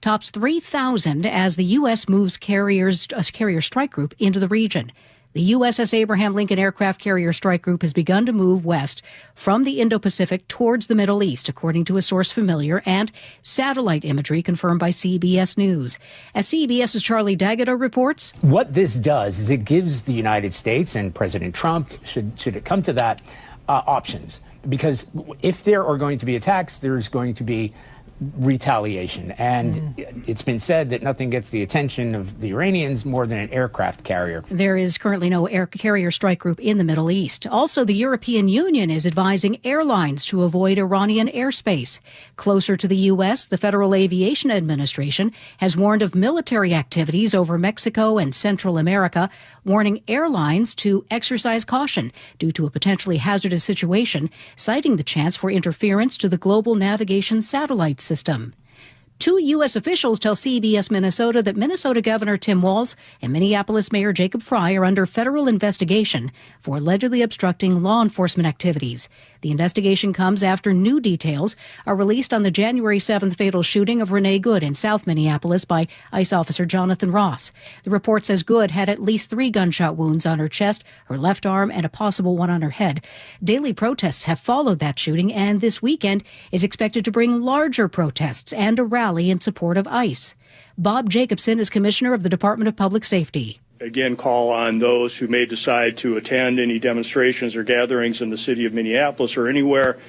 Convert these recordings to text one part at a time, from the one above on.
tops 3,000 as the U.S. moves carrier strike group into the region. The USS Abraham Lincoln Aircraft Carrier Strike Group has begun to move west from the Indo-Pacific towards the Middle East, according to a source familiar, and satellite imagery confirmed by CBS News. As CBS's Charlie D'Agata reports, what this does is it gives the United States and President Trump, should it come to that, options. Because if there are going to be attacks, there's going to be retaliation. And it's been said that nothing gets the attention of the Iranians more than an aircraft carrier. There is currently no air carrier strike group in the Middle East. Also, the European Union is advising airlines to avoid Iranian airspace. Closer to the U.S., the Federal Aviation Administration has warned of military activities over Mexico and Central America, warning airlines to exercise caution due to a potentially hazardous situation, citing the chance for interference to the global navigation satellite system. Two U.S. officials tell CBS Minnesota that Minnesota Governor Tim Walz and Minneapolis Mayor Jacob Frey are under federal investigation for allegedly obstructing law enforcement activities. The investigation comes after new details are released on the January 7th fatal shooting of Renee Good in South Minneapolis by ICE officer Jonathan Ross. The report says Good had at least 3 gunshot wounds on her chest, her left arm, and a possible one on her head. Daily protests have followed that shooting, and this weekend is expected to bring larger protests and a rally in support of ICE. Bob Jacobson is commissioner of the Department of Public Safety. Again, call on those who may decide to attend any demonstrations or gatherings in the city of Minneapolis or anywhere.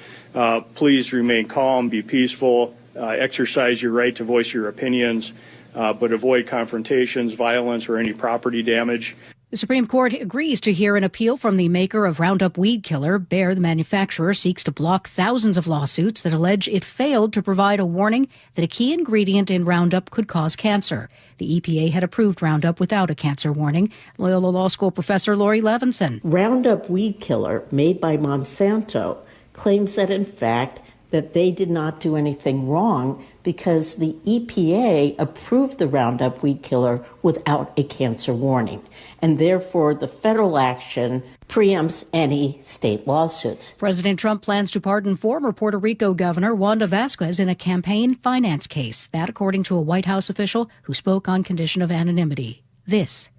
Please remain calm, be peaceful, exercise your right to voice your opinions, but avoid confrontations, violence, or any property damage. The Supreme Court agrees to hear an appeal from the maker of Roundup weed killer. Bayer, the manufacturer, seeks to block thousands of lawsuits that allege it failed to provide a warning that a key ingredient in Roundup could cause cancer. The EPA had approved Roundup without a cancer warning. Loyola Law School professor Lori Levinson. Roundup weed killer made by Monsanto claims that, in fact, that they did not do anything wrong because the EPA approved the Roundup weed killer without a cancer warning. And therefore, the federal action preempts any state lawsuits. President Trump plans to pardon former Puerto Rico Governor Wanda Vasquez in a campaign finance case. That, according to a White House official who spoke on condition of anonymity. This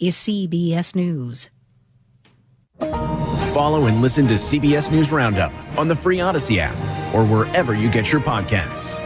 is CBS News. Follow and listen to CBS News Roundup on the free Odyssey app or wherever you get your podcasts.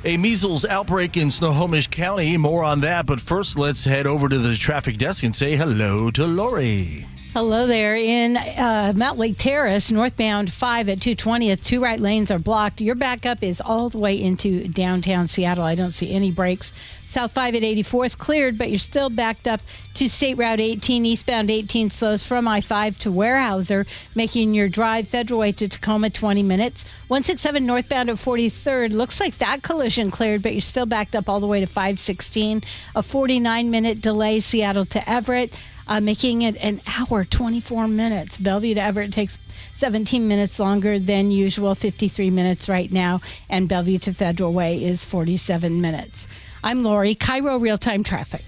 A measles outbreak in Snohomish County. More on that, but first let's head over to the traffic desk and say hello to Lori. Hello there. In Mount Lake Terrace, northbound 5 at 220th, 2 right lanes are blocked. Your backup is all the way into downtown Seattle. I don't see any breaks. South 5 at 84th cleared, but you're still backed up to State Route 18. Eastbound 18 slows from I-5 to Weyerhaeuser, making your drive Federal Way to Tacoma 20 minutes. 167 northbound at 43rd. Looks like that collision cleared, but you're still backed up all the way to 516. A 49-minute delay, Seattle to Everett. Making it an hour, 24 minutes. Bellevue to Everett takes 17 minutes longer than usual, 53 minutes right now. And Bellevue to Federal Way is 47 minutes. I'm Lori, KIRO Real-Time Traffic.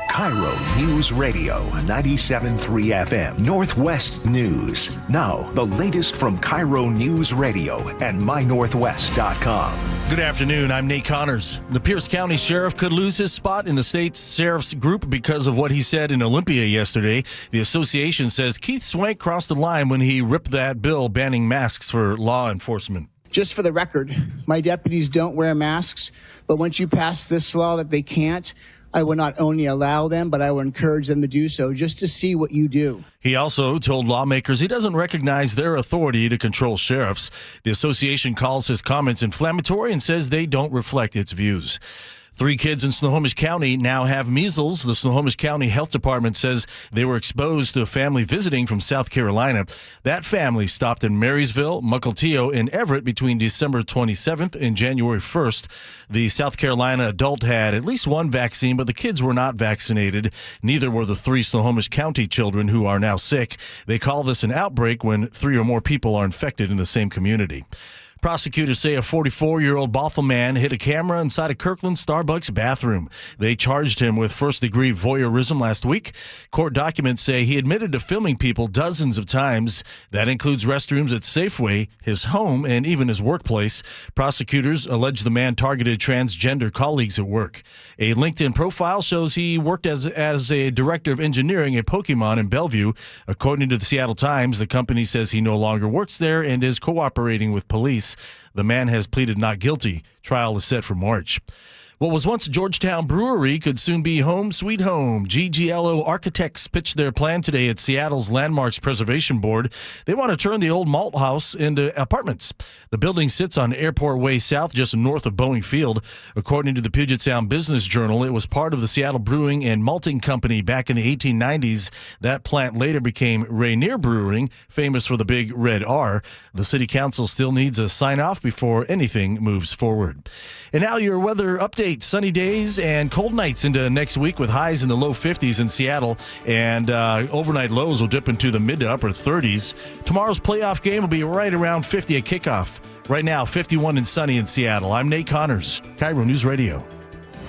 KIRO Newsradio 97.3 FM, Northwest News. Now, the latest from KIRO Newsradio and mynorthwest.com. Good afternoon, I'm Nate Connors. The Pierce County Sheriff could lose his spot in the state's sheriff's group because of what he said in Olympia yesterday. The association says Keith Swank crossed the line when he ripped that bill banning masks for law enforcement. Just for the record, my deputies don't wear masks, but once you pass this law that they can't, I will not only allow them, but I will encourage them to do so just to see what you do. He also told lawmakers he doesn't recognize their authority to control sheriffs. The association calls his comments inflammatory and says they don't reflect its views. 3 kids in Snohomish County now have measles. The Snohomish County Health Department says they were exposed to a family visiting from South Carolina. That family stopped in Marysville, Mukilteo, and Everett between December 27th and January 1st. The South Carolina adult had at least one vaccine, but the kids were not vaccinated. Neither were the 3 Snohomish County children who are now sick. They call this an outbreak when 3 or more people are infected in the same community. Prosecutors say a 44-year-old Bothell man hid a camera inside a Kirkland Starbucks bathroom. They charged him with first-degree voyeurism last week. Court documents say he admitted to filming people dozens of times. That includes restrooms at Safeway, his home, and even his workplace. Prosecutors allege the man targeted transgender colleagues at work. A LinkedIn profile shows he worked as a director of engineering at Pokemon in Bellevue. According to the Seattle Times, the company says he no longer works there and is cooperating with police. The man has pleaded not guilty. Trial is set for March. What was once Georgetown Brewery could soon be home sweet home. GGLO Architects pitched their plan today at Seattle's Landmarks Preservation Board. They want to turn the old malt house into apartments. The building sits on Airport Way South, just north of Boeing Field. According to the Puget Sound Business Journal, it was part of the Seattle Brewing and Malting Company back in the 1890s. That plant later became Rainier Brewing, famous for the big red R. The city council still needs a sign-off before anything moves forward. And now your weather update. Sunny days and cold nights into next week with highs in the low 50s in Seattle, and overnight lows will dip into the mid to upper 30s. Tomorrow's playoff game will be right around 50 at kickoff. Right now, 51 and sunny in Seattle. I'm Nate Connors, KIRO News Radio.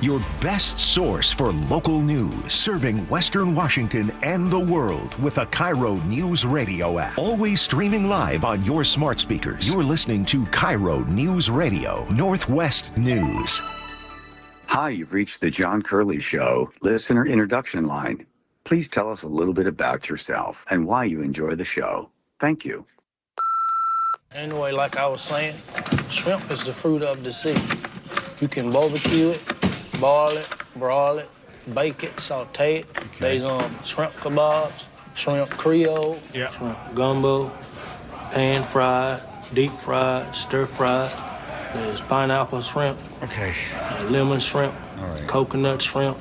Your best source for local news, serving Western Washington and the world with the KIRO News Radio app. Always streaming live on your smart speakers. You're listening to KIRO News Radio, Northwest News. Hi, you've reached the John Curley Show listener introduction line. Please tell us a little bit about yourself and why you enjoy the show. Thank you. Anyway, like I was saying, shrimp is the fruit of the sea. You can barbecue it, boil it, broil it, bake it, saute it. Okay. There's shrimp kebabs, shrimp Creole, shrimp gumbo, pan fried, deep fried, stir fried. There's pineapple shrimp, lemon shrimp, coconut shrimp,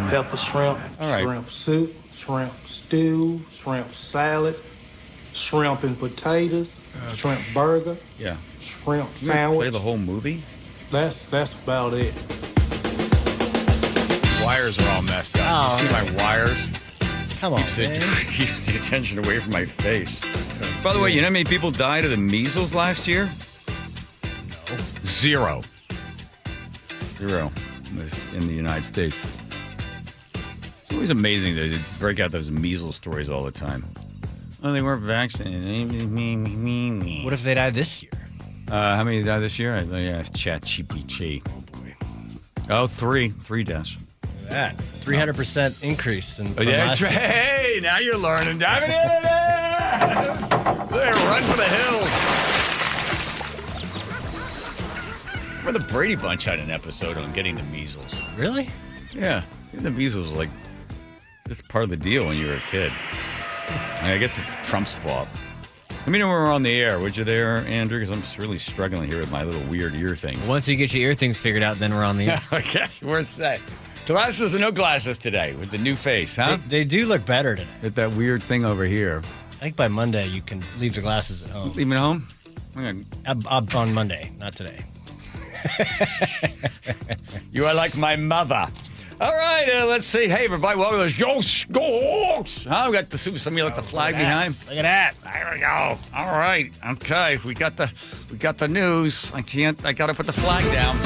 pepper shrimp, shrimp soup, shrimp stew, shrimp salad, shrimp and potatoes, shrimp burger, shrimp sandwich. Play the whole movie? That's about it. Wires are all messed up. You see my wires? Come on, keeps the attention away from my face. By the way, you know how many people died of the measles last year? Zero was in the United States. It's always amazing that they break out those measles stories all the time. Oh, they weren't vaccinated. What if they died this year? How many died this year? It's ChatGPT. Oh, three deaths. Look at that 300% increase than that's right. Hey, now you're learning. Diving into this. Run for the hills. The Brady Bunch had an episode on getting the measles. Really? Yeah. The measles was like just part of the deal when you were a kid. I guess it's Trump's fault. Let me know when we're on the air. Would you there, Andrew? Because I'm really struggling here with my little weird ear things. Once you get your ear things figured out, then we're on the air. Okay. Where's that? Glasses or no glasses today with the new face, huh? They do look better today. With that weird thing over here. I think by Monday you can leave the glasses at home. Leave them at home? On Monday, not today. You are like my mother. All right, let's see. Hey, everybody, welcome to this Ghosts. Huh? We got somebody like the flag behind. Look at that. There we go. All right. Okay. We got the news. I got to put the flag down.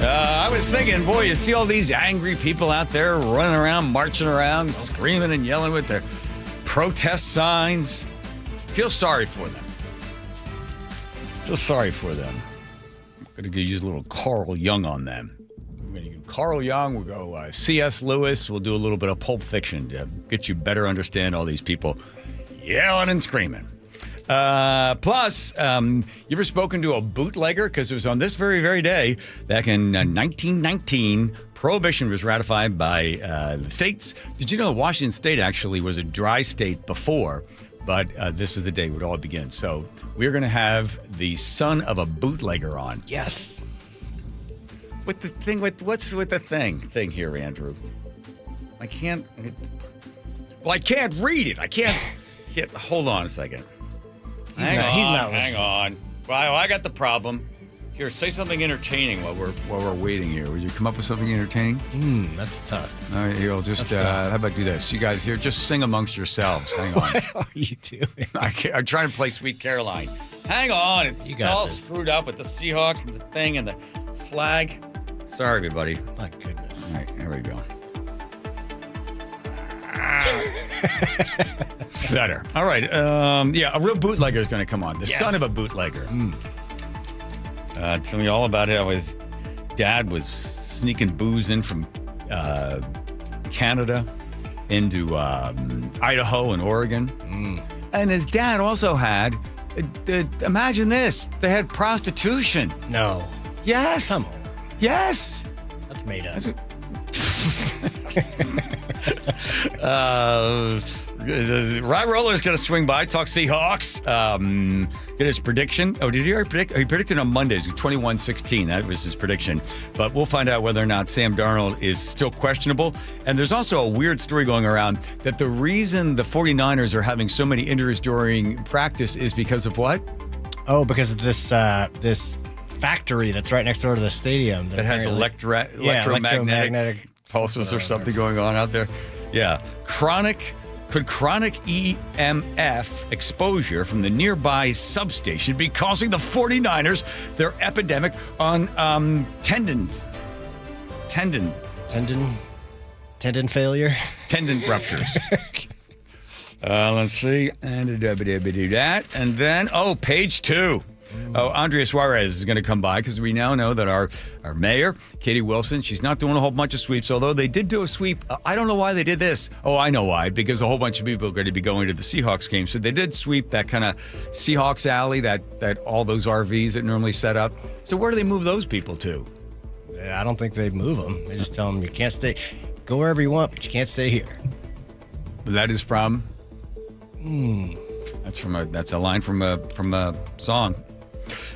I was thinking, boy, you see all these angry people out there running around, marching around, screaming and yelling with their protest signs. Feel sorry for them. I'm going to use a little Carl Jung on them. We're going to do Carl Jung. We'll go C.S. Lewis. We'll do a little bit of Pulp Fiction to get you better understand all these people yelling and screaming. Plus, you ever spoken to a bootlegger? Because it was on this very, very day, back in 1919, Prohibition was ratified by the states. Did you know Washington State actually was a dry state before? But this is the day it all begins. So we're going to have the son of a bootlegger on. Yes. What's with the thing here, Andrew? I can't read it. I can't. Hold on a second. Hang on. Well, I got the problem. Here, say something entertaining while we're waiting here. Would you come up with something entertaining? That's tough. All right, here, how about do this? You guys here, just sing amongst yourselves. Hang on. What are you doing? I'm trying to play Sweet Caroline. Hang on. It's got all this. screwed up with the Seahawks and the thing and the flag. Sorry, everybody. My goodness. All right, here we go. It's better. All right. Yeah, a real bootlegger is going to come on. The son of a bootlegger. Tell me all about it. His dad was sneaking booze in from Canada into Idaho and Oregon. And his dad also had, imagine this, they had prostitution. No. Yes. Come on. Yes. That's made up. Rye Roller's going to swing by, talk Seahawks, get his prediction. Oh, did he already predict? He predicted on Mondays, 21-16. That was his prediction. But we'll find out whether or not Sam Darnold is still questionable. And there's also a weird story going around that the reason the 49ers are having so many injuries during practice is because of what? Oh, because of this factory that's right next door to the stadium. That has electromagnetic pulses or something going on out there. Yeah. Could chronic EMF exposure from the nearby substation be causing the 49ers their epidemic on tendon failure? Tendon ruptures. Let's see. And that. And then, page 2. Andrea Suarez is going to come by because we now know that our mayor, Katie Wilson, she's not doing a whole bunch of sweeps, although they did do a sweep. I don't know why they did this. Oh, I know why. Because a whole bunch of people are going to be going to the Seahawks game. So they did sweep that kind of Seahawks alley, that all those RVs that normally set up. So where do they move those people to? I don't think they move them. They just tell them you can't stay. Go wherever you want, but you can't stay here. That is from? That's a line from a song.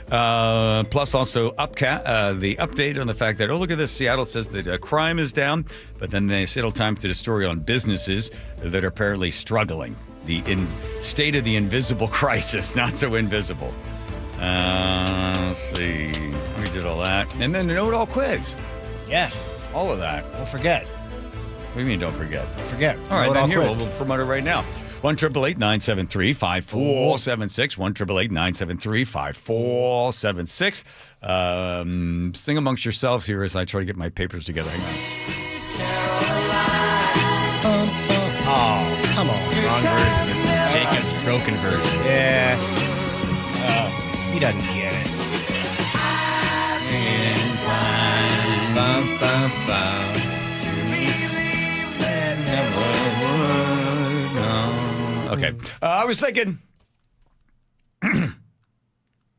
Plus also the update on the fact that, look at this, Seattle says that crime is down, but then they Seattle Times did a story on businesses that are apparently struggling. The state of the invisible crisis, not so invisible. Let's see. We did all that. And then the know-it-all quiz. Yes. All of that. Don't forget. What do you mean don't forget? Don't forget. All right, then here, we'll promote it right now. 1-888-973-5476. 1-888-973-5476. Sing amongst yourselves here as I try to get my papers together. Hang on. Oh, come on. Wrong version. This is Jacob's broken version. Yeah. Oh, he doesn't get it. Okay. I was thinking. You're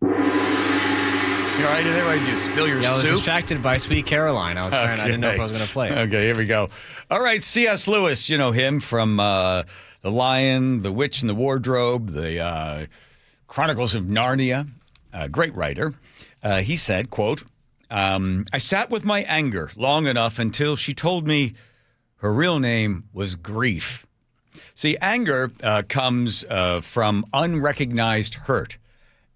right there. Right? You spill your soup. I was distracted by Sweet Caroline. I was trying. I didn't know if I was going to play it. Okay, here we go. All right, C.S. Lewis. You know him from The Lion, The Witch and the Wardrobe, the Chronicles of Narnia. Great writer. He said, quote, I sat with my anger long enough until she told me her real name was grief. See, anger comes from unrecognized hurt,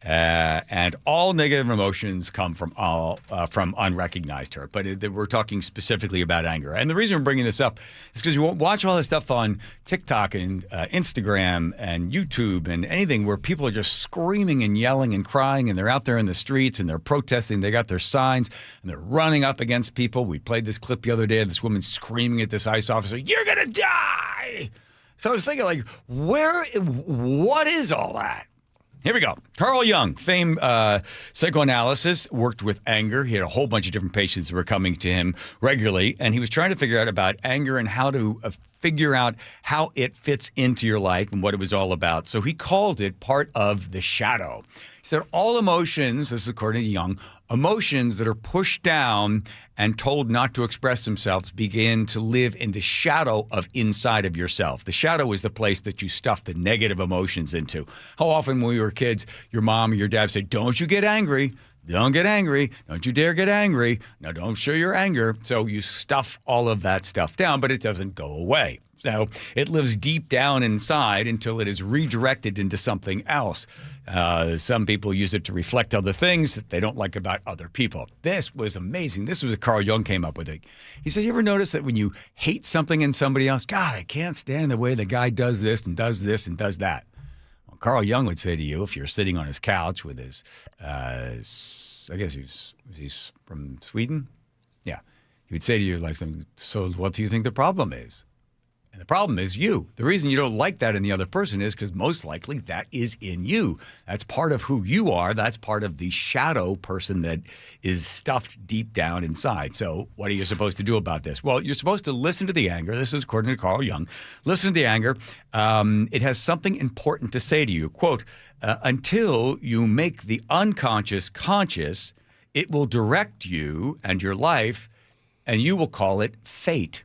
and all negative emotions come from unrecognized hurt. But we're talking specifically about anger. And the reason we're bringing this up is because you watch all this stuff on TikTok and Instagram and YouTube and anything where people are just screaming and yelling and crying, and they're out there in the streets and they're protesting. They got their signs and they're running up against people. We played this clip the other day of this woman screaming at this ICE officer, "You're going to die!" So I was thinking, like, what is all that? Here we go. Carl Jung, famed psychoanalysis, worked with anger. He had a whole bunch of different patients that were coming to him regularly, and he was trying to figure out about anger and how to figure out how it fits into your life and what it was all about. So he called it part of the shadow. He said all emotions, this is according to Jung, emotions that are pushed down and told not to express themselves begin to live in the shadow of inside of yourself. The shadow is the place that you stuff the negative emotions into. How often when we were kids, your mom or your dad said, "Don't you get angry. Don't get angry. Don't you dare get angry. Now don't show your anger." So you stuff all of that stuff down, but it doesn't go away. So it lives deep down inside until it is redirected into something else. Some people use it to reflect other things that they don't like about other people. This was amazing. This was what Carl Jung came up with it. He said, you ever notice that when you hate something in somebody else, God, I can't stand the way the guy does this and does this and does that. Well, Carl Jung would say to you, if you're sitting on his couch with his, I guess he's from Sweden? Yeah. He would say to you, like, so what do you think the problem is? And the problem is you. The reason you don't like that in the other person is because most likely that is in you. That's part of who you are. That's part of the shadow person that is stuffed deep down inside. So what are you supposed to do about this? Well, you're supposed to listen to the anger. This is according to Carl Jung. Listen to the anger. It has something important to say to you. Quote, until you make the unconscious conscious, it will direct you and your life, and you will call it fate.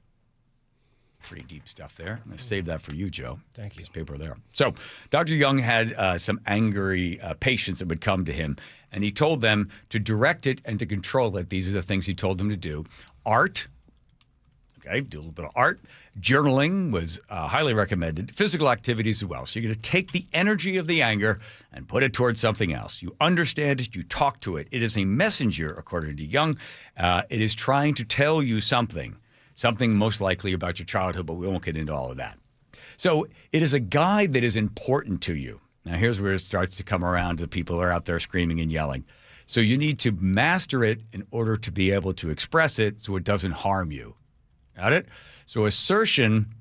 Pretty deep stuff there. I'm going to save that for you, Joe. Thank you. Piece of paper there. So Dr. Jung had some angry patients that would come to him, and he told them to direct it and to control it. These are the things he told them to do. Art. Okay, do a little bit of art. Journaling was highly recommended. Physical activities as well. So you're going to take the energy of the anger and put it towards something else. You understand it. You talk to it. It is a messenger, according to Jung. It is trying to tell you something most likely about your childhood, but we won't get into all of that. So it is a guide that is important to you. Now, here's where it starts to come around to the people who are out there screaming and yelling. So you need to master it in order to be able to express it so it doesn't harm you. Got it? So assertion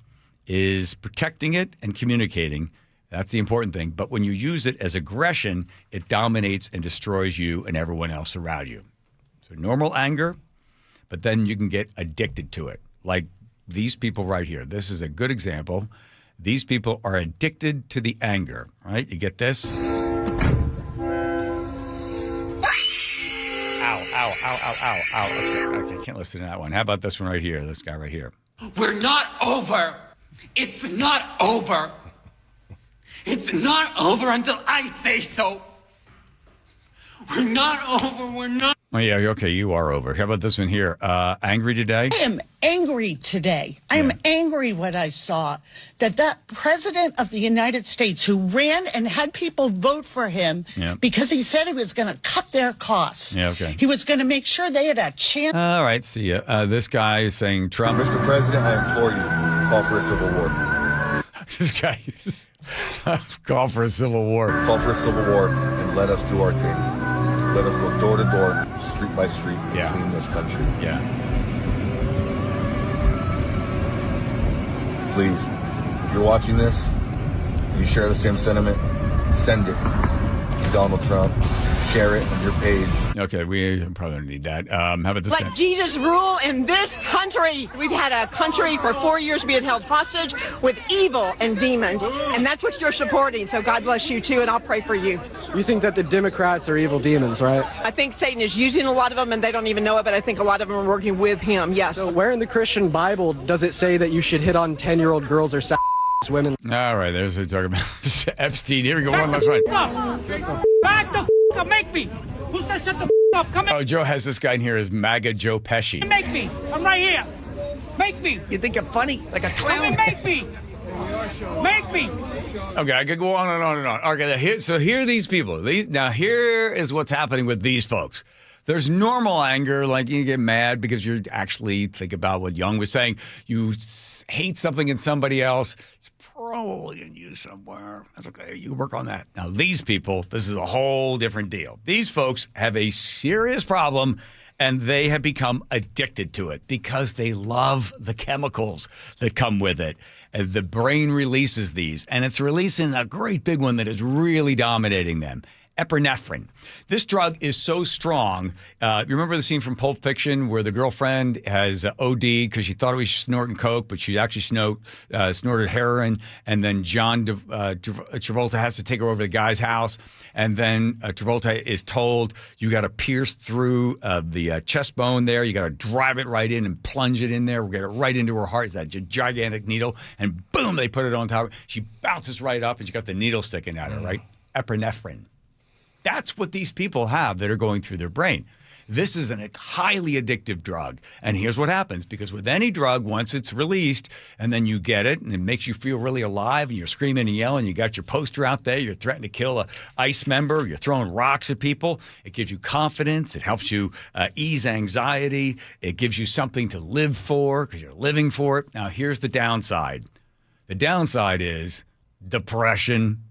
is protecting it and communicating. That's the important thing. But when you use it as aggression, it dominates and destroys you and everyone else around you. So normal anger, but then you can get addicted to it. Like these people right here. This is a good example. These people are addicted to the anger, right? You get this? Ow, ow, ow, ow, ow. Okay, I can't listen to that one. How about this one right here? This guy right here. We're not over. It's not over. It's not over until I say so. We're not over. We're not. Oh, yeah, okay, you are over. How about this one here? Angry today? I am angry today. I am angry what I saw. That president of the United States who ran and had people vote for him because he said he was going to cut their costs. Yeah, okay. He was going to make sure they had a chance. All right, see ya. This guy is saying Trump. Mr. President, I implore you, call for a civil war. This guy call for a civil war. Call for a civil war and let us do our thing. Let us go door to door, street by street, and clean this country. Yeah. Please, if you're watching this, you share the same sentiment, send it to Donald Trump. Share it on your page. Okay, we probably don't need that. How about this Let guy? Jesus rule in this country. We've had a country for 4 years being held hostage with evil and demons, and that's what you're supporting. So God bless you too, and I'll pray for you. You think that the Democrats are evil demons, right? I think Satan is using a lot of them, and they don't even know it, but I think a lot of them are working with him, yes. So where in the Christian Bible does it say that you should hit on 10-year-old girls or women? All right, there's what we're talking about. Epstein. Here we go. One last line. Back the up, make me. Who said shut the up? Come in. Oh, Joe has this guy in here as MAGA Joe Pesci. Make me. I'm right here. Make me. You think you're funny? Like a clown? Come in, make me. Make me. Okay, I could go on and on and on. Okay, here are these people. Now, here is what's happening with these folks. There's normal anger, like you get mad because you actually think about what Jung was saying. You hate something in somebody else. It's probably in you somewhere. That's okay. You can work on that. Now, these people, this is a whole different deal. These folks have a serious problem, and they have become addicted to it because they love the chemicals that come with it. And the brain releases these, and it's releasing a great big one that is really dominating them. Epinephrine. This drug is so strong. You remember the scene from Pulp Fiction where the girlfriend has OD because she thought he was snorting coke, but she actually snorted heroin. And then John Travolta has to take her over to the guy's house. And then Travolta is told, you got to pierce through the chest bone there. You got to drive it right in and plunge it in there. We'll get it right into her heart. It's that gigantic needle. And boom, they put it on top. She bounces right up and she got the needle sticking at her, right? Epinephrine. That's what these people have that are going through their brain. This is a highly addictive drug. And here's what happens. Because with any drug, once it's released and then you get it and it makes you feel really alive and you're screaming and yelling, you got your poster out there, you're threatening to kill a ICE member, you're throwing rocks at people. It gives you confidence. It helps you ease anxiety. It gives you something to live for because you're living for it. Now, here's the downside. The downside is depression,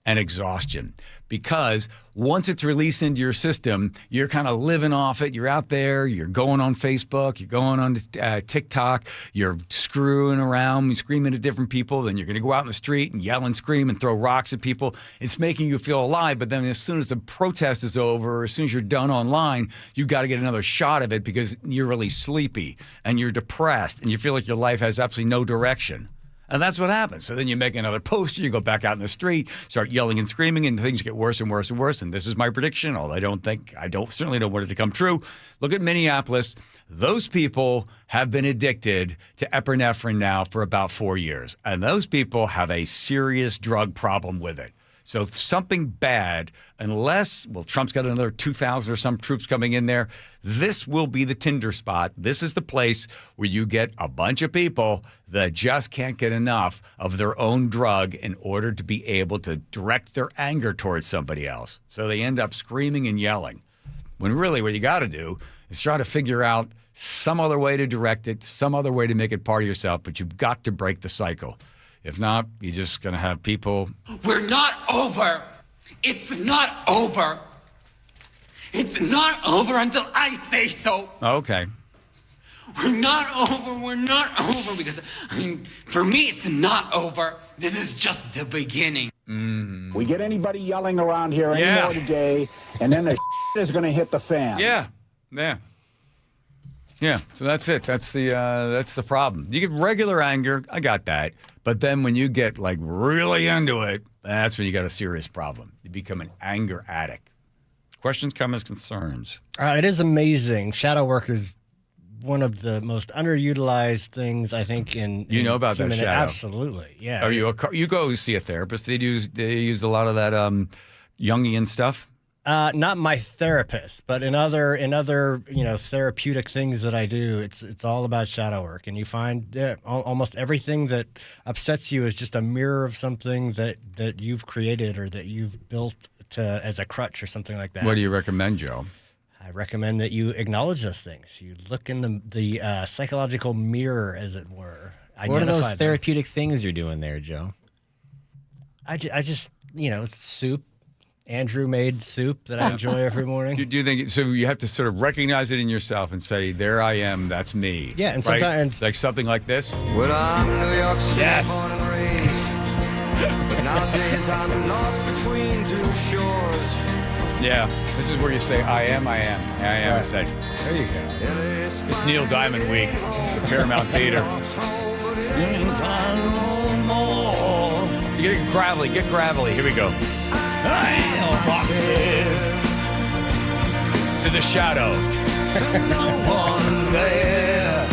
and exhaustion. Because once it's released into your system, you're kind of living off it. You're out there, you're going on Facebook, you're going on TikTok, you're screwing around, screaming at different people. Then you're going to go out in the street and yell and scream and throw rocks at people. It's making you feel alive. But then as soon as the protest is over, or as soon as you're done online, you've got to get another shot of it because you're really sleepy and you're depressed and you feel like your life has absolutely no direction. And that's what happens. So then you make another post, you go back out in the street, start yelling and screaming, and things get worse and worse and worse. And this is my prediction, although I certainly don't want it to come true. Look at Minneapolis. Those people have been addicted to epinephrine now for about 4 years. And those people have a serious drug problem with it. So something bad, unless, Trump's got another 2,000 or some troops coming in there, this will be the Tinder spot. This is the place where you get a bunch of people that just can't get enough of their own drug in order to be able to direct their anger towards somebody else. So they end up screaming and yelling. When really what you got to do is try to figure out some other way to direct it, some other way to make it part of yourself, but you've got to break the cycle. If not, you're just going to have people. We're not over. It's not over. It's not over until I say so. Okay. We're not over. We're not over because, for me, it's not over. This is just the beginning. Mm-hmm. We get anybody yelling around here anymore today, and then the is going to hit the fan. Yeah. So that's it. That's the problem. You get regular anger. I got that. But then when you get like really into it, that's when you got a serious problem. You become an anger addict. Questions, comments, concerns? It is amazing. Shadow work is one of the most underutilized things, I think, in you know about that shadow? Absolutely, yeah. Are you go see a therapist? They use a lot of that Jungian stuff. Not my therapist, but in other therapeutic things that I do, it's all about shadow work, and you find almost everything that upsets you is just a mirror of something that you've created or that you've built as a crutch or something like that. What do you recommend, Joe? I recommend that you acknowledge those things. You look in the psychological mirror, as it were. What are those therapeutic things you're doing there, Joe? I just it's soup. Andrew made soup that I enjoy every morning. Do you think so? You have to sort of recognize it in yourself and say, "There I am. That's me." Yeah, and right? sometimes like something like this. Well, I'm New York City, yes. Born and raised. Nowadays I'm lost between two shores. Yeah, this is where you say, "I am." I said, there you go. It's Neil Diamond Week, the Paramount Theater. You get gravelly. Get gravelly. Here we go. I am to the shadow. No one there.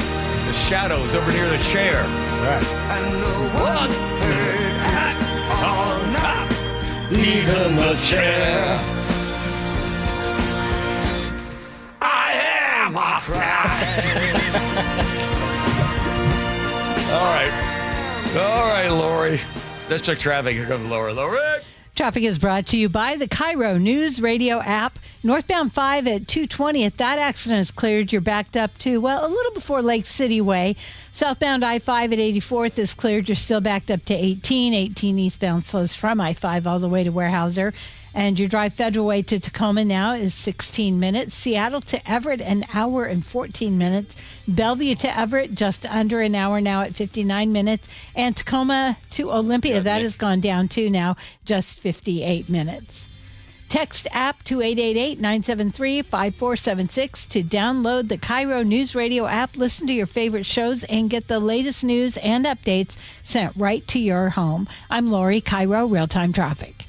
The shadow is over near the chair. Right. And no one heard at all, not even the chair. I am All right, Lori. Let's check traffic. Here comes Laura. Traffic is brought to you by the KIRO Newsradio App. Northbound 5 at 220th. That accident is cleared. You're backed up to, a little before Lake City Way. Southbound I-5 at 84th is cleared. You're still backed up to 18. 18 eastbound slows from I-5 all the way to Weyerhaeuser. And your drive Federal Way to Tacoma now is 16 minutes. Seattle to Everett, an hour and 14 minutes. Bellevue to Everett, just under an hour now at 59 minutes. And Tacoma to Olympia, that has gone down too now, just 58 minutes. Text app to 888-973-5476 to download the KIRO Newsradio app. Listen to your favorite shows and get the latest news and updates sent right to your home. I'm Lori, KIRO Real-Time Traffic.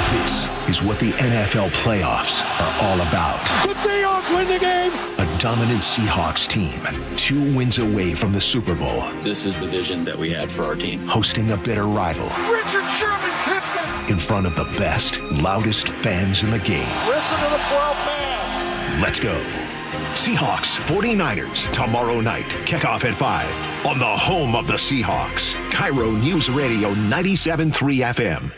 This is what the NFL playoffs are all about. The Seahawks win the game. A dominant Seahawks team, 2 wins away from the Super Bowl. This is the vision that we had for our team. Hosting a bitter rival. Richard Sherman tips it. In front of the best, loudest fans in the game. Listen to the 12th man. Let's go. Seahawks 49ers tomorrow night. Kickoff at 5 on the home of the Seahawks. KIRO News Radio 97.3 FM.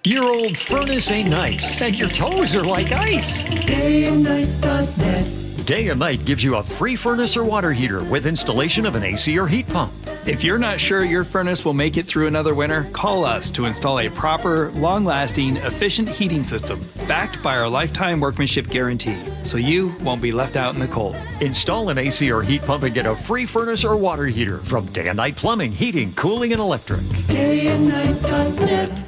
Your old furnace ain't nice, and your toes are like ice. DayandNight.net. Day and Night gives you a free furnace or water heater with installation of an AC or heat pump. If you're not sure your furnace will make it through another winter, call us to install a proper, long-lasting, efficient heating system backed by our lifetime workmanship guarantee, so you won't be left out in the cold. Install an AC or heat pump and get a free furnace or water heater from Day and Night Plumbing, Heating, Cooling, and Electric. DayandNight.net.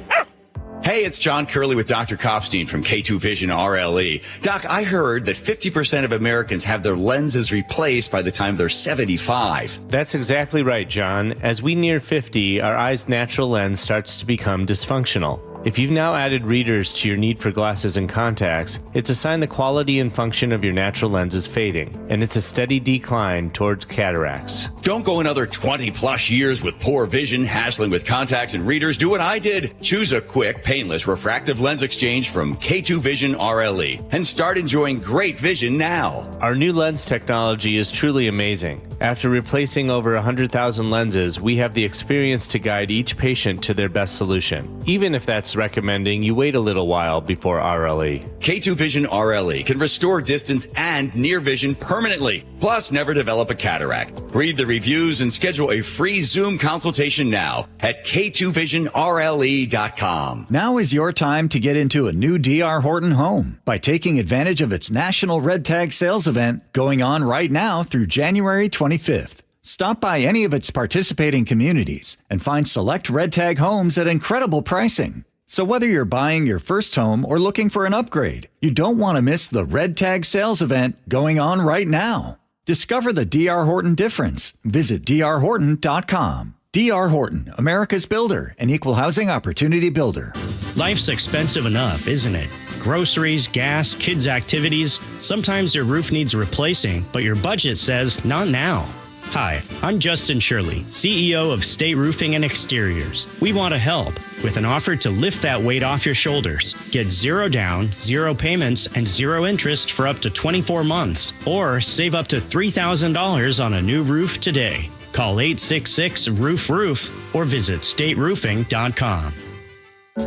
Hey, it's John Curley with Dr. Kopstein from K2 Vision RLE. Doc, I heard that 50% of Americans have their lenses replaced by the time they're 75. That's exactly right, John. As we near 50, our eye's natural lens starts to become dysfunctional. If you've now added readers to your need for glasses and contacts, it's a sign the quality and function of your natural lens is fading, and it's a steady decline towards cataracts. Don't go another 20 plus years with poor vision, hassling with contacts and readers. Do what I did. Choose a quick, painless refractive lens exchange from K2 Vision RLE and start enjoying great vision now. Our new lens technology is truly amazing. After replacing over 100,000 lenses, we have the experience to guide each patient to their best solution, even if that's recommending you wait a little while before RLE. K2 Vision RLE can restore distance and near vision permanently, plus never develop a cataract. Read the reviews and schedule a free Zoom consultation now at k2visionrle.com. Now is your time to get into a new D.R. Horton home by taking advantage of its National Red Tag Sales event going on right now through January 25th. Stop by any of its participating communities and find select Red Tag homes at incredible pricing. So whether you're buying your first home or looking for an upgrade, you don't want to miss the Red Tag Sales event going on right now. Discover the D.R. Horton difference. Visit drhorton.com. D.R. Horton, America's builder and equal housing opportunity builder. Life's expensive enough, isn't it? Groceries, gas, kids' activities. Sometimes your roof needs replacing, but your budget says not now. Hi, I'm Justin Shirley, CEO of State Roofing and Exteriors. We want to help with an offer to lift that weight off your shoulders. Get 0 down, 0 payments, and 0 interest for up to 24 months. Or save up to $3,000 on a new roof today. Call 866-ROOF-ROOF or visit stateroofing.com.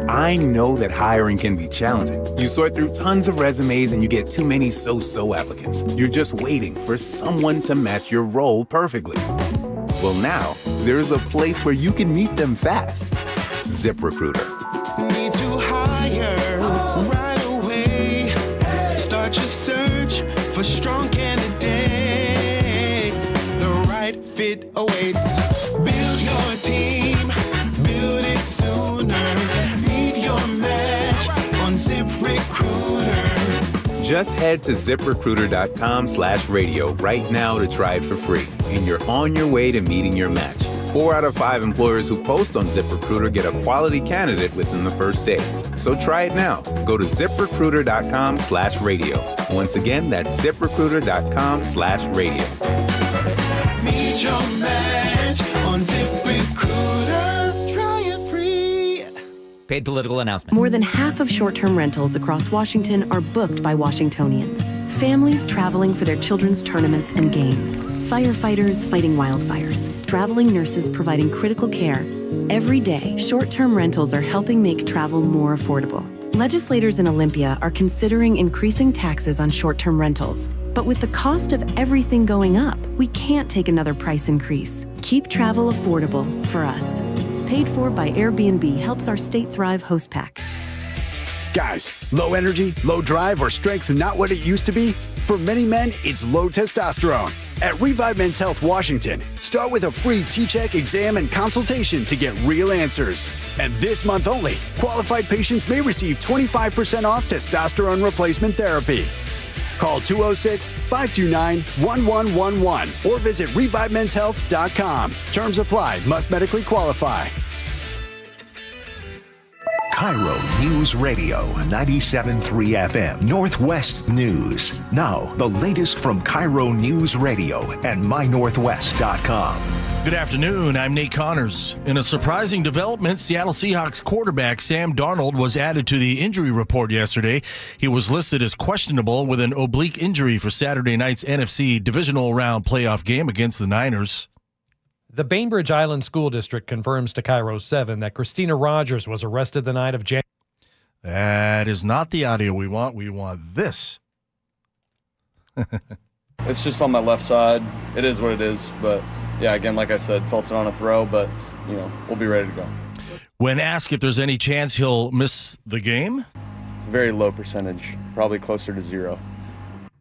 I know that hiring can be challenging. You sort through tons of resumes and you get too many so-so applicants. You're just waiting for someone to match your role perfectly. Well, now, there's a place where you can meet them fast. ZipRecruiter. Need to hire right away. Start your search for strong candidates. The right fit awaits. Build your team. Build it sooner. Meet your match on ZipRecruiter. Just head to ZipRecruiter.com/radio right now to try it for free. And you're on your way to meeting your match. 4 out of 5 employers who post on ZipRecruiter get a quality candidate within the first day. So try it now. Go to ZipRecruiter.com/radio. Once again, that's ZipRecruiter.com/radio. Meet your match on ZipRecruiter. Try it free. Paid political announcement. More than half of short-term rentals across Washington are booked by Washingtonians. Families traveling for their children's tournaments and games. Firefighters fighting wildfires. Traveling nurses providing critical care. Every day, short-term rentals are helping make travel more affordable. Legislators in Olympia are considering increasing taxes on short-term rentals. But with the cost of everything going up, we can't take another price increase. Keep travel affordable for us. Paid for by Airbnb helps our State Thrive host pack. Guys, low energy, low drive, or strength not what it used to be? For many men, it's low testosterone. At Revive Men's Health Washington, start with a free T-check exam and consultation to get real answers. And this month only, qualified patients may receive 25% off testosterone replacement therapy. Call 206-529-1111 or visit ReviveMen'sHealth.com. Terms apply. Must medically qualify. KIRO News Radio 97.3 FM Northwest News. Now, the latest from KIRO News Radio and MyNorthwest.com. Good afternoon. I'm Nate Connors. In a surprising development, Seattle Seahawks quarterback Sam Darnold was added to the injury report yesterday. He was listed as questionable with an oblique injury for Saturday night's NFC divisional round playoff game against the Niners. The Bainbridge Island School District confirms to KIRO 7 that Christina Rogers was arrested the night of January. That is not the audio we want. We want this. It's just on my left side. It is what it is, but yeah, again, like I said, felt it on a throw, but, we'll be ready to go. When asked if there's any chance he'll miss the game, it's a very low percentage, probably closer to 0.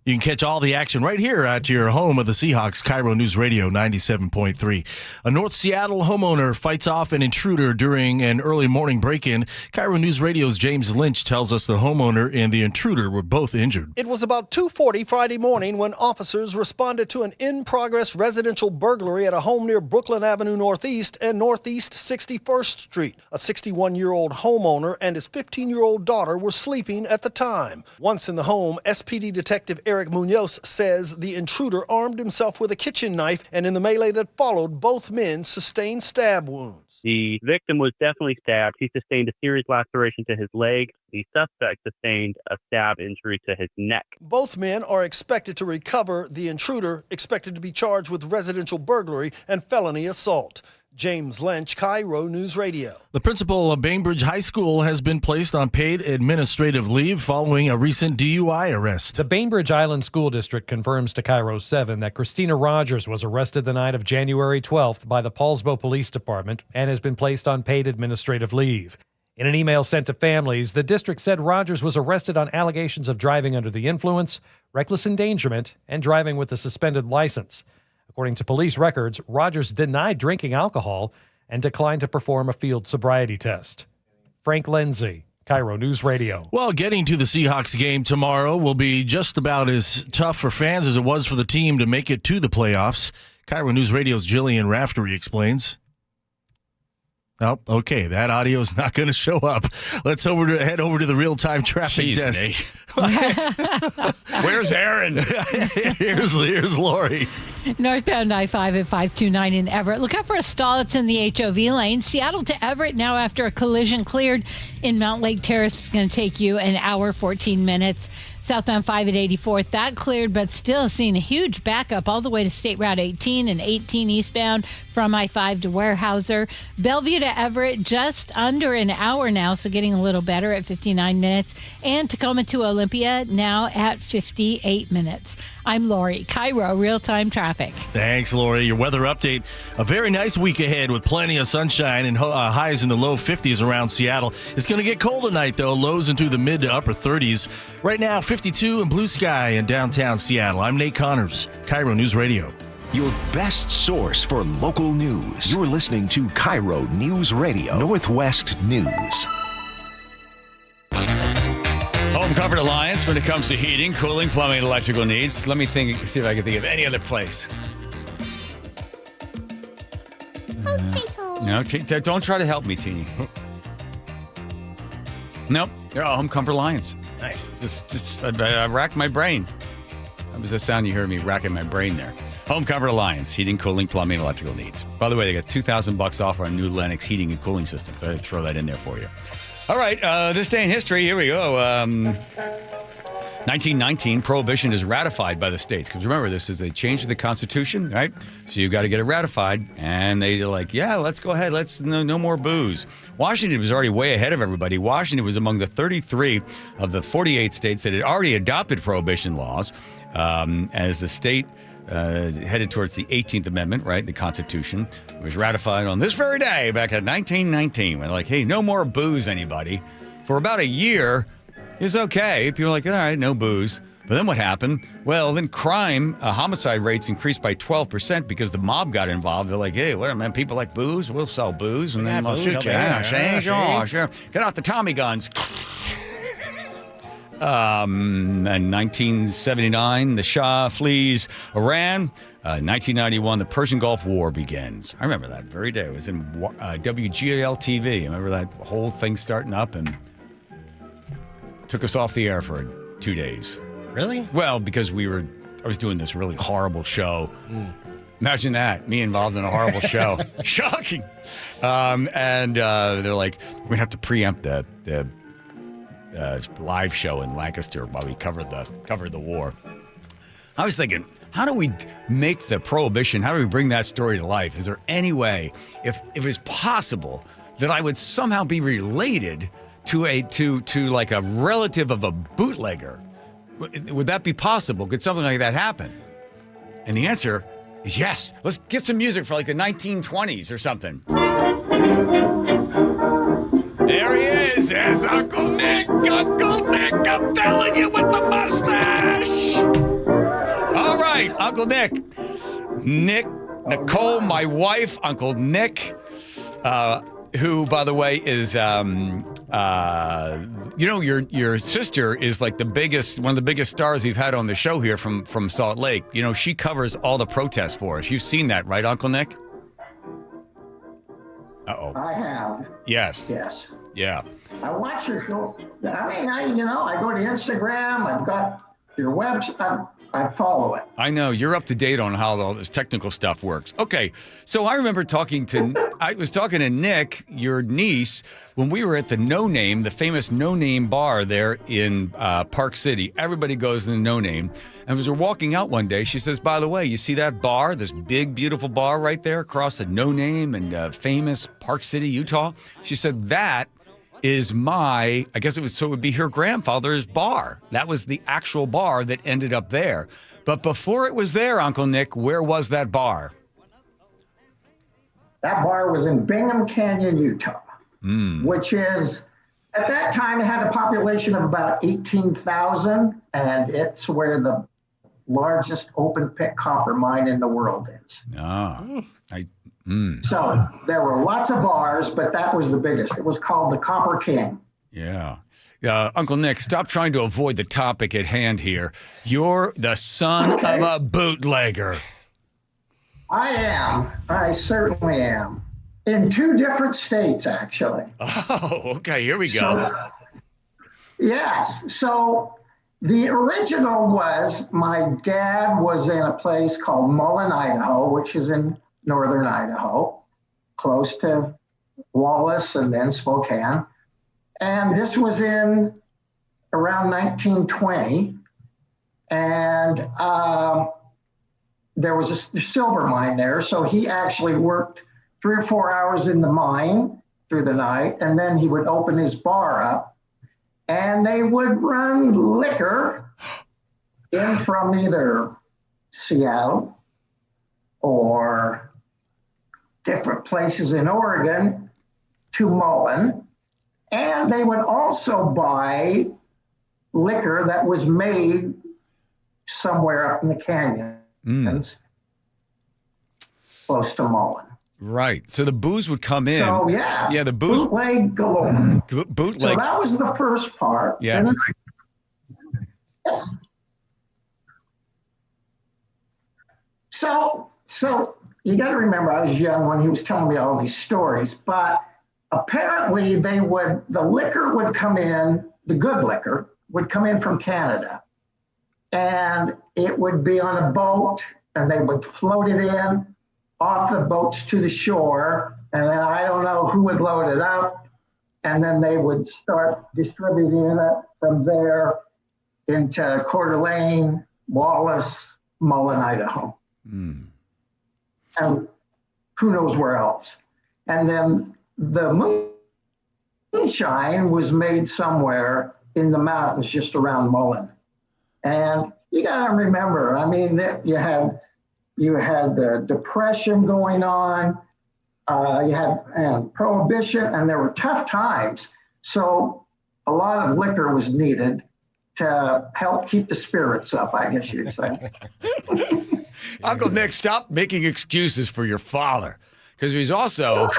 you can catch all the action right here at your home of the Seahawks, KIRO News Radio 97.3. A North Seattle homeowner fights off an intruder during an early morning break-in. KIRO News Radio's James Lynch tells us the homeowner and the intruder were both injured. It was about 2:40 Friday morning when officers responded to an in-progress residential burglary at a home near Brooklyn Avenue Northeast and Northeast 61st Street. A 61-year-old homeowner and his 15-year-old daughter were sleeping at the time. Once in the home, SPD Detective Eric Munoz says the intruder armed himself with a kitchen knife, and in the melee that followed, both men sustained stab wounds. The victim was definitely stabbed. He sustained a serious laceration to his leg. The suspect sustained a stab injury to his neck. Both men are expected to recover. The intruder expected to be charged with residential burglary and felony assault. James Lynch, KIRO News Radio. The principal of Bainbridge High School has been placed on paid administrative leave following a recent DUI arrest. The Bainbridge Island School District confirms to KIRO 7 that Christina Rogers was arrested the night of January 12th by the Paulsbo Police Department and has been placed on paid administrative leave. In an email sent to families, the district said Rogers was arrested on allegations of driving under the influence, reckless endangerment, and driving with a suspended license. According to police records, Rogers denied drinking alcohol and declined to perform a field sobriety test. Frank Lindsay, KIRO News Radio. Well, getting to the Seahawks game tomorrow will be just about as tough for fans as it was for the team to make it to the playoffs. KIRO News Radio's Jillian Raftery explains. Oh, okay, that audio is not going to show up. Let's head over to the real-time traffic desk. Where's Aaron? Here's Lori. Northbound I-5 at 529 in Everett. Look out for a stall. It's in the HOV lane. Seattle to Everett now after a collision cleared in Mount Lake Terrace. It's going to take you an hour, 14 minutes. Southbound 5 at 84th, that cleared, but still seeing a huge backup all the way to State Route 18 and 18 eastbound from I-5 to Weyerhaeuser. Bellevue to Everett, just under an hour now, so getting a little better at 59 minutes. And Tacoma to Olympia now at 58 minutes. I'm Lori, KIRO Real-Time Traffic. Thanks, Lori. Your weather update. A very nice week ahead with plenty of sunshine and highs in the low 50s around Seattle. It's going to get cold tonight, though. Lows into the mid to upper 30s. Right now, 52 and blue sky in downtown Seattle. I'm Nate Connors, KIRO News Radio. Your best source for local news. You're listening to KIRO News Radio, Northwest News. Home Comfort Alliance when it comes to heating, cooling, plumbing, and electrical needs. Let me see if I can think of any other place. No, don't try to help me, Teeny. Nope. You're Home Comfort Alliance. Nice. Just I racked my brain. That was the sound you heard me racking my brain there. Home Comfort Alliance, heating, cooling, plumbing, and electrical needs. By the way, they got $2,000 off our new Lennox heating and cooling system. So I'd throw that in there for you. All right, this day in history, here we go. 1919, Prohibition is ratified by the states. Because remember, this is a change to the Constitution, right? So you've got to get it ratified. And they're like, yeah, let's go ahead. No more booze. Washington was already way ahead of everybody. Washington was among the 33 of the 48 states that had already adopted prohibition laws as the state headed towards the 18th Amendment, right? The Constitution. It was ratified on this very day back in 1919. We're like, hey, no more booze, anybody. For about a year, it was okay. People were like, all right, no booze. But then what happened? Well, then homicide rates increased by 12% because the mob got involved. They're like, hey, what, man, people like booze? We'll sell booze, and then we'll shoot you. Yeah, sure. Get out the Tommy guns. In 1979, the Shah flees Iran. 1991, the Persian Gulf War begins. I remember that very day. It was in WGL TV. I remember that whole thing starting up and took us off the air for 2 days. Really? Well, because I was doing this really horrible show. Imagine that, me involved in a horrible show. Shocking. And they're like, we're going to have to preempt the live show in Lancaster while we covered the war. I was thinking, how do we make the prohibition? How do we bring that story to life? Is there any way, if it's possible, that I would somehow be related to like a relative of a bootlegger? Would that be possible? Could something like that happen? And the answer Yes. Let's get some music for like the 1920s or something. There he is. There's Uncle Nick. Uncle Nick, I'm telling you, with the mustache. All right, Uncle Nick. Nicole, my wife, Uncle Nick, who, by the way, is, your sister is like one of the biggest stars we've had on the show here from Salt Lake. You know, she covers all the protests for us. You've seen that, right, Uncle Nick? Uh-oh. I have. Yes. Yes. Yeah. I watch your show. I mean, I go to Instagram. I've got your website. I follow it. I know. You're up to date on how all this technical stuff works. Okay. So I remember I was talking to Nick, your niece, when we were at the No Name, the famous No Name bar there in Park City. Everybody goes to the No Name. And as we're walking out one day, she says, by the way, you see that bar, this big, beautiful bar right there across the No Name and famous Park City, Utah? She said, that is it would be her grandfather's bar. That was the actual bar that ended up there. But before it was there, Uncle Nick, where was that bar? That bar was in Bingham Canyon, Utah, which is, at that time, it had a population of about 18,000, and it's where the largest open pit copper mine in the world is. So there were lots of bars, but that was the biggest. It was called the Copper King. Yeah. Uncle Nick, stop trying to avoid the topic at hand here. You're the son of a bootlegger. I am. I certainly am. In 2 different states, actually. Oh, okay. Here we go. Yes. So the original was my dad was in a place called Mullen, Idaho, which is in northern Idaho, close to Wallace and then Spokane. And this was in around 1920. And there was a silver mine there. So he actually worked 3 or 4 hours in the mine through the night. And then he would open his bar up and they would run liquor in from either Seattle or different places in Oregon to Mullen. And they would also buy liquor that was made somewhere up in the canyons close to Mullen. Right. So the booze would come in. So, yeah. Yeah, the booze. Bootleg galore. Bootleg. So that was the first part. Yes. Yes. So you got to remember, I was young when he was telling me all these stories, but apparently the liquor would come in, the good liquor would come in from Canada, and it would be on a boat, and they would float it in off the boats to the shore, and then I don't know who would load it up, and then they would start distributing it from there into Coeur d'Alene, Wallace, Mullen, Idaho. And who knows where else. And then the moonshine was made somewhere in the mountains just around Mullen. And you got to remember, I mean, you had the Depression going on, you had Prohibition, and there were tough times. So a lot of liquor was needed to help keep the spirits up, I guess you'd say. Uncle Nick, stop making excuses for your father, because he's also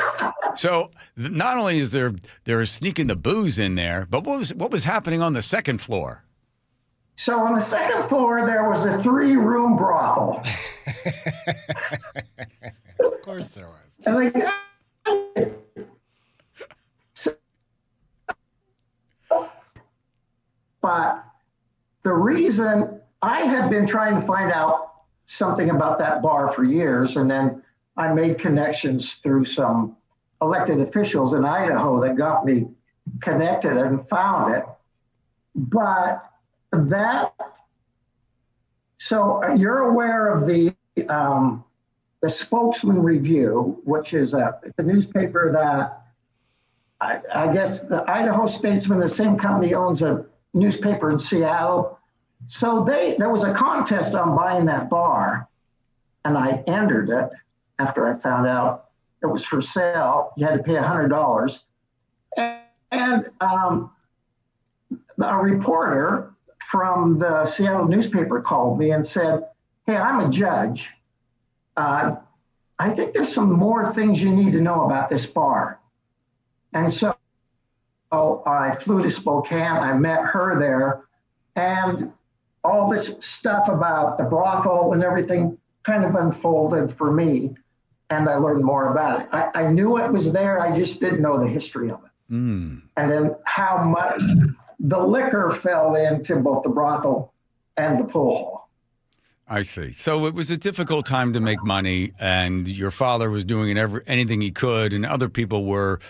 not only is they're sneaking the booze in there, but what was happening on the second floor? So on the second floor there was a 3-room brothel. Of course there was. And but the reason I had been trying to find out something about that bar for years, and then I made connections through some elected officials in Idaho that got me connected and found it. But so you're aware of the Spokesman Review, which is a newspaper that I guess the Idaho Statesman, the same company, owns a newspaper in Seattle. So there was a contest on buying that bar. and I entered it after I found out it was for sale. You had to pay $100. And a reporter from the Seattle newspaper called me and said, "Hey, I'm a judge. I think there's some more things you need to know about this bar." And so I flew to Spokane. I met her there, and all this stuff about the brothel and everything kind of unfolded for me, and I learned more about it. I knew it was there. I just didn't know the history of it. And then how much the liquor fell into both the brothel and the pool hall. I see. So it was a difficult time to make money, and your father was doing anything he could, and other people were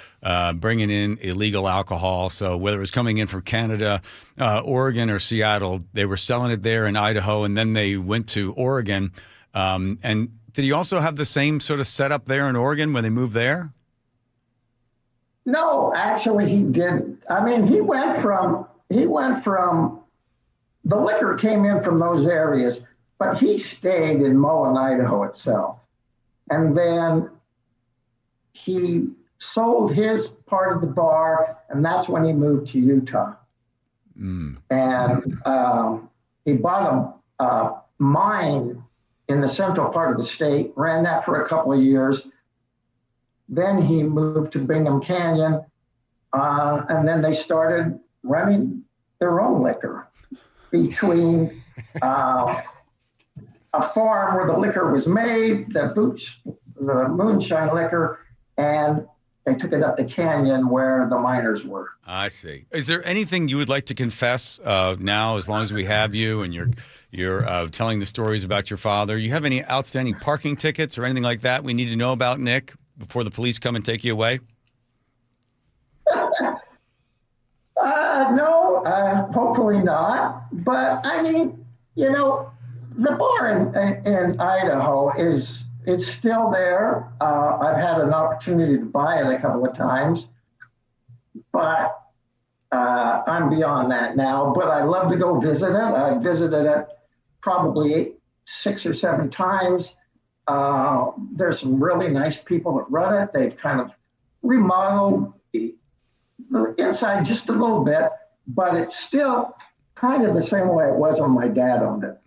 bringing in illegal alcohol. So whether it was coming in from Canada, Oregon, or Seattle, they were selling it there in Idaho, and then they went to Oregon. And did he also have the same sort of setup there in Oregon when they moved there? No, actually he didn't. I mean, he went from the liquor came in from those areas, but he stayed in Mullen, Idaho itself. And then he sold his part of the bar, and that's when he moved to Utah. And he bought a mine in the central part of the state, ran that for a couple of years. Then he moved to Bingham Canyon, and then they started running their own liquor between a farm where the liquor was made, the moonshine liquor, and they took it up the canyon where the miners were. I see. Is there anything you would like to confess now, as long as we have you and you're telling the stories about your father? You have any outstanding parking tickets or anything like that we need to know about, Nick, before the police come and take you away? No, hopefully not. But I mean, the bar in Idaho it's still there. I've had an opportunity to buy it a couple of times, but I'm beyond that now. But I love to go visit it. I visited it probably 6 or 7 times. There's some really nice people that run it. They've kind of remodeled the inside just a little bit, but it's still kind of the same way it was when my dad owned it.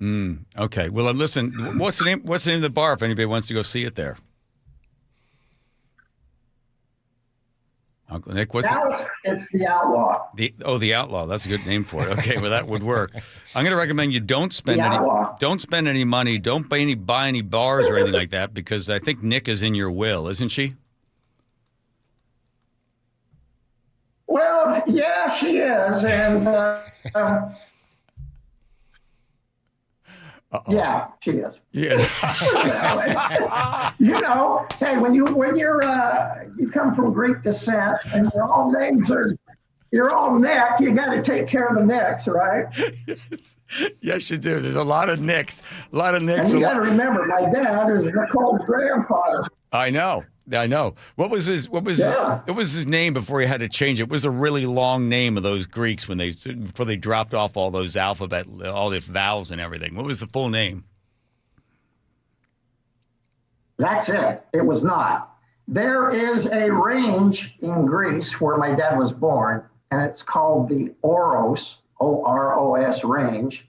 Okay. Well, listen, what's the name of the bar if anybody wants to go see it there? Uncle Nick, it's the Outlaw. The Outlaw. That's a good name for it. Okay, well that would work. I'm going to recommend you don't spend any money. Don't buy any bars or anything like that, because I think Nick is in your will, isn't she? Well, yeah, she is, and yeah, she is. Yeah. Hey, when you're you come from Greek descent and you're all Nick, you got to take care of the Nicks, right? Yes, you do. There's a lot of Nicks. And you got to remember, my dad is Nicole's grandfather. I know. What was his name before he had to change it? It was a really long name of those Greeks before they dropped off all those all the vowels and everything. What was the full name? That's it. It was not. There is a range in Greece where my dad was born, and it's called the Oros, O-R-O-S range.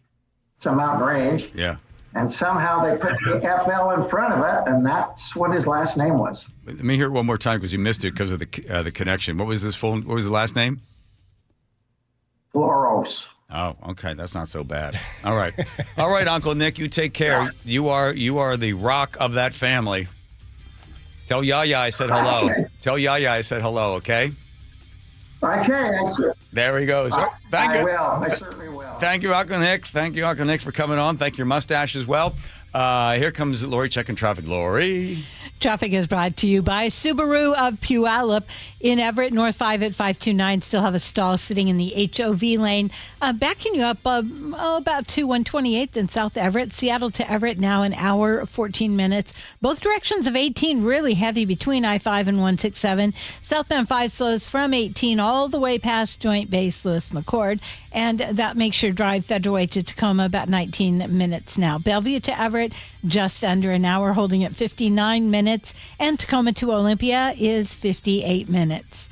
It's a mountain range. Yeah. And somehow they put the FL in front of it, and that's what his last name was. Let me hear it one more time because you missed it because of the connection. What was the last name? Floros. Oh, okay. That's not so bad. All right. All right, Uncle Nick, you take care. You are the rock of that family. Tell Yaya I said hello. Tell Yaya I said hello, okay? Okay. There he goes. Thank you. I will. I certainly will. Thank you, Uncle Nick. Thank you, Uncle Nick, for coming on. Thank your mustache as well. Here comes Lori checking traffic. Lori. Traffic is brought to you by Subaru of Puyallup in Everett, North 5 at 529. Still have a stall sitting in the HOV lane. Backing you up about to 128th in South Everett. Seattle to Everett now an hour, 14 minutes. Both directions of 18 really heavy between I-5 and 167. Southbound 5 slows from 18 all the way past Joint Base Lewis McChord. and that makes your drive Federal Way to Tacoma about 19 minutes now. Bellevue to Everett, just under an hour, holding at 59 minutes, and Tacoma to Olympia is 58 minutes.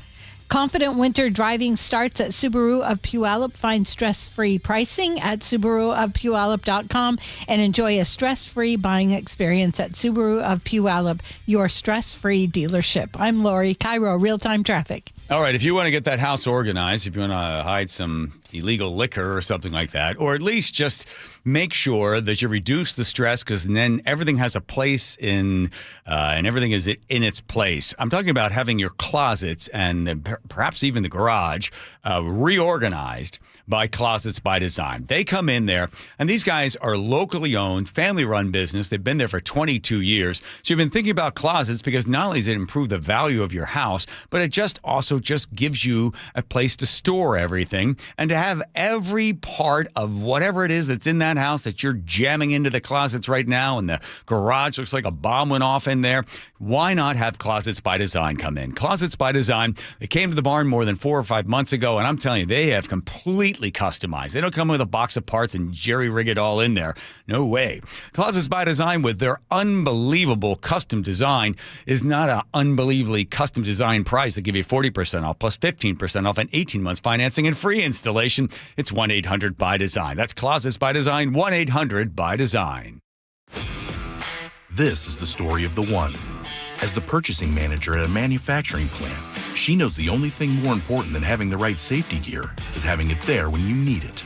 Confident winter driving starts at Subaru of Puyallup. Find stress-free pricing at SubaruofPuyallup.com and enjoy a stress-free buying experience at Subaru of Puyallup, your stress-free dealership. I'm Lori, KIRO Real-Time Traffic. All right, if you want to get that house organized, if you want to hide some illegal liquor or something like that, or at least just make sure that you reduce the stress, because then everything has a place and everything is in its place. I'm talking about having your closets and perhaps even the garage reorganized by Closets by Design. They come in there, and these guys are locally owned, family-run business. They've been there for 22 years. So you've been thinking about closets because not only does it improve the value of your house, but it just also just gives you a place to store everything and to have every part of whatever it is that's in that house that you're jamming into the closets right now, and the garage looks like a bomb went off in there. Why not have Closets by Design come in? Closets by Design, they came to the barn more than 4 or 5 months ago, and I'm telling you, they have completely customized. They don't come with a box of parts and jerry-rig it all in there. No way. Closets by Design, with their unbelievable custom design, is not an unbelievably custom design price. They give you 40% off plus 15% off and 18 months financing and free installation. It's 1-800-BY-DESIGN. That's Closets by Design, 1-800-BY-DESIGN. This is the story of the one. As the purchasing manager at a manufacturing plant, she knows the only thing more important than having the right safety gear is having it there when you need it.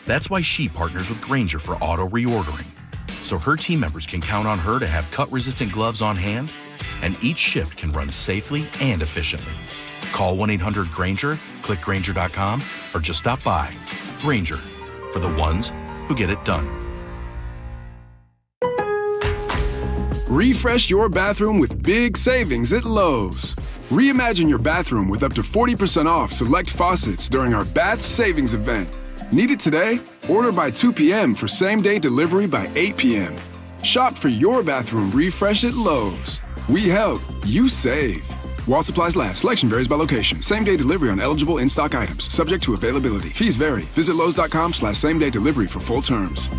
That's why she partners with Grainger for auto reordering, so her team members can count on her to have cut-resistant gloves on hand, and each shift can run safely and efficiently. Call 1-800-GRAINGER, click Grainger.com, or just stop by. Grainger, for the ones who get it done. Refresh your bathroom with big savings at Lowe's. Reimagine your bathroom with up to 40% off select faucets during our Bath Savings event. Need it today? Order by 2 p.m. for same-day delivery by 8 p.m. Shop for your bathroom refresh at Lowe's. We help, you save. While supplies last, selection varies by location. Same-day delivery on eligible in-stock items, subject to availability. Fees vary. Visit Lowes.com/same-day delivery for full terms.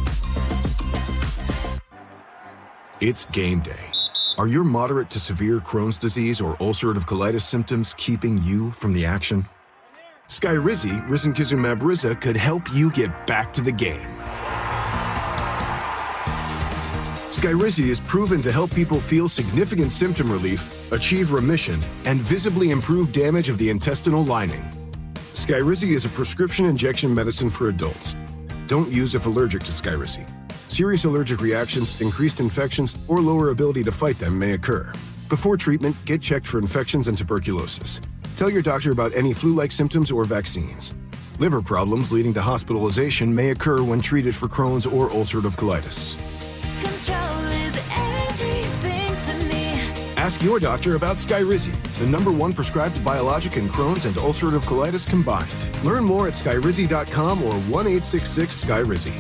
It's game day. Are your moderate to severe Crohn's disease or ulcerative colitis symptoms keeping you from the action? Skyrizi, risankizumab Riza, could help you get back to the game. Skyrizi is proven to help people feel significant symptom relief, achieve remission, and visibly improve damage of the intestinal lining. Skyrizi is a prescription injection medicine for adults. Don't use if allergic to Skyrizi. Serious allergic reactions, increased infections, or lower ability to fight them may occur. Before treatment, get checked for infections and tuberculosis. Tell your doctor about any flu-like symptoms or vaccines. Liver problems leading to hospitalization may occur when treated for Crohn's or ulcerative colitis. Control is everything to me. Ask your doctor about Skyrizi, the #1 prescribed biologic in Crohn's and ulcerative colitis combined. Learn more at skyrizi.com or 1-866-SKYRIZI.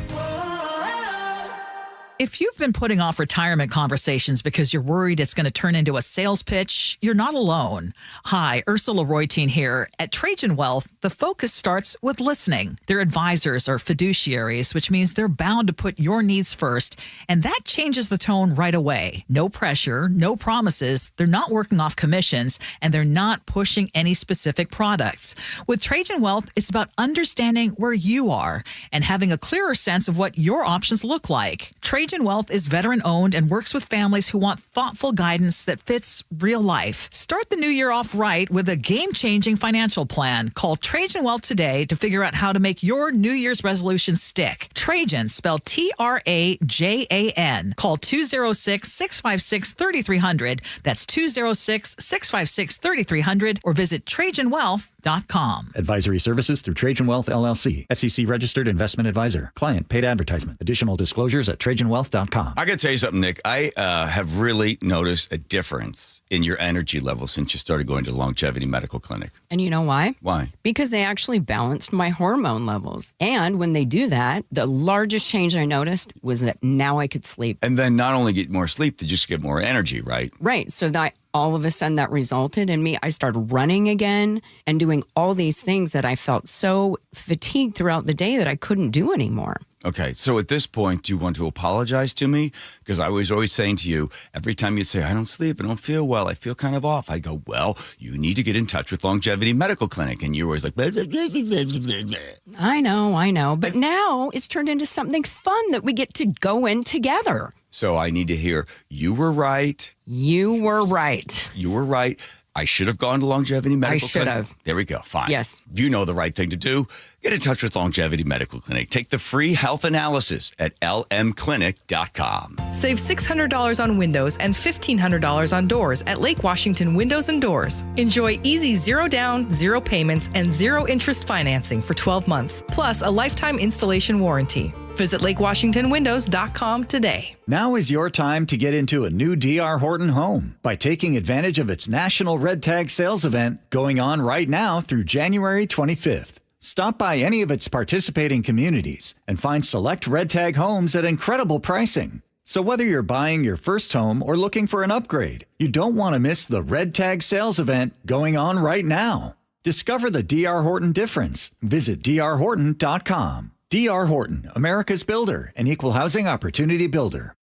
If you've been putting off retirement conversations because you're worried it's going to turn into a sales pitch, you're not alone. Hi, Ursula Reutin here. At Trajan Wealth, the focus starts with listening. Their advisors are fiduciaries, which means they're bound to put your needs first, and that changes the tone right away. No pressure, no promises, they're not working off commissions, and they're not pushing any specific products. With Trajan Wealth, it's about understanding where you are and having a clearer sense of what your options look like. Trajan Wealth is veteran-owned and works with families who want thoughtful guidance that fits real life. Start the new year off right with a game-changing financial plan. Call Trajan Wealth today to figure out how to make your New Year's resolution stick. Trajan, spelled Trajan. Call 206-656-3300. That's 206-656-3300, or visit TrajanWealth.com. Advisory services through Trajan Wealth, LLC. SEC registered investment advisor. Client paid advertisement. Additional disclosures at TrajanWealth.com. I got to tell you something, Nick. I have really noticed a difference in your energy level since you started going to the Longevity Medical Clinic. And you know why? Why? Because they actually balanced my hormone levels. And when they do that, the largest change I noticed was that now I could sleep. And then not only get more sleep, to just get more energy, right? Right. So that all of a sudden that resulted in me. I started running again and doing all these things that I felt so fatigued throughout the day that I couldn't do anymore. Okay, so at this point, do you want to apologize to me? Because I was always saying to you, every time you say, I don't sleep, I don't feel well, I feel kind of off, I go, well, you need to get in touch with Longevity Medical Clinic. And you're always like, blah, blah, blah, blah, blah, blah. I know. But now it's turned into something fun that we get to go in together. So I need to hear, you were right. You were right. You were right. I should have gone to Longevity Medical Clinic. I should have. There we go. Fine. Yes. You know the right thing to do. Get in touch with Longevity Medical Clinic. Take the free health analysis at lmclinic.com. Save $600 on windows and $1,500 on doors at Lake Washington Windows and Doors. Enjoy easy 0 down, 0 payments, and 0 interest financing for 12 months, plus a lifetime installation warranty. Visit LakeWashingtonWindows.com today. Now is your time to get into a new D.R. Horton home by taking advantage of its National Red Tag Sales event going on right now through January 25th. Stop by any of its participating communities and find select Red Tag homes at incredible pricing. So whether you're buying your first home or looking for an upgrade, you don't want to miss the Red Tag Sales event going on right now. Discover the D.R. Horton difference. Visit drhorton.com. D.R. Horton, America's builder and equal housing opportunity builder.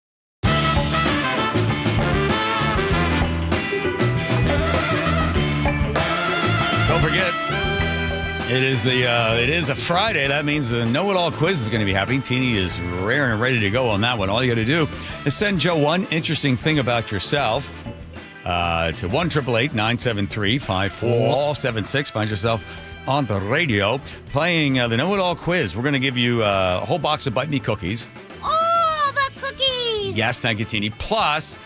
Don't forget, it is a Friday. That means the know-it-all quiz is going to be happening. Teeny is raring and ready to go on that one. All you got to do is send Joe one interesting thing about yourself to 1-888-973-5476. Find yourself on the radio playing the know-it-all quiz. We're going to give you a whole box of Bite Me cookies. Oh, the cookies! Yes, thank you, Teeny. Plus,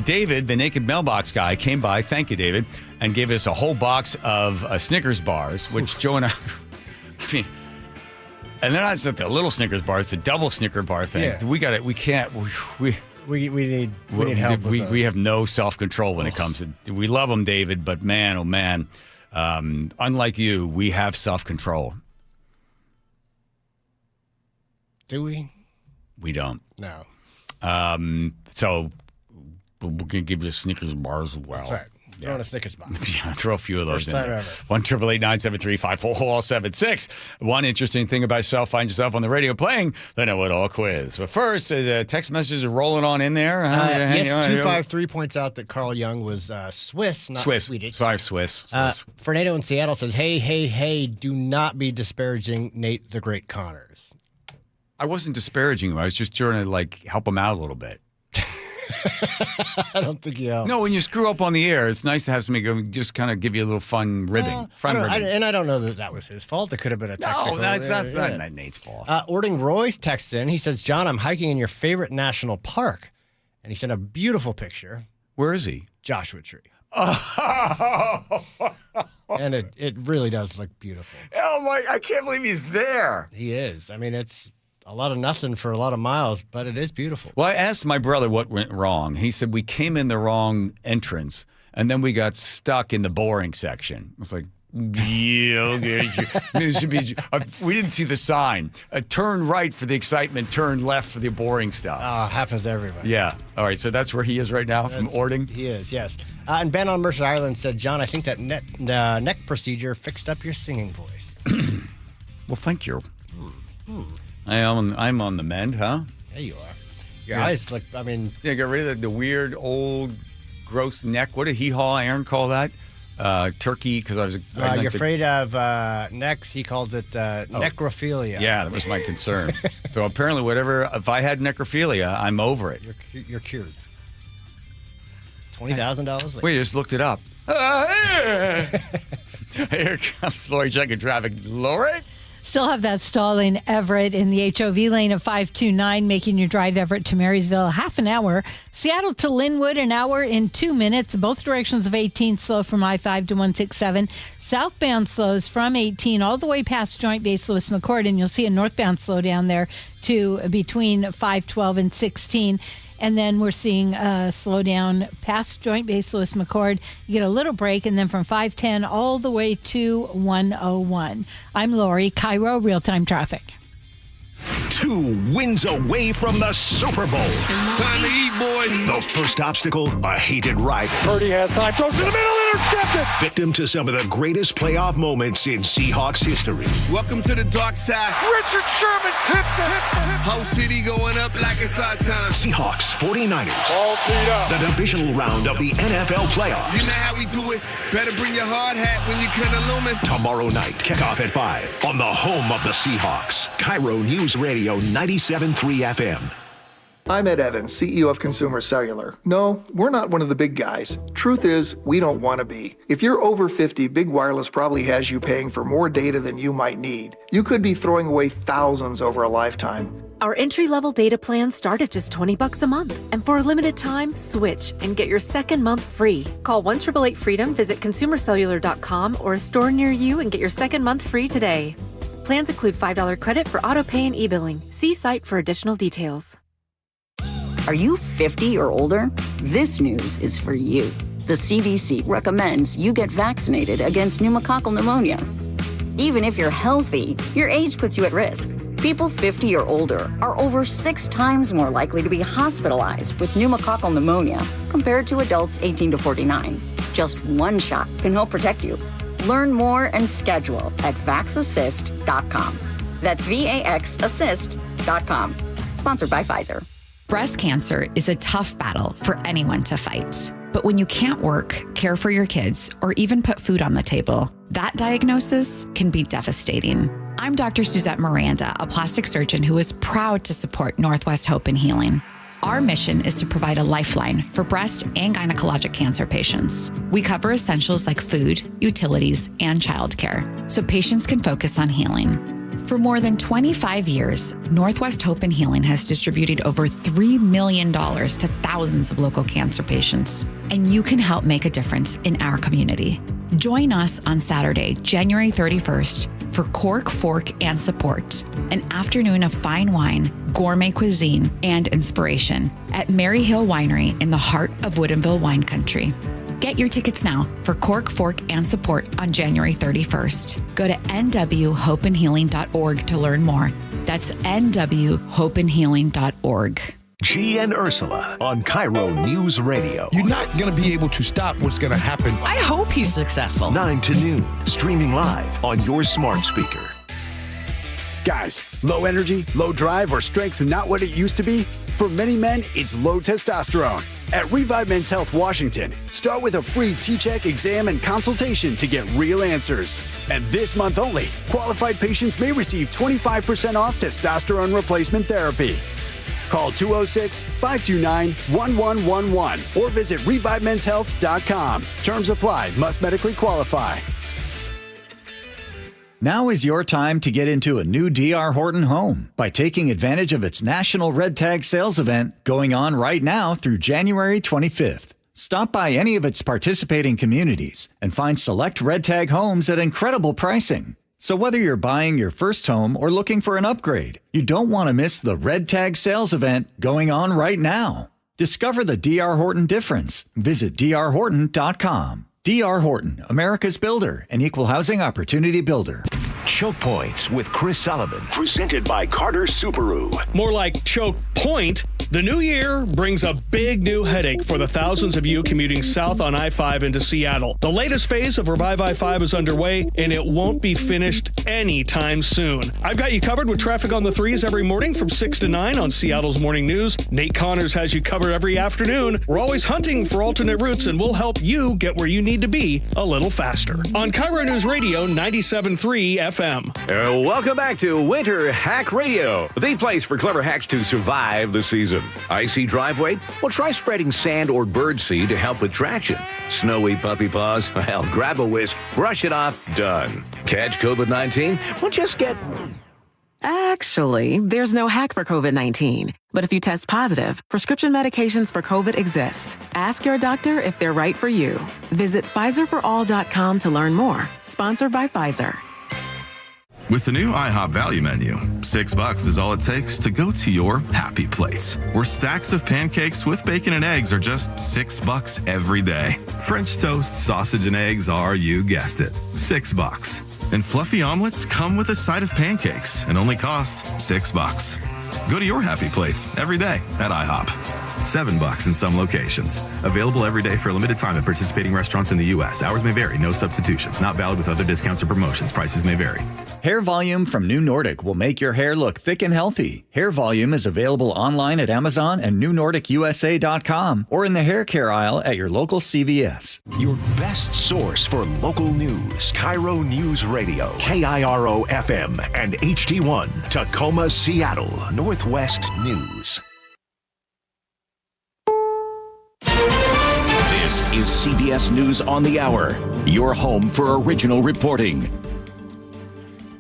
David, the naked mailbox guy, came by, thank you, David, and gave us a whole box of Snickers bars, which Joe and I mean, and they're not just the little Snickers bars, the double Snicker bar thing. Yeah. We got it. We can't. We need help. We have no self-control when it comes to. We love them, David, but man, oh man. Unlike you, we have self-control. Do we? We don't. No. So we're going to give you Snickers bars as well. That's right. Throw in a Snickers bar. Yeah, throw a few of those First in time there. ever. 1-888-973-5476. One interesting thing about yourself, find yourself on the radio playing the Know-It-All quiz. But first, the text messages are rolling on in there. Yes, 253 points out that Carl Jung was Swiss, not Swedish. Sorry, Swiss. Fernando in Seattle says, hey, do not be disparaging Nate the Great Connors. I wasn't disparaging him. I was just trying to help him out a little bit. I don't think you helped. No, when you screw up on the air, it's nice to have somebody go just kind of give you a little fun ribbing. I don't know that was his fault. It could have been a technical. No, that's not Nate's fault. Ording Royce texts in. He says, John, I'm hiking in your favorite national park. And he sent a beautiful picture. Where is he? Joshua Tree. And it really does look beautiful. Oh, my, I can't believe he's there. He is. I mean, it's a lot of nothing for a lot of miles, but it is beautiful. Well, I asked my brother what went wrong. He said we came in the wrong entrance, and then we got stuck in the boring section. I was like, yeah, okay. This should be, we didn't see the sign. Turn right for the excitement, turn left for the boring stuff. Happens to everybody. Yeah. All right, so that's where he is right now from Ording? He is, yes. And Ben on Mercer Island said, John, I think that neck procedure fixed up your singing voice. Well, thank you. I'm on the mend, huh? There you are. Your eyes look, I mean... See, I got rid of the weird, old, gross neck. What did Aaron call that? Turkey, because I was... you're afraid of necks. He called it necrophilia. Yeah, that was my concern. So apparently, if I had necrophilia, I'm over it. You're cured. $20,000 later. Wait, I just looked it up. Here comes Lori checking traffic. Lori? Still have that stall in Everett in the HOV lane of 529, making your drive Everett to Marysville half an hour. Seattle to Linwood, an hour in 2 minutes. Both directions of 18 slow from I-5 to 167. Southbound slows from 18 all the way past Joint Base Lewis McChord, and you'll see a northbound slow down there to between 512 and 16. And then we're seeing a slowdown past Joint Base Lewis McChord. You get a little break, and then from 510 all the way to 101. I'm Lori, KIRO Real-Time Traffic. 2 wins away from the Super Bowl. It's time to eat, boys. The first obstacle, a hated rival. Purdy has time. Throws to the middle. Intercepted. Victim to some of the greatest playoff moments in Seahawks history. Welcome to the dark side. Richard Sherman tips it. Whole city going up like it's our time. Seahawks, 49ers. All teed up. The divisional round of the NFL playoffs. You know how we do it. Better bring your hard hat when you can illumine. Tomorrow night, kickoff at 5 on the home of the Seahawks. KIRO News Radio 97.3 FM. I'm Ed Evans, CEO of Consumer Cellular. No, we're not one of the big guys. Truth is, we don't want to be. If you're over 50, Big Wireless probably has you paying for more data than you might need. You could be throwing away thousands over a lifetime. Our entry-level data plans start at just $20 a month. And for a limited time, switch and get your second month free. Call 1-888-FREEDOM, visit consumercellular.com or a store near you and get your second month free today. Plans include $5 credit for auto-pay and e-billing. See site for additional details. Are you 50 or older? This news is for you. The CDC recommends you get vaccinated against pneumococcal pneumonia. Even if you're healthy, your age puts you at risk. People 50 or older are over 6 times more likely to be hospitalized with pneumococcal pneumonia compared to adults 18 to 49. Just one shot can help protect you. Learn more and schedule at vaxassist.com. That's VAXassist.com. Sponsored by Pfizer. Breast cancer is a tough battle for anyone to fight. But when you can't work, care for your kids, or even put food on the table, that diagnosis can be devastating. I'm Dr. Suzette Miranda, a plastic surgeon who is proud to support Northwest Hope and Healing. Our mission is to provide a lifeline for breast and gynecologic cancer patients. We cover essentials like food, utilities, and childcare, so patients can focus on healing. For more than 25 years, Northwest Hope and Healing has distributed over $3 million to thousands of local cancer patients, and you can help make a difference in our community. Join us on Saturday, January 31st for Cork, Fork, and Support, an afternoon of fine wine, gourmet cuisine, and inspiration at Mary Hill Winery in the heart of Woodinville wine country. Get your tickets now for Cork, Fork, and Support on January 31st. Go to nwhopeandhealing.org to learn more. That's nwhopeandhealing.org. G and Ursula on KIRO News Radio. You're not going to be able to stop what's going to happen. I hope he's successful. 9 to noon, streaming live on your smart speaker. Guys, low energy, low drive, or strength not what it used to be? For many men, it's low testosterone. At Revive Men's Health Washington, start with a free T-check exam and consultation to get real answers. And this month only, qualified patients may receive 25% off testosterone replacement therapy. Call 206-529-1111 or visit revivemenshealth.com. Terms apply. Must medically qualify. Now is your time to get into a new D.R. Horton home by taking advantage of its National Red Tag Sales event going on right now through January 25th. Stop by any of its participating communities and find select Red Tag homes at incredible pricing. So whether you're buying your first home or looking for an upgrade, you don't want to miss the Red Tag Sales event going on right now. Discover the D.R. Horton difference. Visit drhorton.com. D.R. Horton, America's builder and equal housing opportunity builder. Choke Points with Chris Sullivan, presented by Carter Subaru. More like Choke Point. The new year brings a big new headache for the thousands of you commuting south on I-5 into Seattle. The latest phase of Revive I-5 is underway, and it won't be finished anytime soon. I've got you covered with traffic on the 3s every morning from 6 to 9 on Seattle's Morning News. Nate Connors has you covered every afternoon. We're always hunting for alternate routes, and we'll help you get where you need to be a little faster. On KIRO News Radio 97.3 FM. Welcome back to Winter Hack Radio, the place for clever hacks to survive the season. Icy driveway? Well, try spreading sand or birdseed to help with traction. Snowy puppy paws? Well, grab a whisk, brush it off, done. Catch COVID-19? Well, just get... Actually, there's no hack for COVID-19. But if you test positive, prescription medications for COVID exist. Ask your doctor if they're right for you. Visit PfizerForAll.com to learn more. Sponsored by Pfizer. With the new IHOP value menu, $6 is all it takes to go to your happy place, where stacks of pancakes with bacon and eggs are just $6 every day. French toast, sausage, and eggs are, you guessed it, $6. And fluffy omelets come with a side of pancakes and only cost $6. Go to your happy plates every day at IHOP. $7 in some locations. Available every day for a limited time at participating restaurants in the U.S. Hours may vary. No substitutions. Not valid with other discounts or promotions. Prices may vary. Hair Volume from New Nordic will make your hair look thick and healthy. Hair Volume is available online at Amazon and newnordicusa.com or in the hair care aisle at your local CVS. Your best source for local news. KIRO News Radio. KIRO FM and HD1. Tacoma, Seattle. Northwest News. This is CBS News on the Hour, your home for original reporting.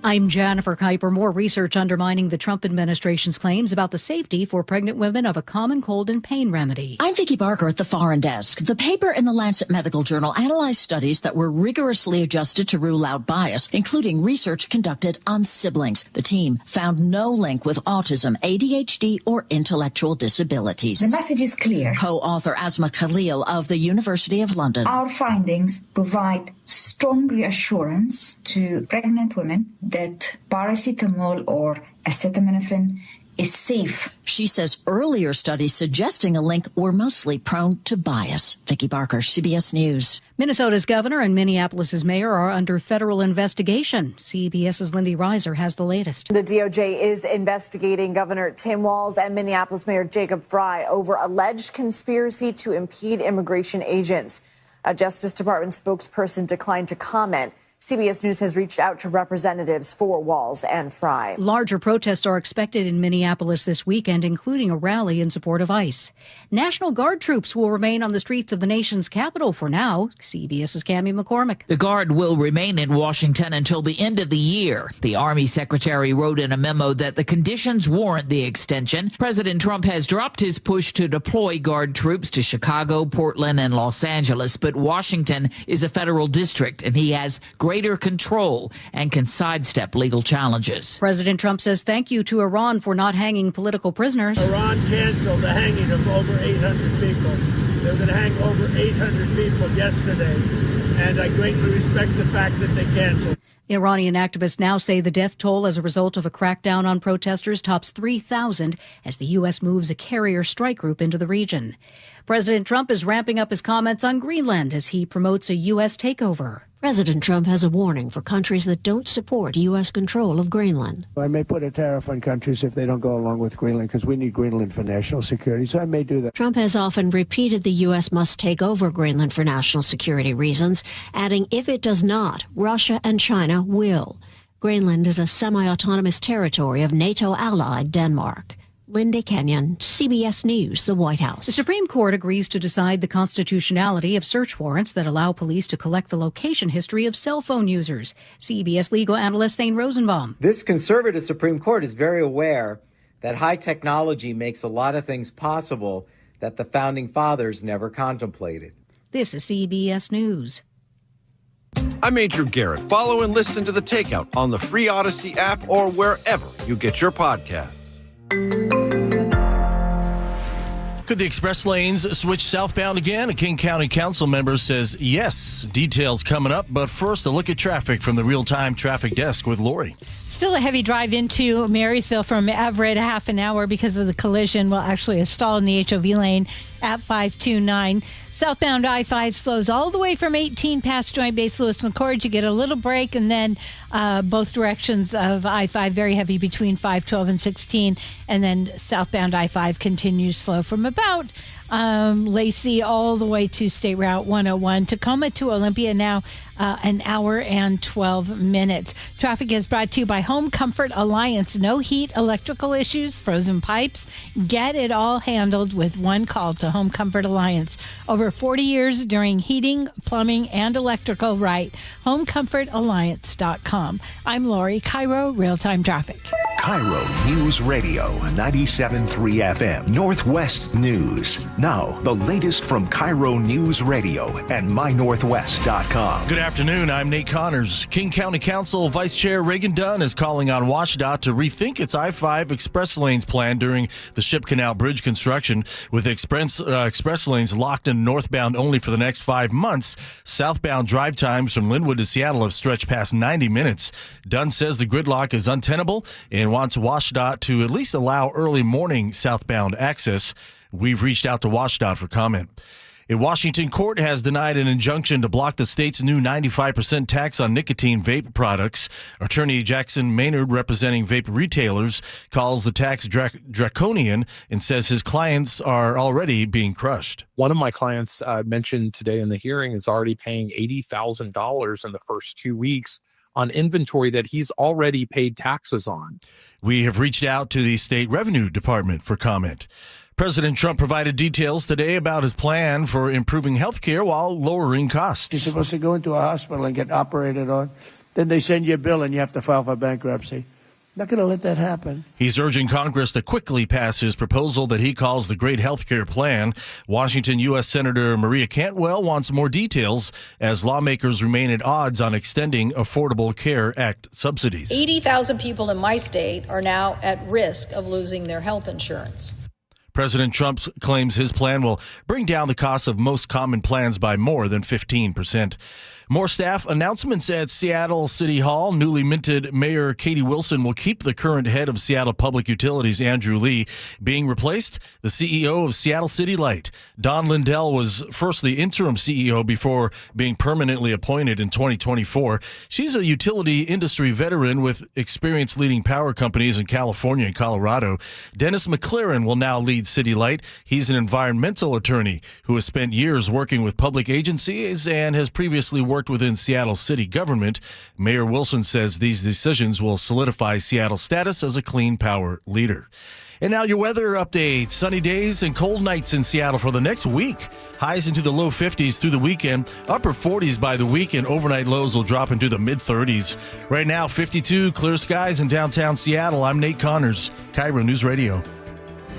I'm Jennifer Kuiper. More research undermining the Trump administration's claims about the safety for pregnant women of a common cold and pain remedy. I'm Vicki Barker at the Foreign Desk. The paper in the Lancet Medical Journal analyzed studies that were rigorously adjusted to rule out bias, including research conducted on siblings. The team found no link with autism, ADHD, or intellectual disabilities. The message is clear. Co-author Asma Khalil of the University of London. Our findings provide strong reassurance to pregnant women that paracetamol or acetaminophen is safe. She says earlier studies suggesting a link were mostly prone to bias. Vicki Barker, CBS News. Minnesota's governor and Minneapolis's mayor are under federal investigation. CBS's Lindy Reiser has the latest. The DOJ is investigating Governor Tim Walz and Minneapolis Mayor Jacob Frey over alleged conspiracy to impede immigration agents. A Justice Department spokesperson declined to comment. CBS News has reached out to representatives for Walz and Frey. Larger protests are expected in Minneapolis this weekend, including a rally in support of ICE. National Guard troops will remain on the streets of the nation's capital for now. CBS's Cammie McCormick. The Guard will remain in Washington until the end of the year. The Army Secretary wrote in a memo that the conditions warrant the extension. President Trump has dropped his push to deploy Guard troops to Chicago, Portland, and Los Angeles, but Washington is a federal district, and he has greater control and can sidestep legal challenges. President Trump says thank you to Iran for not hanging political prisoners. Iran canceled the hanging of over 800 people. They were going to hang over 800 people yesterday, and I greatly respect the fact that they canceled. Iranian activists now say the death toll as a result of a crackdown on protesters tops 3,000 as the U.S. moves a carrier strike group into the region. President Trump is ramping up his comments on Greenland as he promotes a U.S. takeover. President Trump has a warning for countries that don't support U.S. control of Greenland. I may put a tariff on countries if they don't go along with Greenland because we need Greenland for national security, so I may do that. Trump has often repeated the U.S. must take over Greenland for national security reasons, adding if it does not, Russia and China will. Greenland is a semi-autonomous territory of NATO ally Denmark. Linda Kenyon, CBS News, the White House. The Supreme Court agrees to decide the constitutionality of search warrants that allow police to collect the location history of cell phone users. CBS legal analyst Thane Rosenbaum. This conservative Supreme Court is very aware that high technology makes a lot of things possible that the founding fathers never contemplated. This is CBS News. I'm Major Garrett. Follow and listen to The Takeout on the free Odyssey app or wherever you get your podcasts. Could the express lanes switch southbound again? A King County Council member says yes. Details coming up, but first a look at traffic from the real-time traffic desk with Lori. Still a heavy drive into Marysville from Everett, a half an hour because of the collision. Well, actually a stall in the HOV lane at 529. Southbound I-5 slows all the way from 18 past Joint Base Lewis McChord. You get a little break, and then both directions of I-5 very heavy between 512 and 16, and then southbound I-5 continues slow from about Lacey all the way to State Route 101. Tacoma to Olympia now an hour and 12 minutes. Traffic is brought to you by Home Comfort Alliance. No heat, electrical issues, frozen pipes. Get it all handled with one call to Home Comfort Alliance. Over 40 years doing heating, plumbing, and electrical right. HomeComfortAlliance.com. I'm Lori, KIRO Real-Time Traffic. KIRO News Radio 97.3 FM Northwest News. Now, the latest from KIRO News Radio and mynorthwest.com. Good afternoon. I'm Nate Connors. King County Council Vice Chair Reagan Dunn is calling on WashDOT to rethink its I-5 express lanes plan during the Ship Canal Bridge construction. With express lanes locked in northbound only for the next 5 months, southbound drive times from Linwood to Seattle have stretched past 90 minutes. Dunn says the gridlock is untenable and wants WashDOT to at least allow early morning southbound access. We've reached out to WashDOT for comment. A Washington court has denied an injunction to block the state's new 95% tax on nicotine vape products. Attorney Jackson Maynard, representing vape retailers, calls the tax draconian and says his clients are already being crushed. One of my clients mentioned today in the hearing is already paying $80,000 in the first 2 weeks on inventory that he's already paid taxes on. We have reached out to the state revenue department for comment. President Trump provided details today about his plan for improving health care while lowering costs. You're supposed to go into a hospital and get operated on. Then they send you a bill and you have to file for bankruptcy. Not going to let that happen. He's urging Congress to quickly pass his proposal that he calls the Great Health Care Plan. Washington U.S. Senator Maria Cantwell wants more details as lawmakers remain at odds on extending Affordable Care Act subsidies. 80,000 people in my state are now at risk of losing their health insurance. President Trump claims his plan will bring down the cost of most common plans by more than 15%. More staff announcements at Seattle City Hall. Newly minted Mayor Katie Wilson will keep the current head of Seattle Public Utilities, Andrew Lee, being replaced the CEO of Seattle City Light. Don Lindell was first the interim CEO before being permanently appointed in 2024. She's a utility industry veteran with experience leading power companies in California and Colorado. Dennis McLaren will now lead City Light. He's an environmental attorney who has spent years working with public agencies and has previously worked within Seattle city government. Mayor Wilson says these decisions will solidify Seattle's status as a clean power leader. And now your weather update. Sunny days and cold nights in Seattle for the next week. Highs into the low 50s through the weekend, upper 40s by the weekend. Overnight lows will drop into the mid 30s. Right now, 52 clear skies in downtown Seattle. I'm Nate Connors, KIRO News Radio.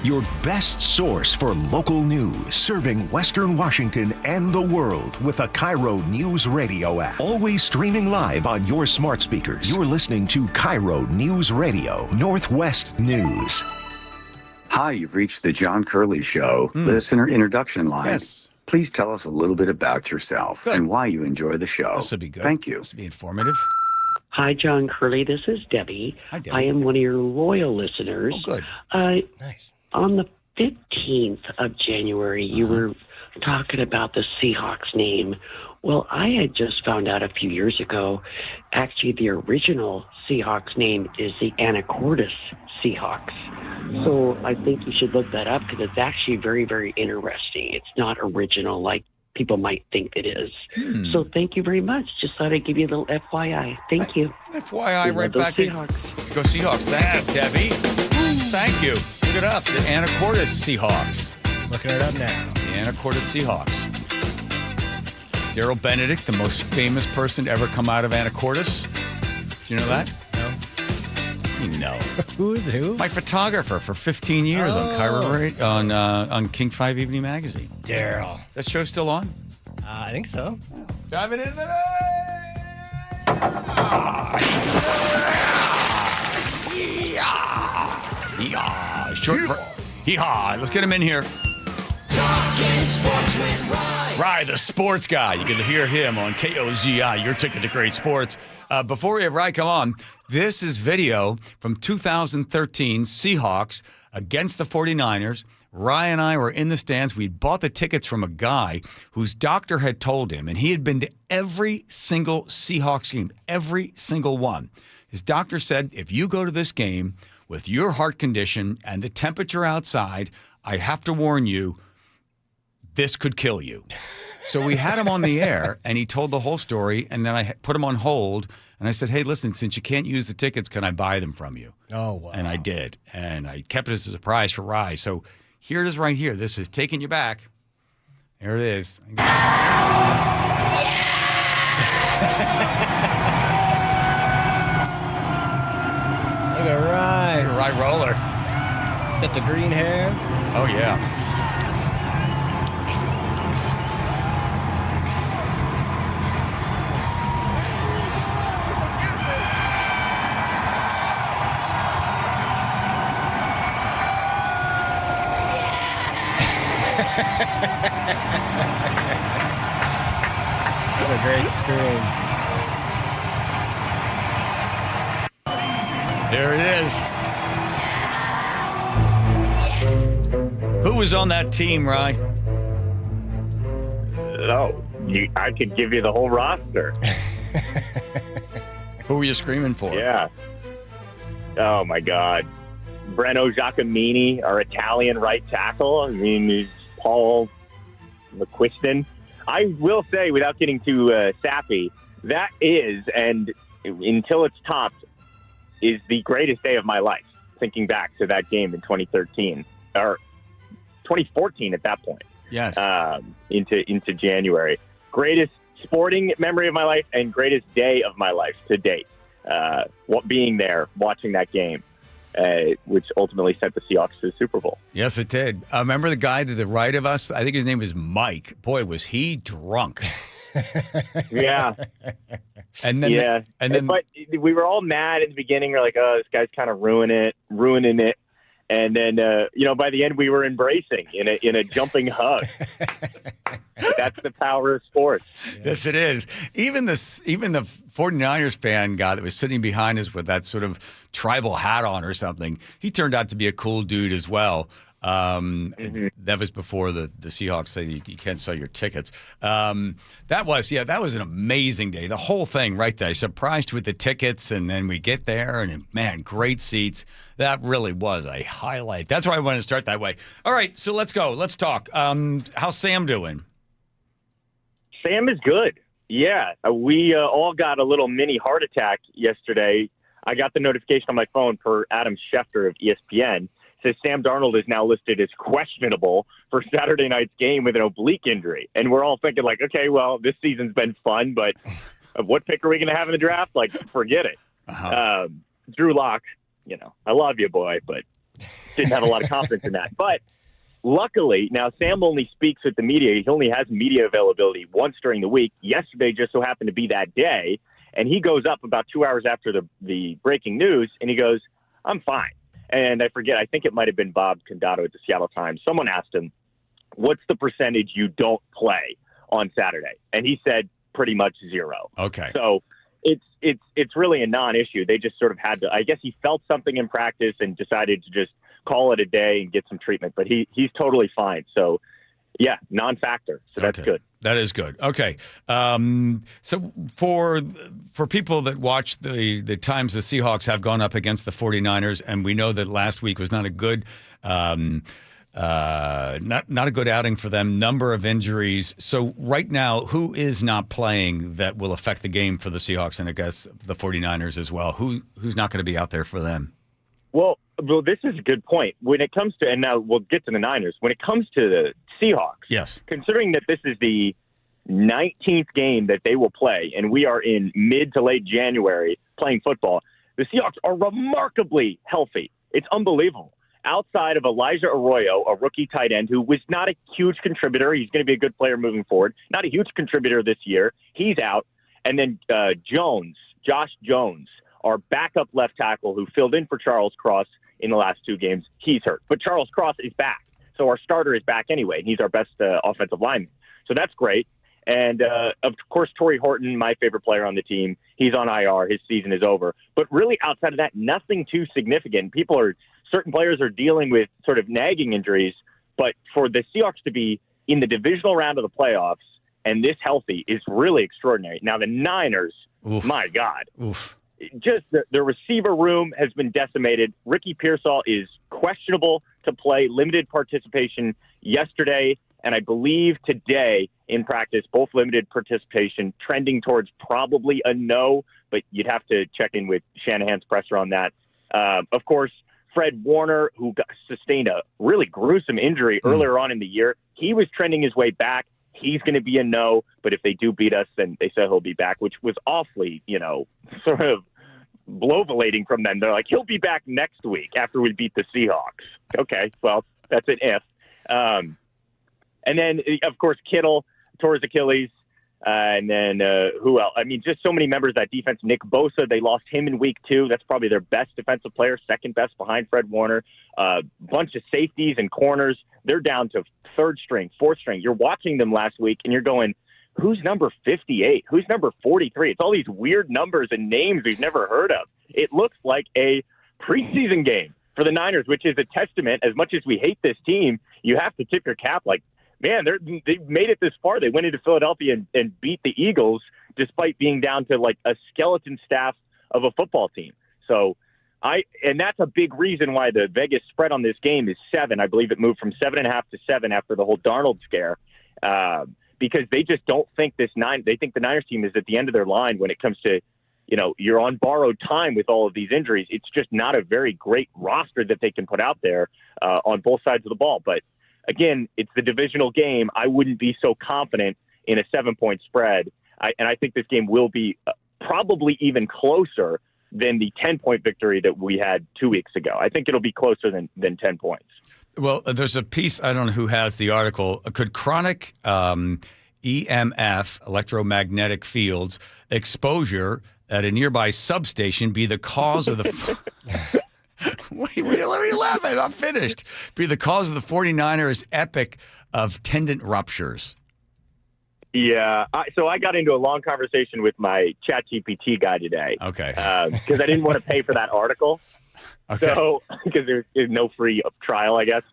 Your best source for local news, serving Western Washington and the world with the KIRO Newsradio App. Always streaming live on your smart speakers. You're listening to KIRO Newsradio, Northwest News. Hi, you've reached the John Curley Show listener introduction line. Yes. Please tell us a little bit about yourself and why you enjoy the show. This would be good. Thank you. This would be informative. Hi, John Curley. This is Debbie. Hi, Debbie. I am one of your loyal listeners. Oh, good. Nice. On the 15th of January, you were talking about the Seahawks name. Well, I had just found out a few years ago, actually the original Seahawks name is the Anacortes Seahawks. So I think you should look that up because it's actually very, very interesting. It's not original like people might think it is. So thank you very much. Just thought I'd give you a little FYI. Thank you. FYI, right back. Seahawks. Go Seahawks. Thank you, Debbie. Thank you. Look it up. The Anacortes Seahawks. Looking it up now. The Anacortes Seahawks. Daryl Benedict, the most famous person to ever come out of Anacortes. Do you know that? No. You know. Who's who? My photographer for 15 years on KIRO on King 5 Evening Magazine. Daryl. That show's still on? I think so. Driving in the Yeehaw! Yeehaw! Let's get him in here. Talking sports with Rye. Rye, the sports guy. You can hear him on KOZI, your ticket to great sports. Before we have Rye come on, this is video from 2013 Seahawks against the 49ers. Rye and I were in the stands. We bought the tickets from a guy whose doctor had told him, and he had been to every single Seahawks game, every single one. His doctor said, if you go to this game with your heart condition and the temperature outside, I have to warn you, this could kill you. So we had him on the air, and he told the whole story, and then I put him on hold, and I said, hey, listen, since you can't use the tickets, can I buy them from you? Oh, wow. And I did, and I kept it as a surprise for Rye. So here it is right here. This is Taking You Back. There it is. Yeah! Look at Rye. Look at Rye Roller. Got the green hair. Oh, yeah. That's a great scream. There it is. was on that team, Rye? Oh, I could give you the whole roster. Who were you screaming for? Yeah. Oh, my God. Breno Giacomini, our Italian right tackle. I mean, he's Paul McQuiston. I will say, without getting too sappy, that is, and until it's topped, is the greatest day of my life, thinking back to that game in 2013, or 2014 at that point. Yes. Into January. Greatest sporting memory of my life and greatest day of my life to date. Being there, watching that game, which ultimately sent the Seahawks to the Super Bowl. Yes, it did. Remember the guy to the right of us? I think his name is Mike. Boy, was he drunk. Yeah. And then, but we were all mad at the beginning. We're like, oh, this guy's kind of ruining it. And then, by the end, we were embracing in a jumping hug. That's the power of sports. Yes, it is. Even the 49ers fan guy that was sitting behind us with that sort of tribal hat on or something, he turned out to be a cool dude as well. That was before the Seahawks said you can't sell your tickets. That was an amazing day. The whole thing right there. Surprised with the tickets, and then we get there, and man, great seats. That really was a highlight. That's why I wanted to start that way. All right, so let's go. Let's talk. How's Sam doing? Sam is good. Yeah, we all got a little mini heart attack yesterday. I got the notification on my phone per Adam Schefter of ESPN. Says Sam Darnold is now listed as questionable for Saturday night's game with an oblique injury. And we're all thinking like, okay, well, this season's been fun, but what pick are we going to have in the draft? Like, forget it. Uh-huh. Drew Lock, I love you, boy, but didn't have a lot of confidence in that. But luckily, now Sam only speaks with the media. He only has media availability once during the week. Yesterday just so happened to be that day. And he goes up about 2 hours after the breaking news, and he goes, I'm fine. And I forget, I think it might have been Bob Condato at the Seattle Times. Someone asked him, what's the percentage you don't play on Saturday? And he said pretty much 0. Okay. So it's really a non-issue. They just sort of had to, I guess he felt something in practice and decided to just call it a day and get some treatment. But he's totally fine. So, yeah, non-factor. So that's good. That is good. Okay. So for people that watch the times the Seahawks have gone up against the 49ers, and we know that last week was not a good not a good outing for them, number of injuries. So right now, who is not playing that will affect the game for the Seahawks and I guess the 49ers as well? Who's not going to be out there for them? Well, this is a good point. When it comes to, and now we'll get to the Niners, when it comes to the Seahawks, yes, considering that this is the 19th game that they will play, and we are in mid to late January playing football, the Seahawks are remarkably healthy. It's unbelievable. Outside of Elijah Arroyo, a rookie tight end who was not a huge contributor, he's going to be a good player moving forward, not a huge contributor this year, he's out. And then Josh Jones, our backup left tackle who filled in for Charles Cross in the last 2 games, he's hurt. But Charles Cross is back. So our starter is back anyway, and he's our best offensive lineman. So that's great. And, of course, Torrey Horton, my favorite player on the team, he's on IR. His season is over. But really, outside of that, nothing too significant. Certain players are dealing with sort of nagging injuries. But for the Seahawks to be in the divisional round of the playoffs and this healthy is really extraordinary. Now, the Niners, my God. Just the receiver room has been decimated. Ricky Pearsall is questionable to play, limited participation yesterday, and I believe today in practice, both limited participation, trending towards probably a no, but you'd have to check in with Shanahan's presser on that. Of course, Fred Warner, who sustained a really gruesome injury earlier on in the year, he was trending his way back. He's going to be a no, but if they do beat us, then they said he'll be back, which was awfully, sort of bloviating from them. They're like, he'll be back next week after we beat the Seahawks. Okay, well, that's an if. And then, of course, Kittle tore his Achilles. And then who else? I mean, just so many members of that defense. Nick Bosa, they lost him in week 2. That's probably their best defensive player, second best behind Fred Warner. Bunch of safeties and corners. They're down to 3rd string, 4th string. You're watching them last week, and you're going, who's number 58? Who's number 43? It's all these weird numbers and names we've never heard of. It looks like a preseason game for the Niners, which is a testament. As much as we hate this team, you have to tip your cap. Like, man, they've made it this far. They went into Philadelphia and beat the Eagles despite being down to like a skeleton staff of a football team. So and that's a big reason why the Vegas spread on this game is 7. I believe it moved from 7.5 to 7 after the whole Darnold scare, because they just don't think they think the Niners team is at the end of their line when it comes to, you're on borrowed time with all of these injuries. It's just not a very great roster that they can put out there on both sides of the ball. But again, it's the divisional game. I wouldn't be so confident in a 7-point spread. And I think this game will be probably even closer than the 10-point victory that we had 2 weeks ago. I think it'll be closer than 10 points. Well, there's a piece, I don't know who has the article. Could chronic EMF, electromagnetic fields, exposure at a nearby substation be the cause of the... Wait, let me laugh. I'm not finished. Be the cause of the 49ers' epic of tendon ruptures. Yeah. So I got into a long conversation with my ChatGPT guy today. Okay. Because I didn't want to pay for that article. Okay. So, because there's no free trial, I guess.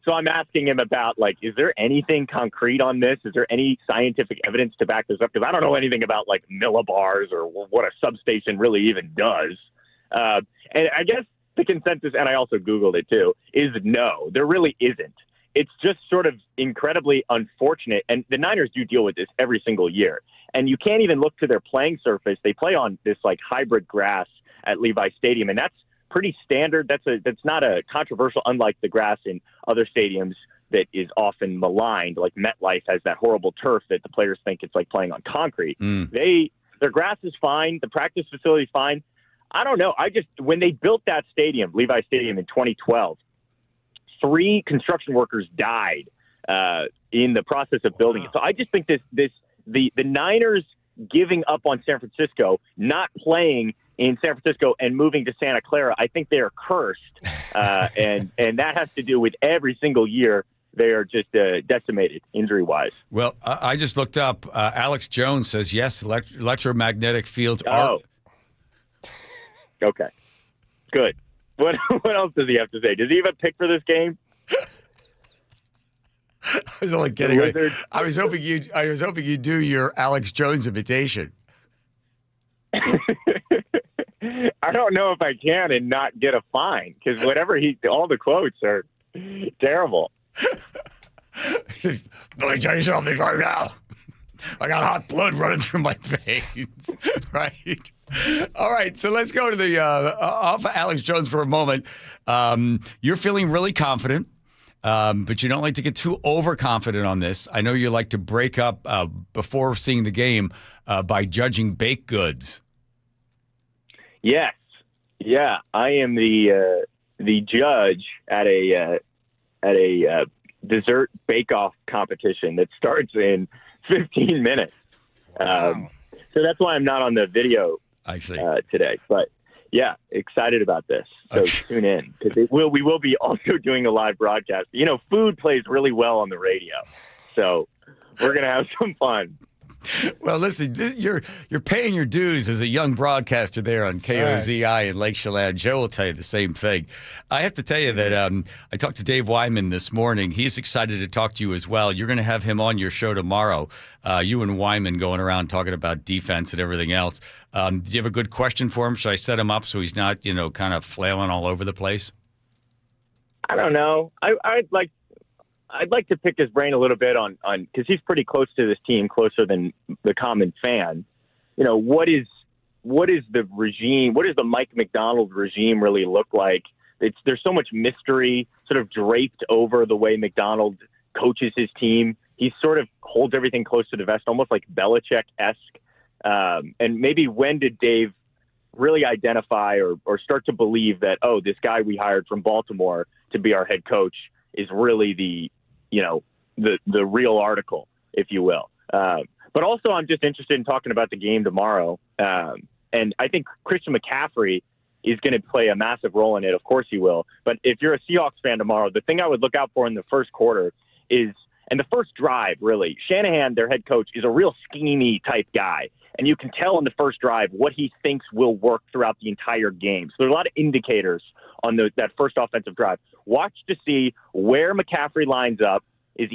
So I'm asking him about, like, is there anything concrete on this? Is there any scientific evidence to back this up? Because I don't know anything about, like, millibars or what a substation really even does. And I guess the consensus, and I also Googled it too, is no, there really isn't. It's just sort of incredibly unfortunate. And the Niners do deal with this every single year. And you can't even look to their playing surface. They play on this like hybrid grass at Levi Stadium, and that's pretty standard. That's not a controversial, unlike the grass in other stadiums that is often maligned. Like MetLife has that horrible turf that the players think it's like playing on concrete. Their grass is fine. The practice facility is fine. I don't know. When they built that stadium, Levi Stadium in 2012, 3 construction workers died in the process of building it. So I just think the Niners giving up on San Francisco, not playing in San Francisco and moving to Santa Clara, I think they are cursed. And that has to do with every single year they are just decimated injury-wise. Well, I just looked up. Alex Jones says, yes, electromagnetic fields are... Okay, good. What else does he have to say? Does he have a pick for this game? I was only kidding. I was hoping you'd do your Alex Jones imitation. I don't know if I can and not get a fine, because all the quotes are terrible. Let me tell you something right now. I got hot blood running through my veins, right? All right, so let's go to the off of Alex Jones for a moment. You're feeling really confident, but you don't like to get too overconfident on this. I know you like to break up before seeing the game by judging baked goods. Yes, yeah, I am the judge at a dessert bake-off competition that starts in 15 minutes. So that's why I'm not on the video today. But yeah, excited about this. So tune in, because we will be also doing a live broadcast. Food plays really well on the radio, so we're gonna have some fun. Well, listen, you're paying your dues as a young broadcaster there on KOZI in Lake Chelan. Joe will tell you the same thing. I have to tell you that I talked to Dave Wyman this morning. He's excited to talk to you as well. You're going to have him on your show tomorrow. You and Wyman going around talking about defense and everything else. Do you have a good question for him? Should I set him up so he's not, kind of flailing all over the place? I don't know. I'd like to pick his brain a little bit on because he's pretty close to this team, closer than the common fan. What is the regime? What does the Mike McDonald regime really look like? There's so much mystery sort of draped over the way McDonald coaches his team. He sort of holds everything close to the vest, almost like Belichick-esque. And maybe when did Dave really identify or start to believe that, this guy we hired from Baltimore to be our head coach is really the real article, if you will. But also I'm just interested in talking about the game tomorrow. And I think Christian McCaffrey is going to play a massive role in it. Of course he will. But if you're a Seahawks fan tomorrow, the thing I would look out for in the first quarter is, and the first drive, really, Shanahan, their head coach, is a real schemey type guy. And you can tell in the first drive what he thinks will work throughout the entire game. So there's a lot of indicators on that first offensive drive. Watch to see where McCaffrey lines up. Are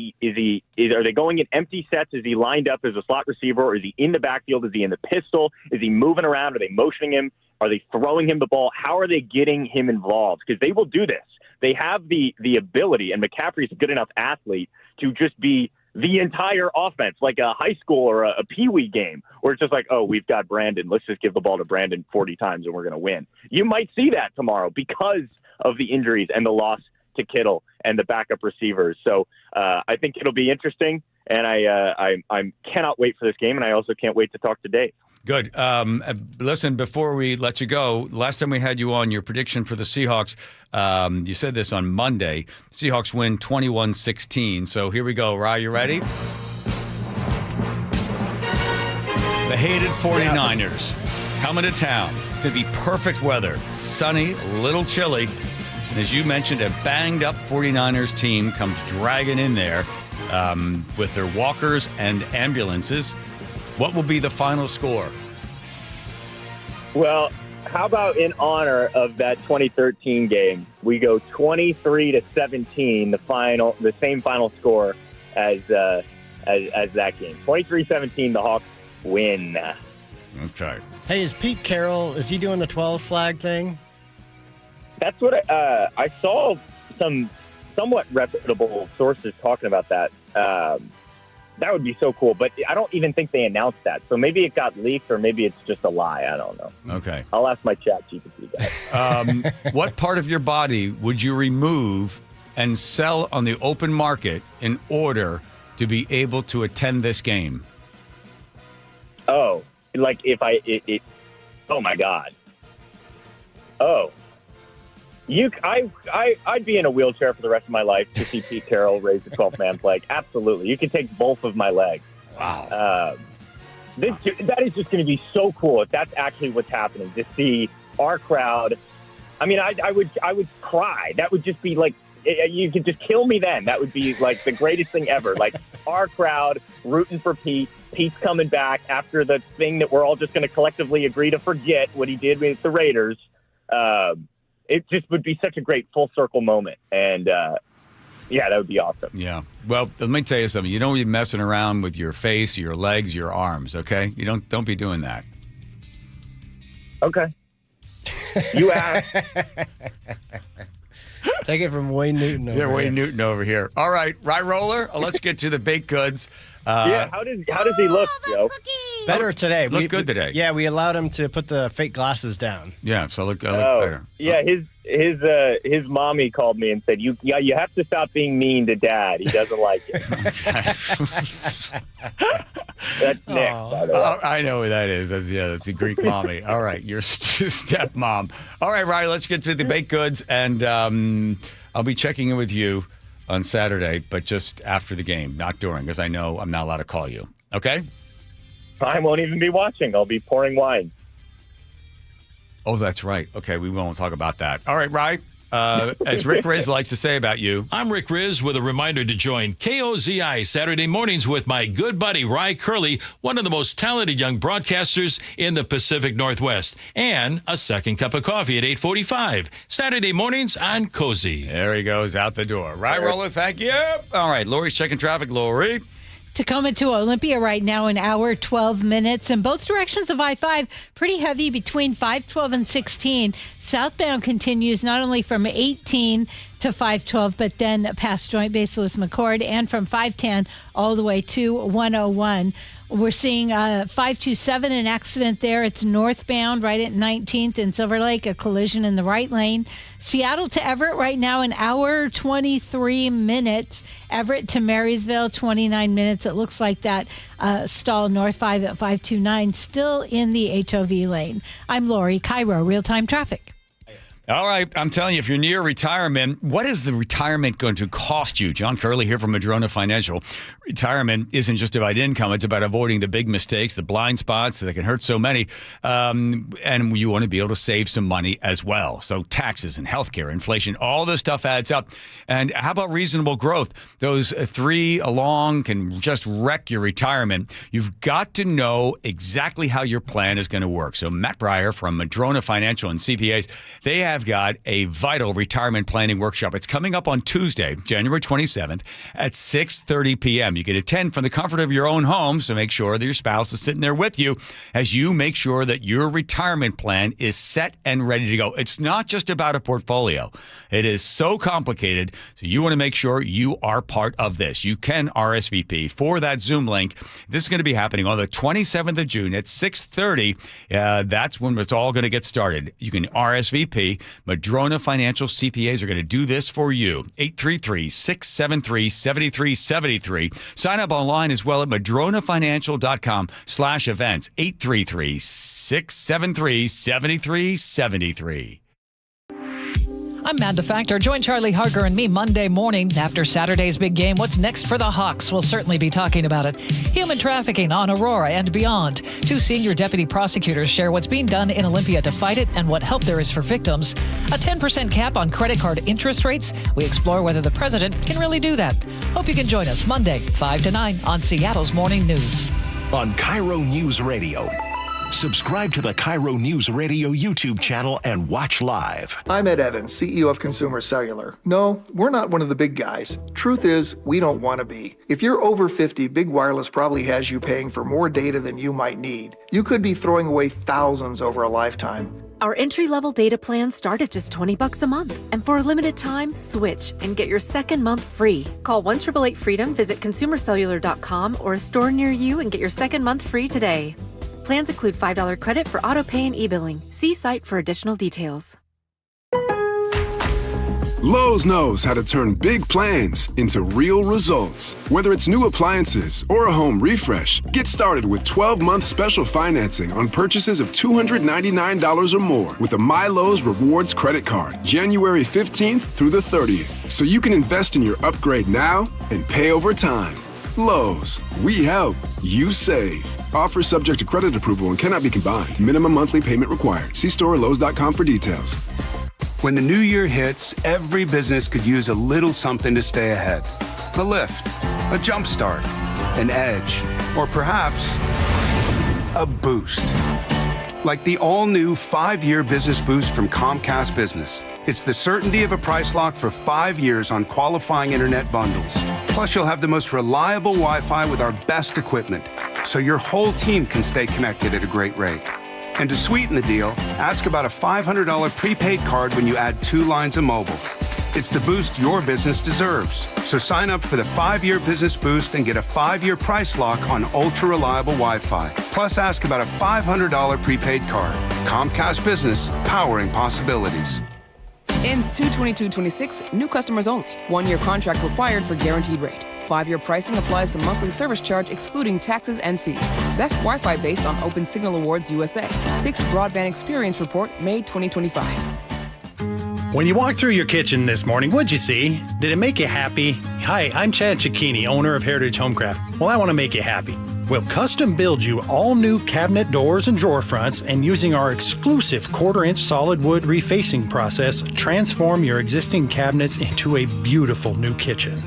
they going in empty sets? Is he lined up as a slot receiver, or is he in the backfield? Is he in the pistol? Is he moving around? Are they motioning him? Are they throwing him the ball? How are they getting him involved? Because they will do this. They have the ability, and McCaffrey's a good enough athlete to just be the entire offense, like a high school or a peewee game, where it's just like, oh, we've got Brandon. Let's just give the ball to Brandon 40 times and we're going to win. You might see that tomorrow because of the injuries and the loss to Kittle and the backup receivers. So I think it'll be interesting, and I cannot wait for this game, and I also can't wait to talk to Dave. Good. Listen, before we let you go, last time we had you on, your prediction for the Seahawks, you said this on Monday. Seahawks win 21-16. So here we go. Rye, you ready? The hated 49ers coming to town. It's going to be perfect weather. Sunny, a little chilly. And as you mentioned, a banged-up 49ers team comes dragging in there with their walkers and ambulances. What will be the final score? Well, how about in honor of that 2013 game, we go 23-17, the same final score as that game. 23-17, the Hawks win. Okay. Hey, is Pete Carroll, is he doing the 12 flag thing? That's what I saw. Some somewhat reputable sources talking about that. That would be so cool, but I don't even think they announced that. So maybe it got leaked, or maybe it's just a lie. I don't know. Okay. I'll ask my chat GPT guy. What part of your body would you remove and sell on the open market in order to be able to attend this game? Oh, like if oh my God. Oh. I'd be in a wheelchair for the rest of my life to see Pete Carroll raise the 12-man flag. Absolutely. You can take both of my legs. Wow. That is just going to be so cool if that's actually what's happening, to see our crowd. I mean, I would cry. That would just be like, you could just kill me then. That would be like the greatest thing ever. Like our crowd rooting for Pete. Pete's coming back after the thing that we're all just going to collectively agree to forget, what he did with the Raiders. It just would be such a great full circle moment. And, yeah, that would be awesome. Yeah. Well, let me tell you something. You don't be messing around with your face, your legs, your arms, okay? You don't be doing that. Okay. You asked. Take it from Wayne Newton over here. Wayne Newton over here. All right, Rye Roller, let's get to the baked goods. Yeah, how does he look, Joe? Better today. Look good today. Yeah, we allowed him to put the fake glasses down. Yeah, so look better. Yeah, his mommy called me and said, you have to stop being mean to Dad. He doesn't like it. That's Nick, by the way. I know who that is. That's the Greek mommy. All right, your stepmom. All right, Rye, let's get to the baked goods, and I'll be checking in with you on Saturday, but just after the game, not during, because I know I'm not allowed to call you. Okay? I won't even be watching. I'll be pouring wine. Oh, that's right. Okay, we won't talk about that. All right, Rye. As Rick Riz likes to say about you. I'm Rick Riz with a reminder to join KOZI Saturday mornings with my good buddy Rye Curley, one of the most talented young broadcasters in the Pacific Northwest, and a second cup of coffee at 8:45 Saturday mornings on Cozy. There he goes out the door. Rye Roller, thank you. All right, Lori's checking traffic. Lori. Tacoma to Olympia right now, an hour, 12 minutes. In both directions of I-5, pretty heavy between 512 and 16. Southbound continues not only from 18 to 512, but then past Joint Base Lewis McChord, and from 510 all the way to 101. We're seeing 527, an accident there. It's northbound right at 19th in Silver Lake, a collision in the right lane. Seattle to Everett right now, an hour, 23 minutes. Everett to Marysville, 29 minutes. It looks like that stall north 5 at 529, still in the HOV lane. I'm Lori, KIRO Real-Time Traffic. All right, I'm telling you, if you're near retirement, what is the retirement going to cost you? John Curley here from Madrona Financial. Retirement isn't just about income. It's about avoiding the big mistakes, the blind spots that can hurt so many. And you want to be able to save some money as well. So taxes and healthcare, inflation, all this stuff adds up. And how about reasonable growth? Those three along can just wreck your retirement. You've got to know exactly how your plan is going to work. So Matt Breyer from Madrona Financial and CPAs, they have have got a vital retirement planning workshop. It's coming up on Tuesday, January 27th at 6:30 p.m. You can attend from the comfort of your own home, so make sure that your spouse is sitting there with you as you make sure that your retirement plan is set and ready to go. It's not just about a portfolio. It is so complicated, so you want to make sure you are part of this. You can RSVP for that Zoom link. This is going to be happening on the 27th of June at 6:30. That's when it's all going to get started. You can RSVP. Madrona Financial CPAs are going to do this for you. 833-673-7373. Sign up online as well at madronafinancial.com/events. 833-673-7373. I'm Manda Factor. Join Charlie Harger and me Monday morning after Saturday's big game. What's next for the Hawks? We'll certainly be talking about it. Human trafficking on Aurora and beyond. 2 senior deputy prosecutors share what's being done in Olympia to fight it and what help there is for victims. A 10% cap on credit card interest rates. We explore whether the president can really do that. Hope you can join us Monday, 5 to 9 on Seattle's Morning News. On KIRO News Radio. Subscribe to the KIRO News Radio YouTube channel and watch live. I'm Ed Evans, CEO of Consumer Cellular. No, we're not one of the big guys. Truth is, we don't want to be. If you're over 50, Big Wireless probably has you paying for more data than you might need. You could be throwing away thousands over a lifetime. Our entry-level data plans start at just $20 a month. And for a limited time, switch and get your second month free. Call 1-888-FREEDOM, visit consumercellular.com or a store near you and get your second month free today. Plans include $5 credit for auto pay and e-billing. See site for additional details. Lowe's knows how to turn big plans into real results. Whether it's new appliances or a home refresh, get started with 12-month special financing on purchases of $299 or more with a MyLowe's Rewards credit card, January 15th through the 30th, so you can invest in your upgrade now and pay over time. Lowe's, we help, you save. Offer subject to credit approval and cannot be combined. Minimum monthly payment required. See store or Lowe's.com for details. When the new year hits, every business could use a little something to stay ahead. A lift, a jump start, an edge, or perhaps a boost. Like the all-new 5-year business boost from Comcast Business. It's the certainty of a price lock for 5 years on qualifying internet bundles. Plus, you'll have the most reliable Wi-Fi with our best equipment, so your whole team can stay connected at a great rate. And to sweeten the deal, ask about a $500 prepaid card when you add 2 lines of mobile. It's the boost your business deserves. So sign up for the 5-year business boost and get a 5-year price lock on ultra-reliable Wi-Fi. Plus, ask about a $500 prepaid card. Comcast Business, powering possibilities. Ends 2/22/26, new customers only. 1-year contract required for guaranteed rate. 5-year pricing applies to monthly service charge excluding taxes and fees. Best Wi-Fi based on Open Signal Awards USA. Fixed Broadband Experience Report, May 2025. When you walked through your kitchen this morning, what'd you see? Did it make you happy? Hi, I'm Chad Cicchini, owner of Heritage Homecraft. Well, I want to make you happy. We'll custom build you all new cabinet doors and drawer fronts, and using our exclusive 1/4-inch solid wood refacing process, transform your existing cabinets into a beautiful new kitchen.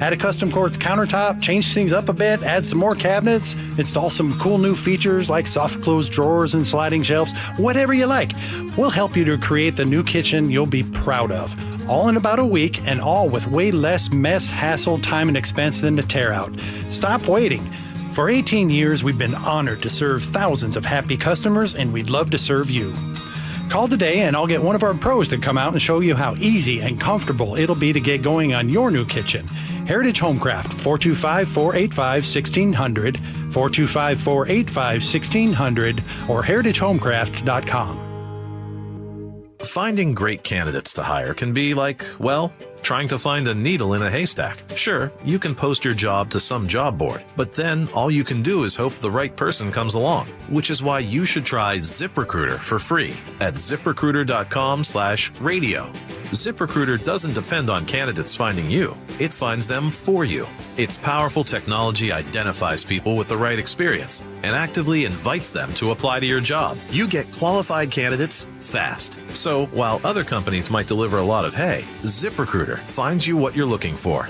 Add a custom quartz countertop, change things up a bit, add some more cabinets, install some cool new features like soft close drawers and sliding shelves, whatever you like. We'll help you to create the new kitchen you'll be proud of. All in about a week, and all with way less mess, hassle, time, and expense than to tear out. Stop waiting. For 18 years, we've been honored to serve thousands of happy customers, and we'd love to serve you. Call today and I'll get one of our pros to come out and show you how easy and comfortable it'll be to get going on your new kitchen. Heritage Homecraft, 425-485-1600, 425-485-1600, or heritagehomecraft.com. Finding great candidates to hire can be like, well, trying to find a needle in a haystack. Sure, you can post your job to some job board, but then all you can do is hope the right person comes along, which is why you should try ZipRecruiter for free at ZipRecruiter.com/radio. ZipRecruiter doesn't depend on candidates finding you. It finds them for you. Its powerful technology identifies people with the right experience and actively invites them to apply to your job. You get qualified candidates fast. So while other companies might deliver a lot of hay, ZipRecruiter finds you what you're looking for.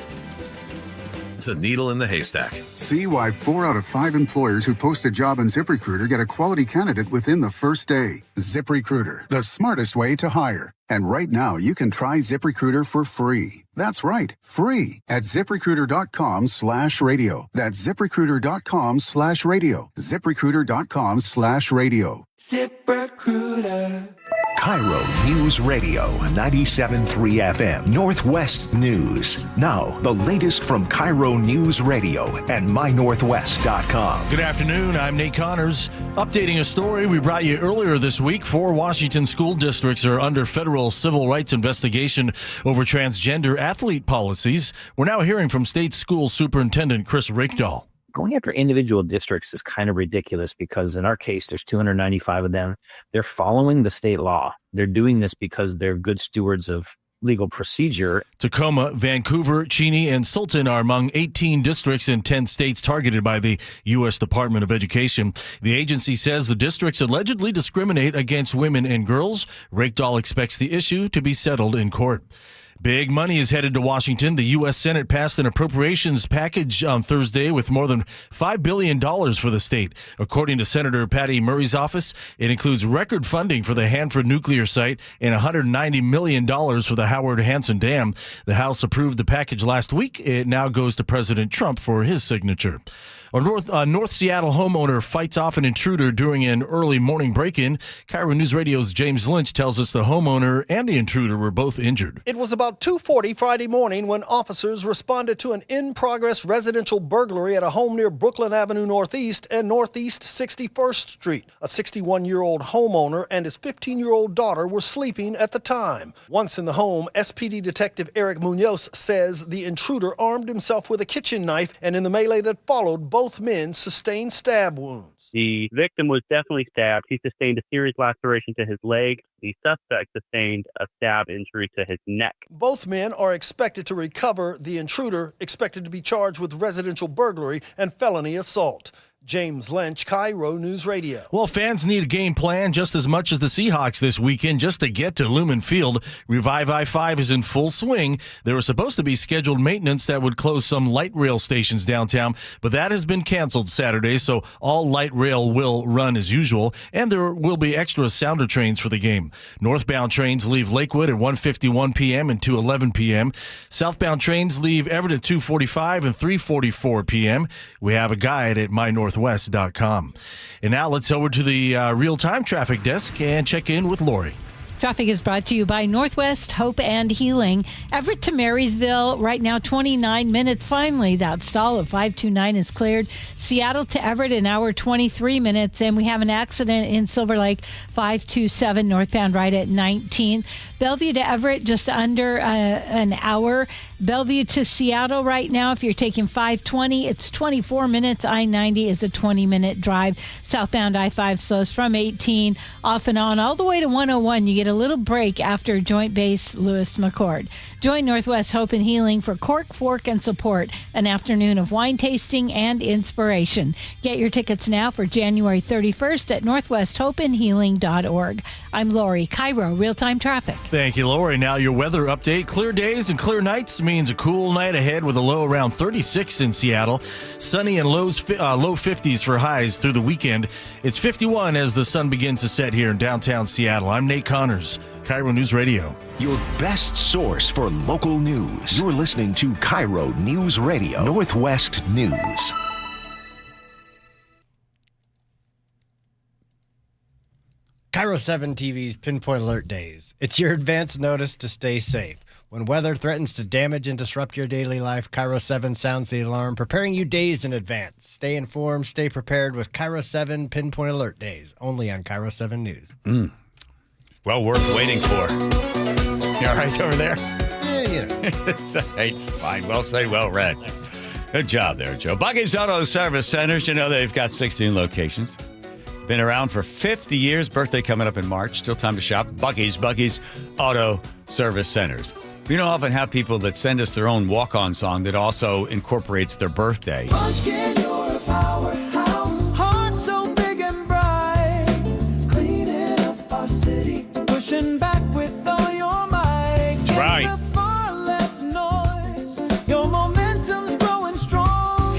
the needle in the haystack. See why 4 out of 5 employers who post a job on ZipRecruiter get a quality candidate within the first day. ZipRecruiter, the smartest way to hire. And right now, you can try ZipRecruiter for free. That's right, free at ZipRecruiter.com/radio. That's ZipRecruiter.com/radio. ZipRecruiter.com/radio. ZipRecruiter. KIRO News Radio 97.3 FM Northwest News. Now, the latest from KIRO News Radio and MyNorthwest.com. Good afternoon. I'm Nate Connors. Updating a story we brought you earlier this week. 4 Washington school districts are under federal civil rights investigation over transgender athlete policies. We're now hearing from State School Superintendent Chris Rakedahl. Going after individual districts is kind of ridiculous because in our case, there's 295 of them. They're following the state law. They're doing this because they're good stewards of legal procedure. Tacoma, Vancouver, Cheney, and Sultan are among 18 districts in 10 states targeted by the U.S. Department of Education. The agency says the districts allegedly discriminate against women and girls. Rakedahl expects the issue to be settled in court. Big money is headed to Washington. The U.S. Senate passed an appropriations package on Thursday with more than $5 billion for the state. According to Senator Patty Murray's office, it includes record funding for the Hanford nuclear site and $190 million for the Howard Hanson Dam. The House approved the package last week. It now goes to President Trump for his signature. A North Seattle homeowner fights off an intruder during an early morning break-in. KIRO News Radio's James Lynch tells us the homeowner and the intruder were both injured. It was about 2:40 Friday morning when officers responded to an in-progress residential burglary at a home near Brooklyn Avenue Northeast and Northeast 61st Street. A 61-year-old homeowner and his 15-year-old daughter were sleeping at the time. Once in the home, SPD Detective Eric Munoz says the intruder armed himself with a kitchen knife, and in the melee that followed, both men sustained stab wounds. The victim was definitely stabbed. He sustained a serious laceration to his leg. The suspect sustained a stab injury to his neck. Both men are expected to recover. The intruder expected to be charged with residential burglary and felony assault. James Lynch, KIRO News Radio. Well, fans need a game plan just as much as the Seahawks this weekend just to get to Lumen Field. Revive I-5 is in full swing. There was supposed to be scheduled maintenance that would close some light rail stations downtown, but that has been canceled Saturday, so all light rail will run as usual, and there will be extra sounder trains for the game. Northbound trains leave Lakewood at 1:51 p.m. and 2:11 p.m. Southbound trains leave Everett at 2:45 and 3:44 p.m. We have a guide at MyNorthwest.com. And now let's over to the real-time traffic desk and check in with Lori. Traffic is brought to you by Northwest Hope and Healing. Everett to Marysville, right now 29 minutes. Finally, that stall of 529 is cleared. Seattle to Everett, an hour 23 minutes. And we have an accident in Silver Lake, 527 northbound right at 19. Bellevue to Everett, just under an hour. Bellevue to Seattle right now, if you're taking 520, it's 24 minutes. I-90 is a 20-minute drive. Southbound I-5 slows from 18 off and on all the way to 101. You get a little break after Joint Base Lewis McChord. Join Northwest Hope and Healing for Cork, Fork, and Support, an afternoon of wine tasting and inspiration. Get your tickets now for January 31st at northwesthopeandhealing.org. I'm Lori, KIRO Real-Time Traffic. Thank you, Lori. Now your weather update. Clear days and clear nights means a cool night ahead with a low around 36 in Seattle. Sunny and low 50s for highs through the weekend. It's 51 as the sun begins to set here in downtown Seattle. I'm Nate Connors, KIRO News Radio. Your best source for local news. You're listening to KIRO News Radio, Northwest News. KIRO 7 TV's Pinpoint Alert Days. It's your advance notice to stay safe. When weather threatens to damage and disrupt your daily life, KIRO 7 sounds the alarm, preparing you days in advance. Stay informed, stay prepared with KIRO 7 Pinpoint Alert Days, only on KIRO 7 News. Well worth waiting for. You all right over there? Yeah, you know. It's fine. Well said, well read. Good job there, Joe. Bucky's Auto Service Centers, you know they've got 16 locations. Been around for 50 years. Birthday coming up in March. Still time to shop. Bucky's Auto Service Centers. We don't often have people that send us their own walk-on song that also incorporates their birthday. Munchkin, you're a powerhouse. Heart so big and bright. Cleaning up our city. Pushing back with all your might. That's right. The far left noise. Your momentum's growing strong.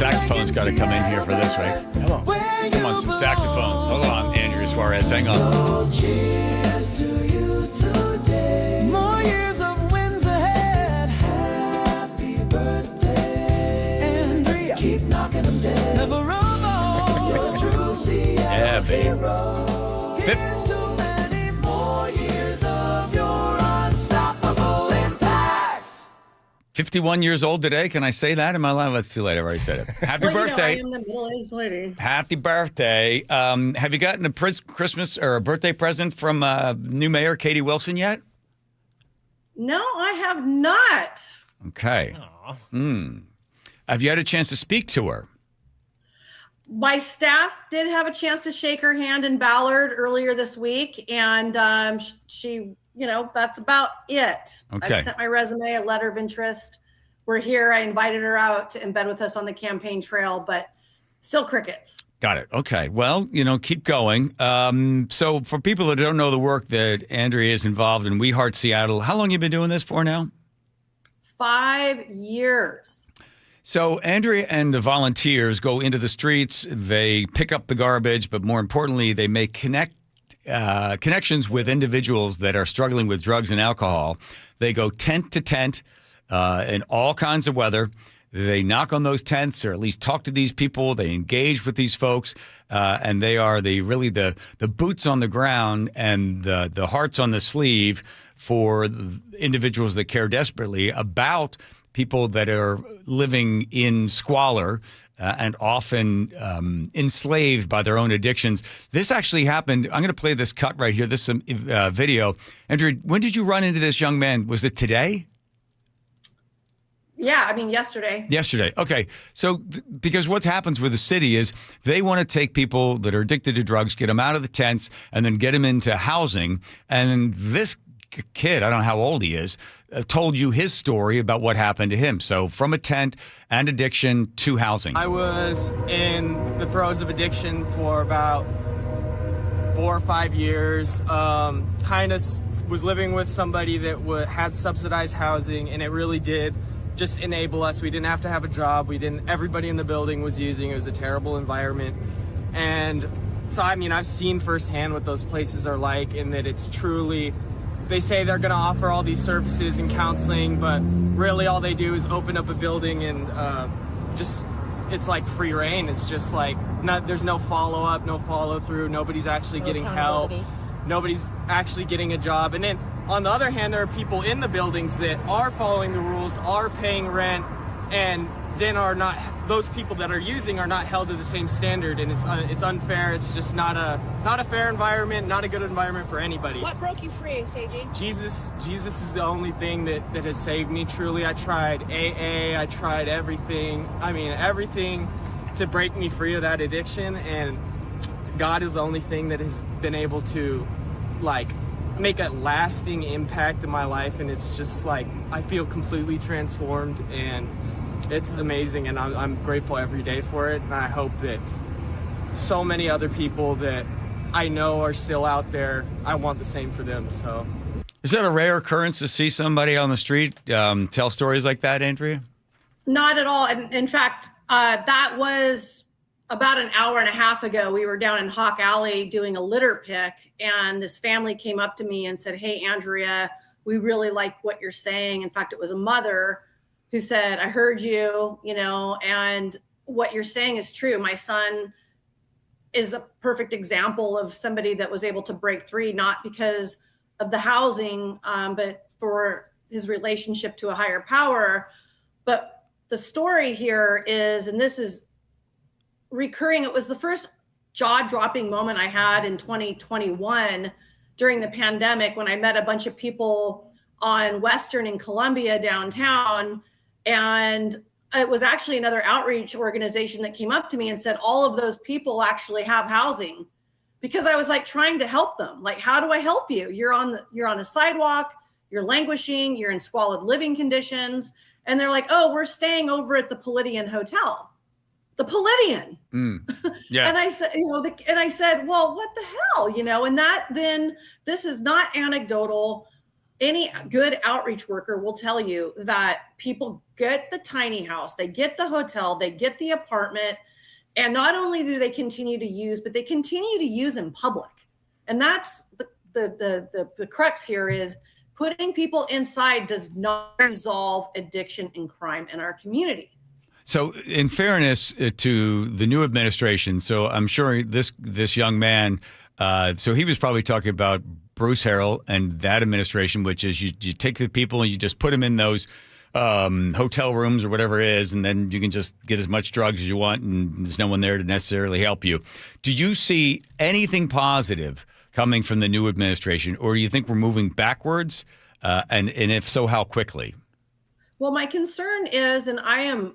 Saxophone's got to come in here for this, right? Come on, some saxophones. Hold on, Andrea Suarez. Hang on. Cheers to you today. More years of wins ahead. Happy birthday, Andrea. Keep knocking them dead. Never run on. You're true Seattle Yeah, baby. hero. Here's to many more years of your unstoppable impact. 51 years old today. Can I say that? Am I allowed? That's too late. I've already said it. Happy birthday. I am the middle-aged lady. Happy birthday. Have you gotten a Christmas or a birthday present from new mayor Katie Wilson yet? No, I have not. Okay. Have you had a chance to speak to her? My staff did have a chance to shake her hand in Ballard earlier this week, and she, that's about it. Okay. I sent my resume, a letter of interest. We're here. I invited her out to embed with us on the campaign trail, but still crickets. Got it. Okay. Well, keep going. So for people that don't know the work that Andrea is involved in, We Heart Seattle, how long have you been doing this for now? 5 years. So Andrea and the volunteers go into the streets, they pick up the garbage, but more importantly, they make connections with individuals that are struggling with drugs and alcohol. They go tent to tent in all kinds of weather. They knock on those tents, or at least talk to these people. They engage with these folks, and they are the boots on the ground and the hearts on the sleeve for the individuals that care desperately about people that are living in squalor and often enslaved by their own addictions. This actually happened. I'm going to play this cut right here. This video. Andrew, when did you run into this young man? Was it today? Yeah, yesterday. Yesterday. Okay. So because what happens with the city is they want to take people that are addicted to drugs, get them out of the tents, and then get them into housing. And this kid, I don't know how old he is, told you his story about what happened to him. So from a tent and addiction to housing. I was in the throes of addiction for about 4 or 5 years. Kind of was living with somebody that had subsidized housing, and it really did just enable us. We didn't have to have a job. Everybody in the building was using. It was a terrible environment. And so, I've seen firsthand what those places are like, and that it's truly, they say they're going to offer all these services and counseling, but really all they do is open up a building and it's like free reign. It's just like, there's no follow-up, no follow-through. Nobody's actually getting help. Nobody's actually getting a job. And then on the other hand, there are people in the buildings that are following the rules, are paying rent, and then those people that are using are not held to the same standard, and it's unfair. It's just not a fair environment, not a good environment for anybody. What broke you free, Seiji? Jesus is the only thing that has saved me. Truly, I tried AA, I tried everything. Everything to break me free of that addiction, and God is the only thing that has been able to make a lasting impact in my life. And it's just I feel completely transformed, and it's amazing, and I'm grateful every day for it. And I hope that so many other people that I know are still out there, I want the same for them. So, is that a rare occurrence to see somebody on the street tell stories like that, Andrea? Not at all. And in fact, that was about an hour and a half ago. We were down in Hawk Alley doing a litter pick, and this family came up to me and said, "Hey, Andrea, we really like what you're saying." In fact, it was a mother who said, "I heard you, and what you're saying is true. My son is a perfect example of somebody that was able to break free, not because of the housing, but for his relationship to a higher power." But the story here is, and this is recurring, it was the first jaw-dropping moment I had in 2021 during the pandemic, when I met a bunch of people on Western in Columbia downtown. And it was actually another outreach organization that came up to me and said, all of those people actually have housing, because I was trying to help them. How do I help you? You're on a sidewalk, you're languishing, you're in squalid living conditions. And they're like, "Oh, we're staying over at the Palladian Hotel." The Palladian. Yeah. And I said, well, what the hell? And that, then, this is not anecdotal. any good outreach worker will tell you that people get the tiny house, they get the hotel, they get the apartment, and not only do they continue to use, but they continue to use in public. And that's the crux here is putting people inside does not resolve addiction and crime in our community. So, in fairness to the new administration, so I'm sure this young man, so he was probably talking about Bruce Harrell and that administration, which is you take the people and you just put them in those hotel rooms or whatever it is, and then you can just get as much drugs as you want, and there's no one there to necessarily help you. Do you see anything positive coming from the new administration, or do you think we're moving backwards? And if so, how quickly? Well, my concern is, and I am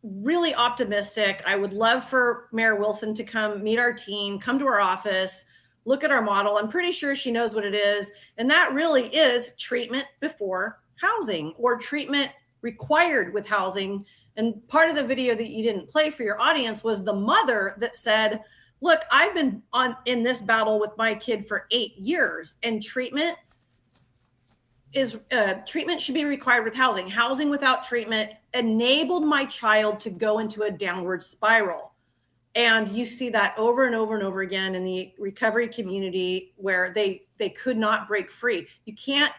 really optimistic. I would love for Mayor Wilson to come meet our team, come to our office, look at our model. I'm pretty sure she knows what it is. And that really is treatment before housing, or treatment required with housing. And part of the video that you didn't play for your audience was the mother that said, look, I've been in this battle with my kid for 8 years, and treatment should be required with housing. Housing without treatment enabled my child to go into a downward spiral. And you see that over and over and over again in the recovery community, where they could not break free. You can't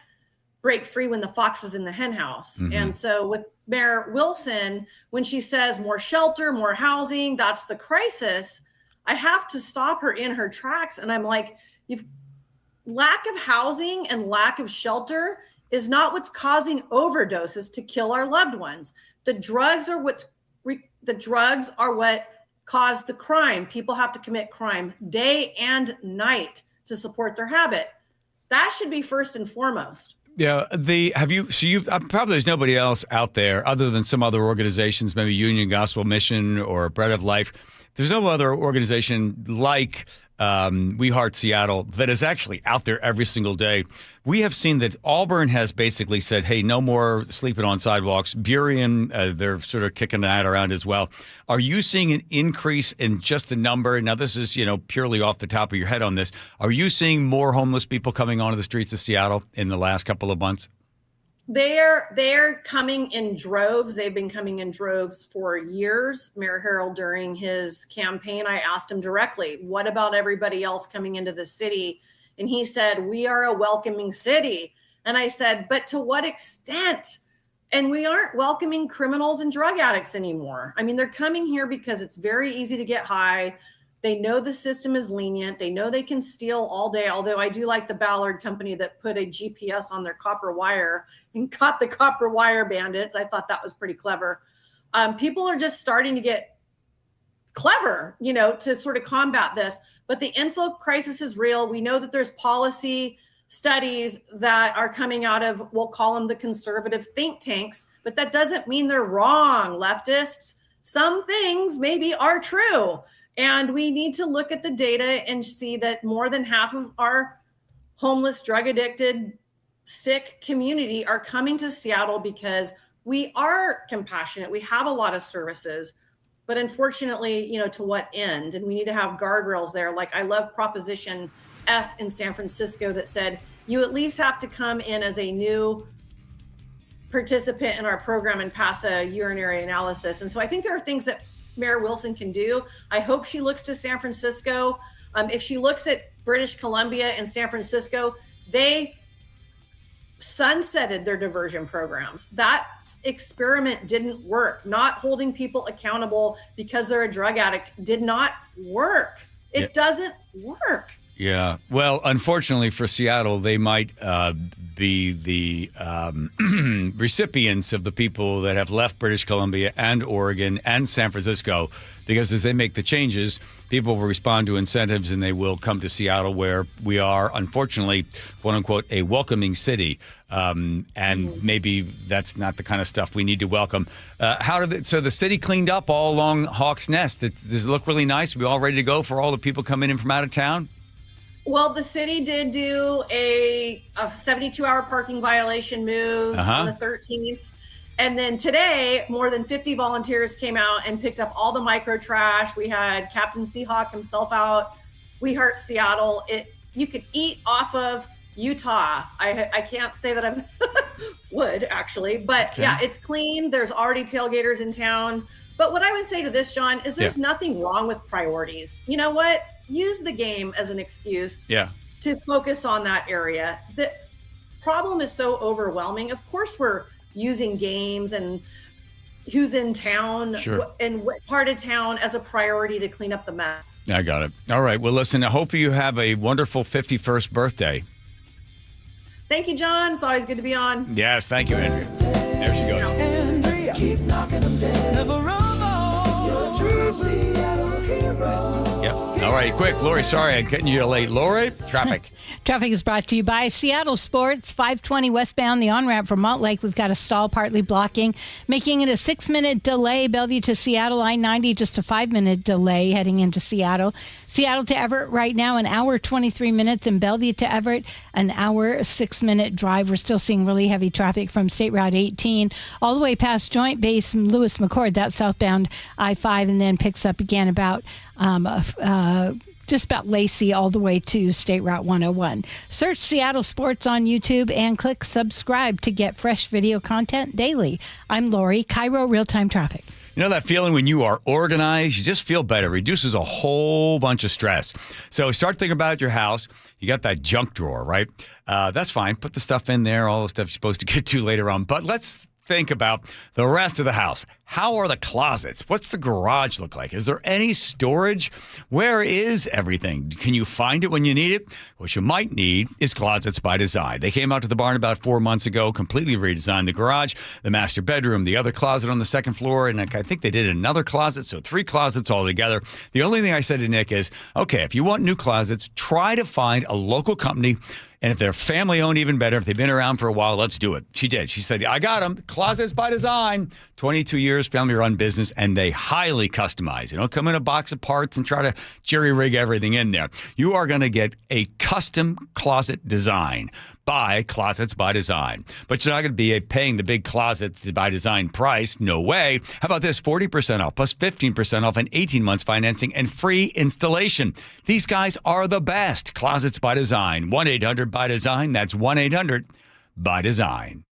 break free when the fox is in the hen house. Mm-hmm. And so with Mayor Wilson, when she says more shelter, more housing, that's the crisis, I have to stop her in her tracks. And I'm like, lack of housing and lack of shelter is not what's causing overdoses to kill our loved ones. The drugs are what cause the crime. People have to commit crime day and night to support their habit. That should be first and foremost. Yeah, probably there's nobody else out there other than some other organizations, maybe Union Gospel Mission or Bread of Life. There's no other organization like We Heart Seattle that is actually out there every single day. We have seen that Auburn has basically said, hey, no more sleeping on sidewalks. Burien, they're sort of kicking that around as well. Are you seeing an increase in just the number? Now, this is, purely off the top of your head on this. Are you seeing more homeless people coming onto the streets of Seattle in the last couple of months? They're coming in droves. They've been coming in droves for years. Mayor Harrell, during his campaign, I asked him directly, what about everybody else coming into the city? And he said, we are a welcoming city. And I said, but to what extent? And we aren't welcoming criminals and drug addicts anymore. I mean, they're coming here because it's very easy to get high. They know the system is lenient. They know they can steal all day. Although I do like the Ballard company that put a GPS on their copper wire and caught the copper wire bandits. I thought that was pretty clever. People are just starting to get clever, to sort of combat this. But the inflow crisis is real. We know that there's policy studies that are coming out of, we'll call them the conservative think tanks, but that doesn't mean they're wrong, leftists. Some things maybe are true. And we need to look at the data and see that more than half of our homeless, drug addicted, sick community are coming to Seattle because we are compassionate. We have a lot of services, but unfortunately, to what end? And we need to have guardrails there. Like I love Proposition F in San Francisco that said, you at least have to come in as a new participant in our program and pass a urinary analysis. And so I think there are things that Mayor Wilson can do. I hope she looks to San Francisco. If she looks at British Columbia and San Francisco, they sunsetted their diversion programs. That experiment didn't work. Not holding people accountable because they're a drug addict did not work. It doesn't work. Yeah. Well, unfortunately for Seattle, they might be the recipients of the people that have left British Columbia and Oregon and San Francisco, because as they make the changes, people will respond to incentives and they will come to Seattle, where we are, unfortunately, quote unquote, a welcoming city. And maybe that's not the kind of stuff we need to welcome. So the city cleaned up all along Hawks Nest. Does it look really nice? We all ready to go for all the people coming in from out of town? Well, the city did do a 72-hour parking violation move on the 13th. And then today, more than 50 volunteers came out and picked up all the micro trash. We had Captain Seahawk himself out. We Heart Seattle. You could eat off of Utah. I can't say that I would actually, but Okay. yeah, it's clean. There's already tailgaters in town. But what I would say to this, John, is there's nothing wrong with priorities. You know what? Use the game as an excuse to focus on that area. The problem is so overwhelming. Of course, we're using games and who's in town and what part of town as a priority to clean up the mess. I got it. All right. Well, listen, I hope you have a wonderful 51st birthday. Thank you, John. It's always good to be on. Yes, thank you, Andrea. There she goes. Andrea, keep knocking them dead. Never run on. You're a true Seattle hero. Yep. All right, quick. Lori, sorry I'm getting you late. Lori, traffic. Traffic is brought to you by Seattle Sports. 520 westbound, the on-ramp from Montlake. We've got a stall partly blocking, making it a 6-minute delay. Bellevue to Seattle, I-90, just a 5-minute delay heading into Seattle. Seattle to Everett right now, an hour, 23 minutes. And Bellevue to Everett, an hour, 6-minute drive. We're still seeing really heavy traffic from State Route 18 all the way past Joint Base Lewis McCord. That's southbound I-5, and then picks up again about just about Lacey all the way to State Route 101. Search Seattle Sports on YouTube and click subscribe to get fresh video content daily. I'm Lori, KIRO Real-Time Traffic. You know that feeling when you are organized, you just feel better. It reduces a whole bunch of stress. So start thinking about your house. You got that junk drawer, right? That's fine. Put the stuff in there, all the stuff you're supposed to get to later on. But let's think about the rest of the house. How are the closets? What's the garage look like? Is there any storage? Where is everything? Can you find it when you need it? What you might need is Closets by Design. They came out to the barn about 4 months ago, completely redesigned the garage, the master bedroom, the other closet on the second floor, and I think they did another closet, so 3 closets all together. The only thing I said to Nick is, okay, if you want new closets, try to find a local company. And if they're family-owned, even better. If they've been around for a while, let's do it. She did. She said, I got them. Closets by Design. 22 years, family-run business, and they highly customize. They don't come in a box of parts and try to jerry-rig everything in there. You are going to get a custom closet design by Closets by Design. But you're not going to be paying the big Closets by Design price. No way. How about this? 40% off plus 15% off and 18 months financing and free installation. These guys are the best. Closets by Design. 1-800-BY-DESIGN. That's 1-800-BY-DESIGN.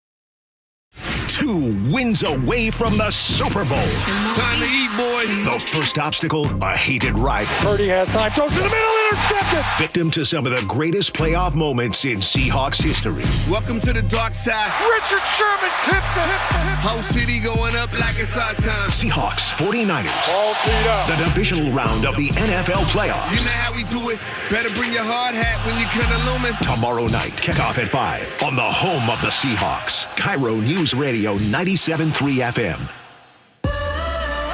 2 wins away from the Super Bowl. It's time to eat, boys. The first obstacle, a hated rival. Purdy has time. Throws to the middle, intercepted. Victim to some of the greatest playoff moments in Seahawks history. Welcome to the dark side. Richard Sherman tips it. Whole city going up like it's our time. Seahawks 49ers. All teed up. The divisional round of the NFL playoffs. You know how we do it. Better bring your hard hat when you can illumine. Tomorrow night, kickoff at 5 on the home of the Seahawks. KIRO Newsradio 97.3 FM.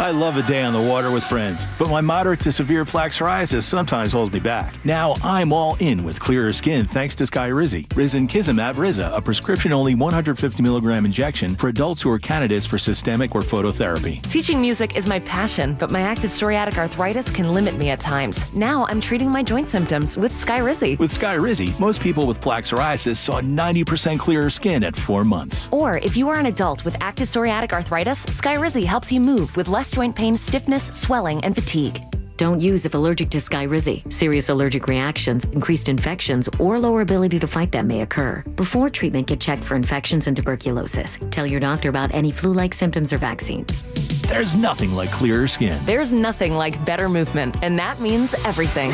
I love a day on the water with friends, but my moderate to severe plaque psoriasis sometimes holds me back. Now I'm all in with clearer skin thanks to Skyrizi. Risankizumab Riza, a prescription-only 150 milligram injection for adults who are candidates for systemic or phototherapy. Teaching music is my passion, but my active psoriatic arthritis can limit me at times. Now I'm treating my joint symptoms with Skyrizi. With Skyrizi, most people with plaque psoriasis saw 90% clearer skin at 4 months. Or if you are an adult with active psoriatic arthritis, Skyrizi helps you move with less joint pain, stiffness, swelling, and fatigue. Don't use if allergic to Skyrizi. Serious allergic reactions, increased infections, or lower ability to fight them may occur. Before treatment, get checked for infections and tuberculosis. Tell your doctor about any flu-like symptoms or vaccines. There's nothing like clearer skin. There's nothing like better movement, and that means everything.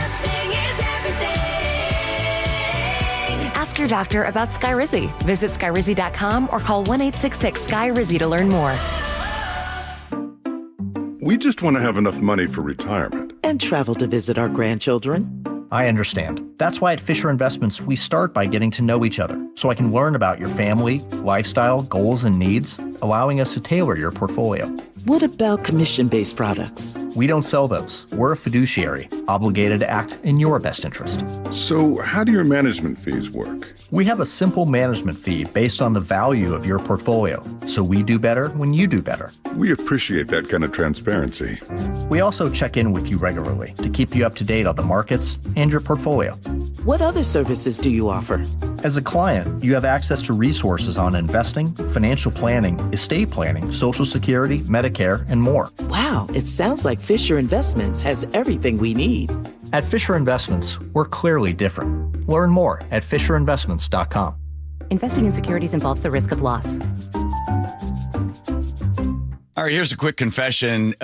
Ask your doctor about Skyrizi. Visit Skyrizi.com or call 1-866-SKY-RIZI to learn more. We just want to have enough money for retirement. And travel to visit our grandchildren. I understand. That's why at Fisher Investments, we start by getting to know each other, so I can learn about your family, lifestyle, goals, and needs, allowing us to tailor your portfolio. What about commission-based products? We don't sell those. We're a fiduciary, obligated to act in your best interest. So how do your management fees work? We have a simple management fee based on the value of your portfolio, so we do better when you do better. We appreciate that kind of transparency. We also check in with you regularly to keep you up to date on the markets and your portfolio. What other services do you offer? As a client, you have access to resources on investing, financial planning, estate planning, Social Security, Medicare, and more. Wow, it sounds like Fisher Investments has everything we need. At Fisher Investments, we're clearly different. Learn more at FisherInvestments.com. Investing in securities involves the risk of loss. All right, here's a quick confession.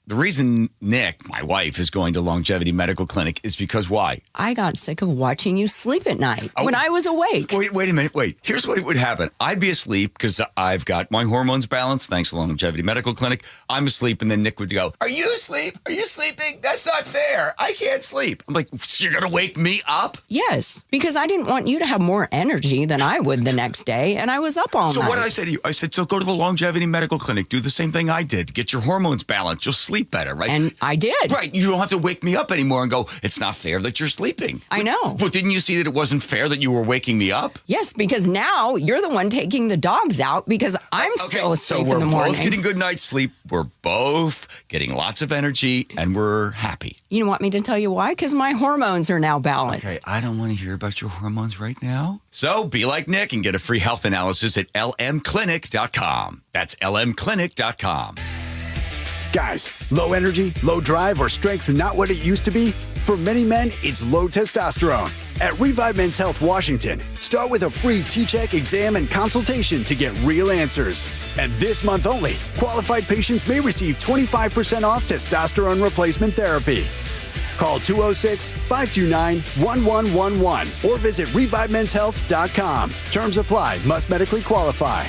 The reason Nick, my wife, is going to Longevity Medical Clinic is because why? I got sick of watching you sleep at night when I was awake. Wait a minute. Wait. Here's what would happen. I'd be asleep because I've got my hormones balanced thanks to Longevity Medical Clinic. I'm asleep, and then Nick would go, "Are you asleep? Are you sleeping? That's not fair. I can't sleep." I'm like, "So you're going to wake me up?" Yes, because I didn't want you to have more energy than I would the next day, and I was up all night. So what did I say to you? I said, so go to the Longevity Medical Clinic. Do the same thing I did. Get your hormones balanced. You'll sleep better, right? And I did. Right. You don't have to wake me up anymore and go, it's not fair that you're sleeping. I know. But didn't you see that it wasn't fair that you were waking me up? Yes, because now you're the one taking the dogs out because I'm still asleep in the morning. So we're both getting good night's sleep. We're both getting lots of energy, and we're happy. You want me to tell you why? Because my hormones are now balanced. Okay, I don't want to hear about your hormones right now. So be like Nick and get a free health analysis at lmclinic.com. That's lmclinic.com. Guys, low energy, low drive, or strength not what it used to be? For many men, it's low testosterone. At Revive Men's Health Washington, start with a free T-check exam and consultation to get real answers. And this month only, qualified patients may receive 25% off testosterone replacement therapy. Call 206-529-1111 or visit ReviveMen'sHealth.com. Terms apply. Must medically qualify.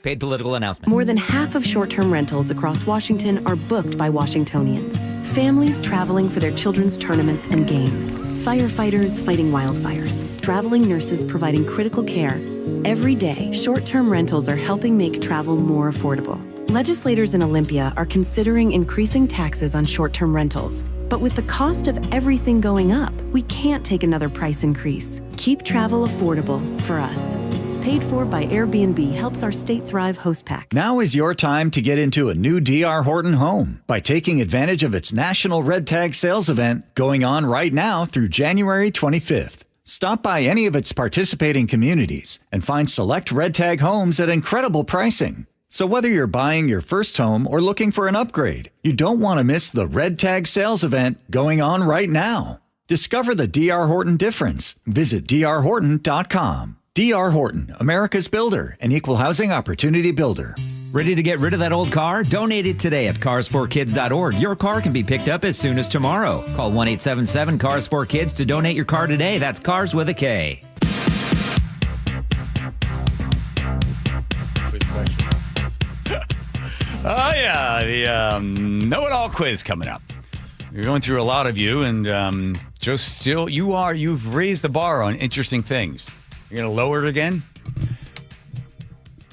Paid political announcement. More than half of short-term rentals across Washington are booked by Washingtonians. Families traveling for their children's tournaments and games. Firefighters fighting wildfires. Traveling nurses providing critical care. Every day, short-term rentals are helping make travel more affordable. Legislators in Olympia are considering increasing taxes on short-term rentals. But with the cost of everything going up, we can't take another price increase. Keep travel affordable for us. Paid for by Airbnb helps our state thrive host pack. Now is your time to get into a new D.R. Horton home by taking advantage of its National Red Tag Sales event going on right now through January 25th. Stop by any of its participating communities and find select Red Tag homes at incredible pricing. So whether you're buying your first home or looking for an upgrade, you don't want to miss the Red Tag Sales event going on right now. Discover the D.R. Horton difference. Visit drhorton.com. D.R. Horton, America's builder and equal housing opportunity builder. Ready to get rid of that old car? Donate it today at carsforkids.org. Your car can be picked up as soon as tomorrow. Call 1-877-CARS4KIDS to donate your car today. That's cars with a K. Oh, yeah, the know-it-all quiz coming up. You're going through a lot of you, and just still, you've raised the bar on interesting things. You're going to lower it again?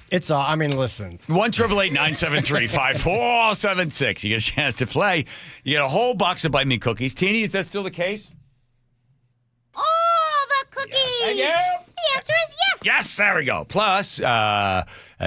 It's all, I mean, listen. 1-888-973-5476. You get a chance to play. You get a whole box of Bite Me cookies. Teeny, is that still the case? Oh, the cookies! Yes, the answer is yes. Yes, there we go. Plus,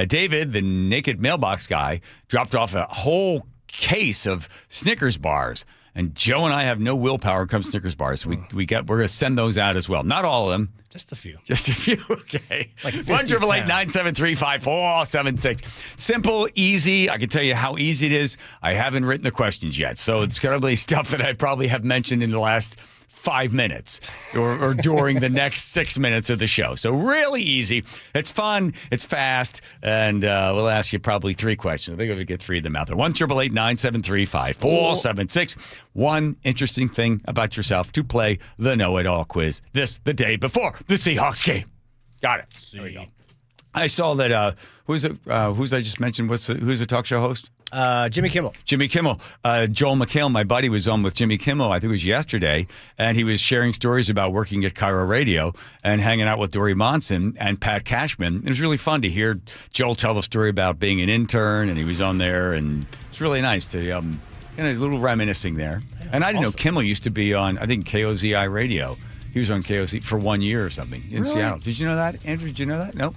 David, the naked mailbox guy, dropped off a whole case of Snickers bars. And Joe and I have no willpower when it comes to Snickers bars. So we're going to send those out as well. Not all of them. Just a few. Just a few, okay. Like 1-888-973-5476. Simple, easy. I can tell you how easy it is. I haven't written the questions yet. So it's going to be stuff that I probably have mentioned in the last 5 minutes or during the next 6 minutes of the show. So really easy. It's fun. It's fast. And we'll ask you probably 3 questions. I think we'll get 3 of them out there. 1-888-973-5476. One interesting thing about yourself to play the Know-It-All quiz the day before the Seahawks game. Got it. There we go. I saw that, who's I just mentioned? Who's the talk show host? Jimmy Kimmel. Jimmy Kimmel. Joel McHale, my buddy, was on with Jimmy Kimmel, I think it was yesterday, and he was sharing stories about working at KIRO Radio and hanging out with Dory Monson and Pat Cashman. It was really fun to hear Joel tell the story about being an intern, and he was on there, and it's really nice to, a little reminiscing there. Yeah, and I didn't know Kimmel used to be on, I think, KOZI Radio. He was on KOZ for 1 year or something in Seattle. Did you know that, Andrew? Did you know that? Nope.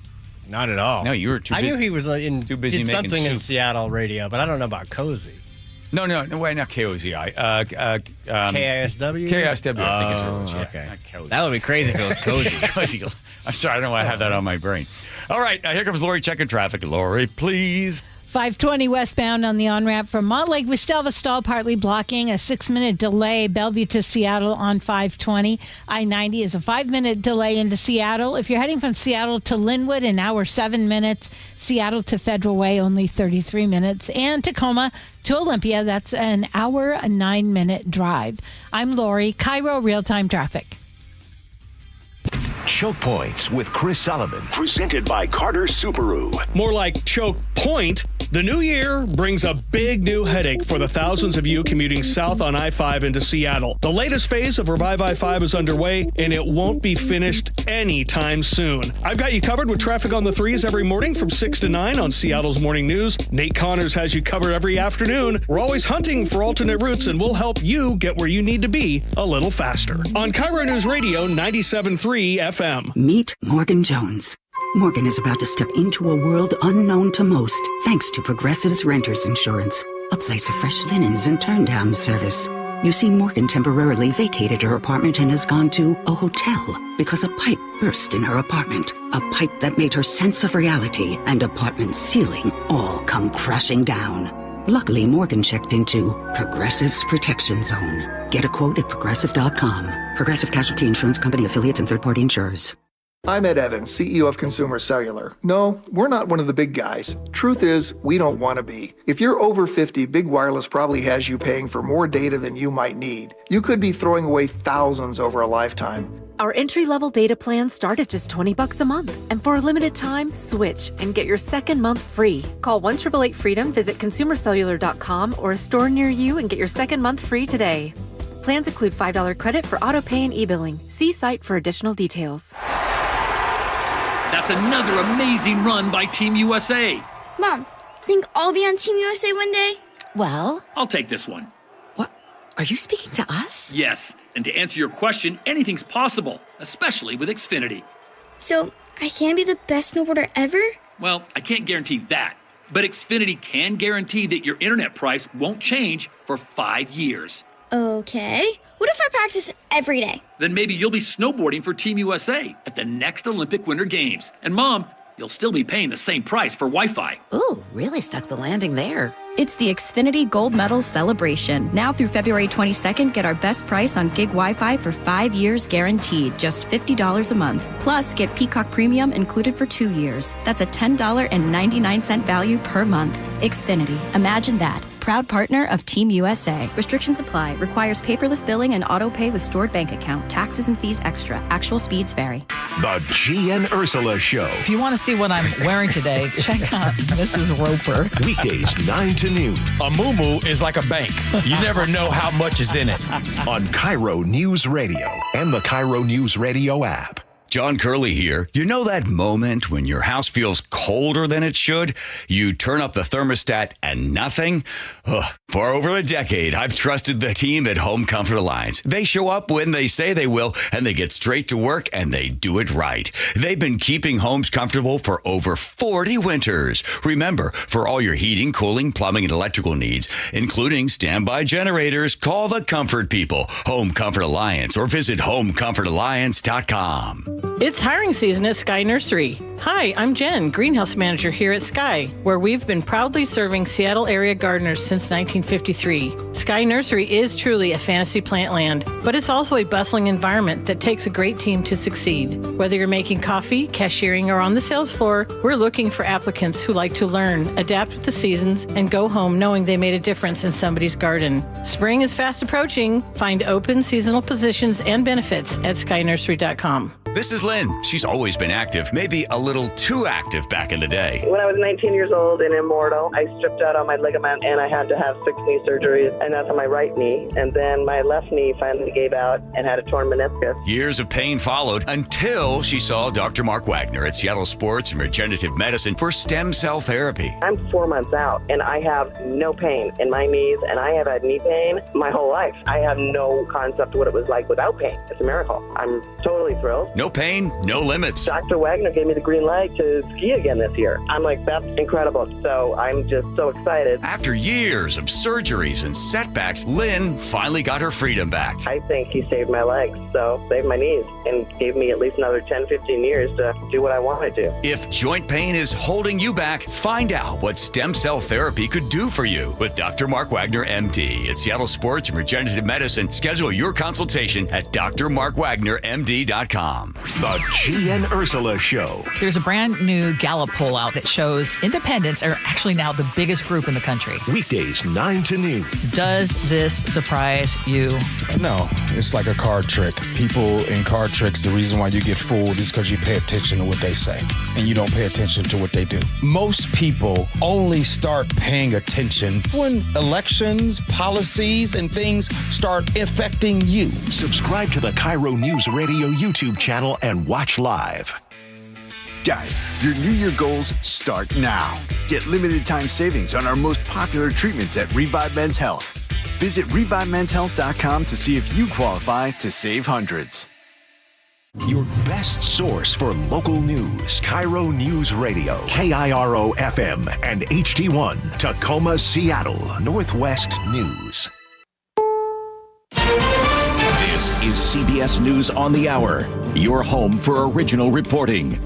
Not at all. No, you were too busy. I knew he was too busy did making something soup. in Seattle radio, but I don't know about Cozy. No, wait, not KOZI. KISW? KISW, I think it's what it was. Okay. Not Cozy. That would be crazy if it was Cozy. Cozy. I'm sorry, I don't know why I have that on my brain. All right, here comes Lori checking traffic. Lori, please. 520 westbound on the on-ramp from Montlake. We still have a stall partly blocking, a 6-minute delay. Bellevue to Seattle on 520. I-90 is a 5-minute delay into Seattle. If you're heading from Seattle to Linwood, an hour 7 minutes. Seattle to Federal Way, only 33 minutes. And Tacoma to Olympia, that's an hour, a 9-minute drive. I'm Lori, KIRO Real-Time Traffic. Choke Points with Chris Sullivan. Presented by Carter Subaru. More like choke point. The new year brings a big new headache for the thousands of you commuting south on I-5 into Seattle. The latest phase of Revive I-5 is underway, and it won't be finished anytime soon. I've got you covered with traffic on the 3s every morning from 6 to 9 on Seattle's Morning News. Nate Connors has you covered every afternoon. We're always hunting for alternate routes, and we'll help you get where you need to be a little faster. On KIRO Newsradio 97.3 FM. Meet Morgan Jones. Morgan is about to step into a world unknown to most, thanks to Progressive's Renters Insurance, a place of fresh linens and turn-down service. You see, Morgan temporarily vacated her apartment and has gone to a hotel because a pipe burst in her apartment. A pipe that made her sense of reality and apartment ceiling all come crashing down. Luckily, Morgan checked into Progressive's Protection Zone. Get a quote at Progressive.com. Progressive Casualty Insurance Company affiliates and third-party insurers. I'm Ed Evans, CEO of Consumer Cellular. No, we're not one of the big guys. Truth is, we don't want to be. If you're over 50, Big Wireless probably has you paying for more data than you might need. You could be throwing away thousands over a lifetime. Our entry-level data plans start at just $20 a month. And for a limited time, switch and get your second month free. Call 1-888-FREEDOM, visit consumercellular.com or a store near you and get your second month free today. Plans include $5 credit for auto pay and e-billing. See site for additional details. That's another amazing run by Team USA. Mom, think I'll be on Team USA one day? Well, I'll take this one. What? Are you speaking to us? Yes, and to answer your question, anything's possible, especially with Xfinity. So, I can be the best snowboarder ever? Well, I can't guarantee that, but Xfinity can guarantee that your internet price won't change for 5 years. Okay. What if I practice every day? Then maybe you'll be snowboarding for Team USA at the next Olympic Winter Games. And Mom, you'll still be paying the same price for Wi-Fi. Ooh, really stuck the landing there. It's the Xfinity Gold Medal Celebration. Now through February 22nd, get our best price on gig Wi-Fi for 5 years guaranteed, just $50 a month. Plus, get Peacock Premium included for 2 years. That's a $10.99 value per month. Xfinity. Imagine that. Proud partner of Team USA. Restrictions apply. Requires paperless billing and auto pay with stored bank account. Taxes and fees extra. Actual speeds vary. The G and Ursula Show. If you want to see what I'm wearing today, check out Mrs. Roper. Weekdays 9 to noon. A moo-moo is like a bank. You never know how much is in it. On KIRO News Radio and the KIRO News Radio app. John Curley here. You know that moment when your house feels colder than it should? You turn up the thermostat and nothing? For over a decade, I've trusted the team at Home Comfort Alliance. They show up when they say they will, and they get straight to work, and they do it right. They've been keeping homes comfortable for over 40 winters. Remember, for all your heating, cooling, plumbing, and electrical needs, including standby generators, call the Comfort People, Home Comfort Alliance, or visit homecomfortalliance.com. It's hiring season at Sky Nursery. Hi, I'm Jen, greenhouse manager here at Sky, where we've been proudly serving Seattle area gardeners since 1953. Sky Nursery is truly a fantasy plant land, but it's also a bustling environment that takes a great team to succeed. Whether you're making coffee, cashiering, or on the sales floor, we're looking for applicants who like to learn, adapt with the seasons, and go home knowing they made a difference in somebody's garden. Spring is fast approaching. Find open seasonal positions and benefits at skynursery.com. This is Lynn. She's always been active, maybe a little too active back in the day. When I was 19 years old and immortal, I stripped out all my ligament and I had to have 6 knee surgeries, and that's on my right knee. And then my left knee finally gave out and had a torn meniscus. Years of pain followed until she saw Dr. Mark Wagner at Seattle Sports and Regenerative Medicine for stem cell therapy. I'm 4 months out and I have no pain in my knees, and I have had knee pain my whole life. I have no concept of what it was like without pain. It's a miracle. I'm totally thrilled. No no pain, no limits. Dr. Wagner gave me the green light to ski again this year. I'm like, that's incredible. So I'm just so excited. After years of surgeries and setbacks, Lynn finally got her freedom back. I think he saved my legs, so saved my knees, and gave me at least another 10, 15 years to do what I wanted to. If joint pain is holding you back, find out what stem cell therapy could do for you with Dr. Mark Wagner, MD. At Seattle Sports and Regenerative Medicine, schedule your consultation at drmarkwagnermd.com. The G and Ursula Show. There's a brand new Gallup poll out that shows independents are actually now the biggest group in the country. Weekdays 9 to noon. Does this surprise you? No, it's like a card trick. People in card tricks, the reason why you get fooled is because you pay attention to what they say and you don't pay attention to what they do. Most people only start paying attention when elections, policies, and things start affecting you. Subscribe to the KIRO Newsradio YouTube channel and watch live. Guys, your New Year goals start now. Get limited time savings on our most popular treatments at Revive Men's Health. Visit ReviveMen'sHealth.com to see if you qualify to save hundreds. Your best source for local news. KIRO News Radio. KIRO FM and HD1. Tacoma, Seattle. Northwest News. This is CBS News on the Hour. Your home for original reporting.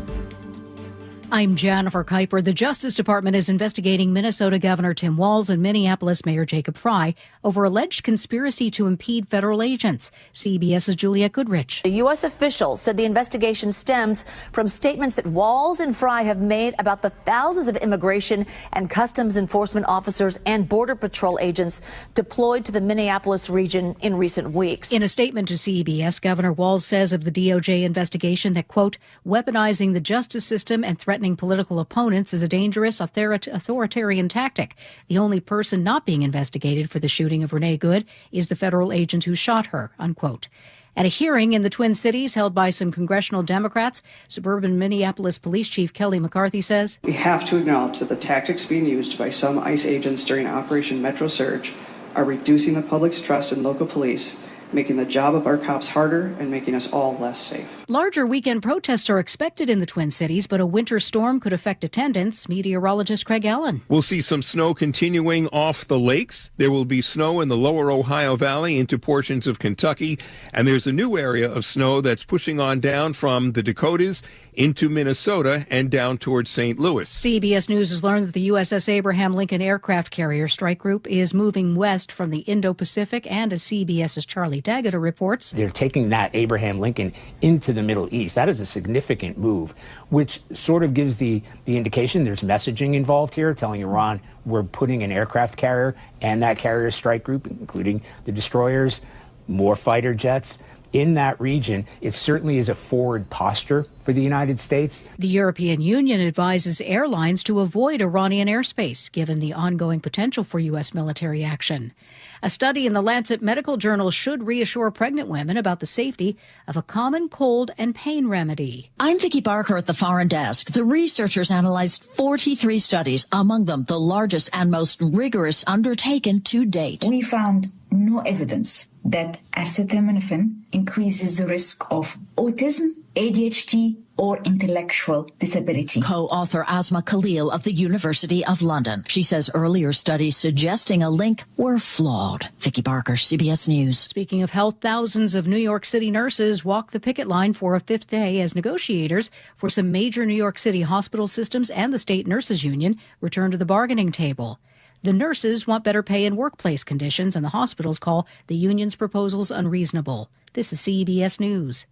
I'm Jennifer Kuiper. The Justice Department is investigating Minnesota Governor Tim Walz and Minneapolis Mayor Jacob Frey over alleged conspiracy to impede federal agents. CBS's Juliette Goodrich. The U.S. officials said the investigation stems from statements that Walz and Frey have made about the thousands of immigration and customs enforcement officers and Border Patrol agents deployed to the Minneapolis region in recent weeks. In a statement to CBS, Governor Walz says of the DOJ investigation that, quote, weaponizing the justice system and threatening political opponents is a dangerous authoritarian tactic. The only person not being investigated for the shooting of Renee Good is the federal agent who shot her, unquote. At a hearing in the Twin Cities held by some congressional Democrats, suburban Minneapolis Police Chief Kelly McCarthy says, we have to acknowledge that the tactics being used by some ICE agents during Operation Metro Surge are reducing the public's trust in local police, making the job of our cops harder and making us all less safe. Larger weekend protests are expected in the Twin Cities, but a winter storm could affect attendance. Meteorologist Craig Allen. We'll see some snow continuing off the lakes. There will be snow in the lower Ohio Valley into portions of Kentucky. And there's a new area of snow that's pushing on down from the Dakotas into Minnesota and down towards St. Louis. CBS News has learned that the USS Abraham Lincoln aircraft carrier strike group is moving west from the Indo-Pacific, and as CBS's Charlie Daggett reports, they're taking that Abraham Lincoln into the Middle East. That is a significant move, which sort of gives the indication there's messaging involved here, telling Iran we're putting an aircraft carrier and that carrier strike group, including the destroyers, more fighter jets, in that region. It certainly is a forward posture for the United States. The European Union advises airlines to avoid Iranian airspace, given the ongoing potential for U.S. military action. A study in the Lancet Medical Journal should reassure pregnant women about the safety of a common cold and pain remedy. I'm Vicki Barker at the Foreign Desk. The researchers analyzed 43 studies, among them the largest and most rigorous undertaken to date. We found no evidence that acetaminophen increases the risk of autism, ADHD, or intellectual disability. Co-author Asma Khalil of the University of London. She says earlier studies suggesting a link were flawed. Vicki Barker, CBS News. Speaking of health, thousands of New York City nurses walked the picket line for a fifth day as negotiators for some major New York City hospital systems and the state nurses union return to the bargaining table. The nurses want better pay and workplace conditions, and the hospitals call the union's proposals unreasonable. This is CBS News.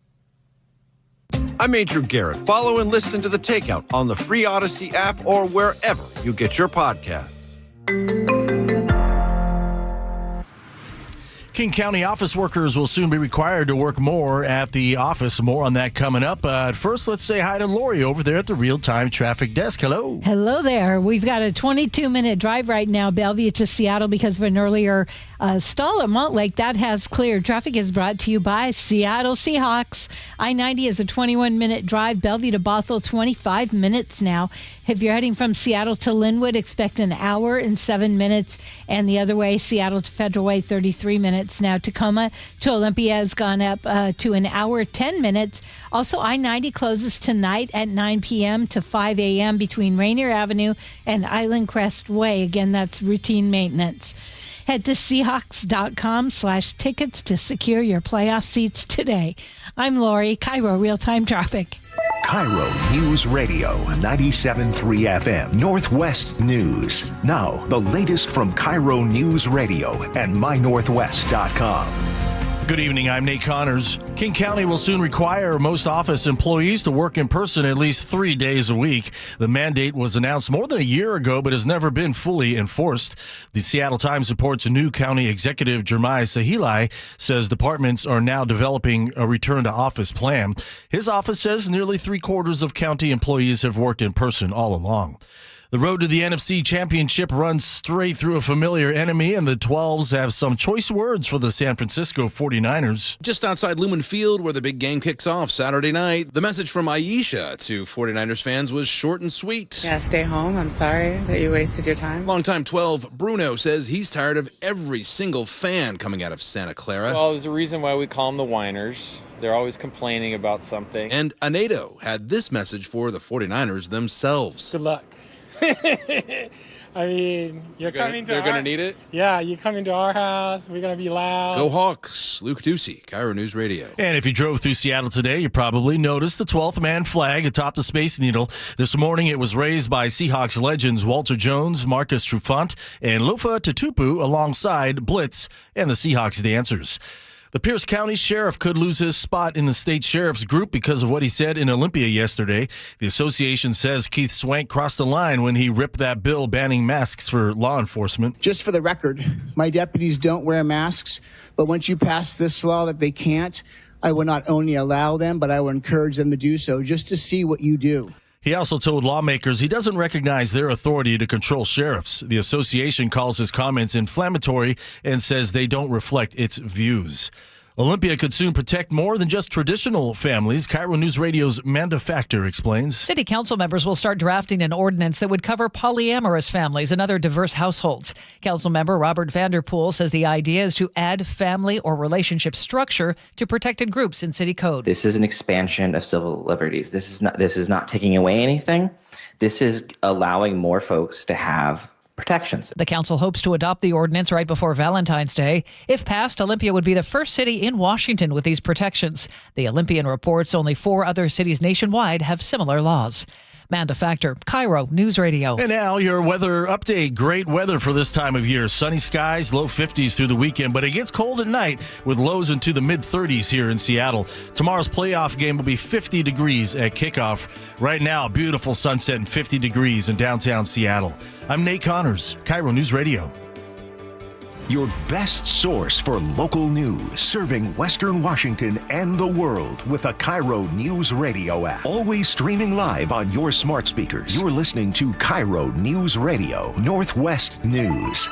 I'm Major Garrett. Follow and listen to The Takeout on the free Odyssey app or wherever you get your podcasts. King County office workers will soon be required to work more at the office. More on that coming up. First, let's say hi to Lori over there at the real-time traffic desk. Hello. Hello there. We've got a 22-minute drive right now, Bellevue to Seattle, because of an earlier stall at Montlake. That has cleared. Traffic is brought to you by Seattle Seahawks. I-90 is a 21-minute drive. Bellevue to Bothell, 25 minutes now. If you're heading from Seattle to Linwood, expect an hour and 7 minutes. And the other way, Seattle to Federal Way, 33 minutes. minutes now. Tacoma to Olympia has gone up to an hour, 10 minutes. Also, I-90 closes tonight at 9 p.m. to 5 a.m. between Rainier Avenue and Island Crest Way. Again, that's routine maintenance. Head to Seahawks.com/tickets to secure your playoff seats today. I'm Lori, KIRO Real-Time Traffic. KIRO News Radio 97.3 FM Northwest News. Now, the latest from KIRO News Radio and mynorthwest.com. Good evening, I'm Nate Connors. King County will soon require most office employees to work in person at least 3 days a week. The mandate was announced more than a year ago, but has never been fully enforced. The Seattle Times reports new county executive Jeremiah Sahilai says departments are now developing a return-to-office plan. His office says nearly three-quarters of county employees have worked in person all along. The road to the NFC Championship runs straight through a familiar enemy, and the 12s have some choice words for the San Francisco 49ers. Just outside Lumen Field, where the big game kicks off Saturday night, the message from Aisha to 49ers fans was short and sweet. Yeah, stay home. I'm sorry that you wasted your time. Longtime 12 Bruno says he's tired of every single fan coming out of Santa Clara. Well, there's a reason why we call them the whiners. They're always complaining about something. And Anedo had this message for the 49ers themselves. Good luck. I mean, they're going to need it? Yeah, you're coming to our house. We're going to be loud. Go Hawks. Luke Ducey, KIRO News Radio. And if you drove through Seattle today, you probably noticed the 12th man flag atop the Space Needle. This morning, it was raised by Seahawks legends Walter Jones, Marcus Trufant, and Lofa Tatupu alongside Blitz and the Seahawks dancers. The Pierce County Sheriff could lose his spot in the state sheriff's group because of what he said in Olympia yesterday. The association says Keith Swank crossed the line when he ripped that bill banning masks for law enforcement. Just for the record, my deputies don't wear masks, but once you pass this law that they can't, I will not only allow them, but I will encourage them to do so just to see what you do. He also told lawmakers he doesn't recognize their authority to control sheriffs. The association calls his comments inflammatory and says they don't reflect its views. Olympia could soon protect more than just traditional families. KIRO News Radio's Manda Factor explains. City council members will start drafting an ordinance that would cover polyamorous families and other diverse households. Council member Robert Vanderpool says the idea is to add family or relationship structure to protected groups in city code. This is an expansion of civil liberties. This is not taking away anything. This is allowing more folks to have protections. The council hopes to adopt the ordinance right before Valentine's Day. If passed, Olympia would be the first city in Washington with these protections. The Olympian reports only 4 other cities nationwide have similar laws. Manda Factor, KIRO News Radio. And now your weather update. Great weather for this time of year. Sunny skies, low 50s through the weekend, but it gets cold at night with lows into the mid-30s here in Seattle. Tomorrow's playoff game will be 50 degrees at kickoff. Right now, beautiful sunset and 50 degrees in downtown Seattle. I'm Nate Connors, KIRO News Radio. Your best source for local news, serving Western Washington and the world with a KIRO News Radio app. Always streaming live on your smart speakers. You're listening to KIRO News Radio, Northwest News.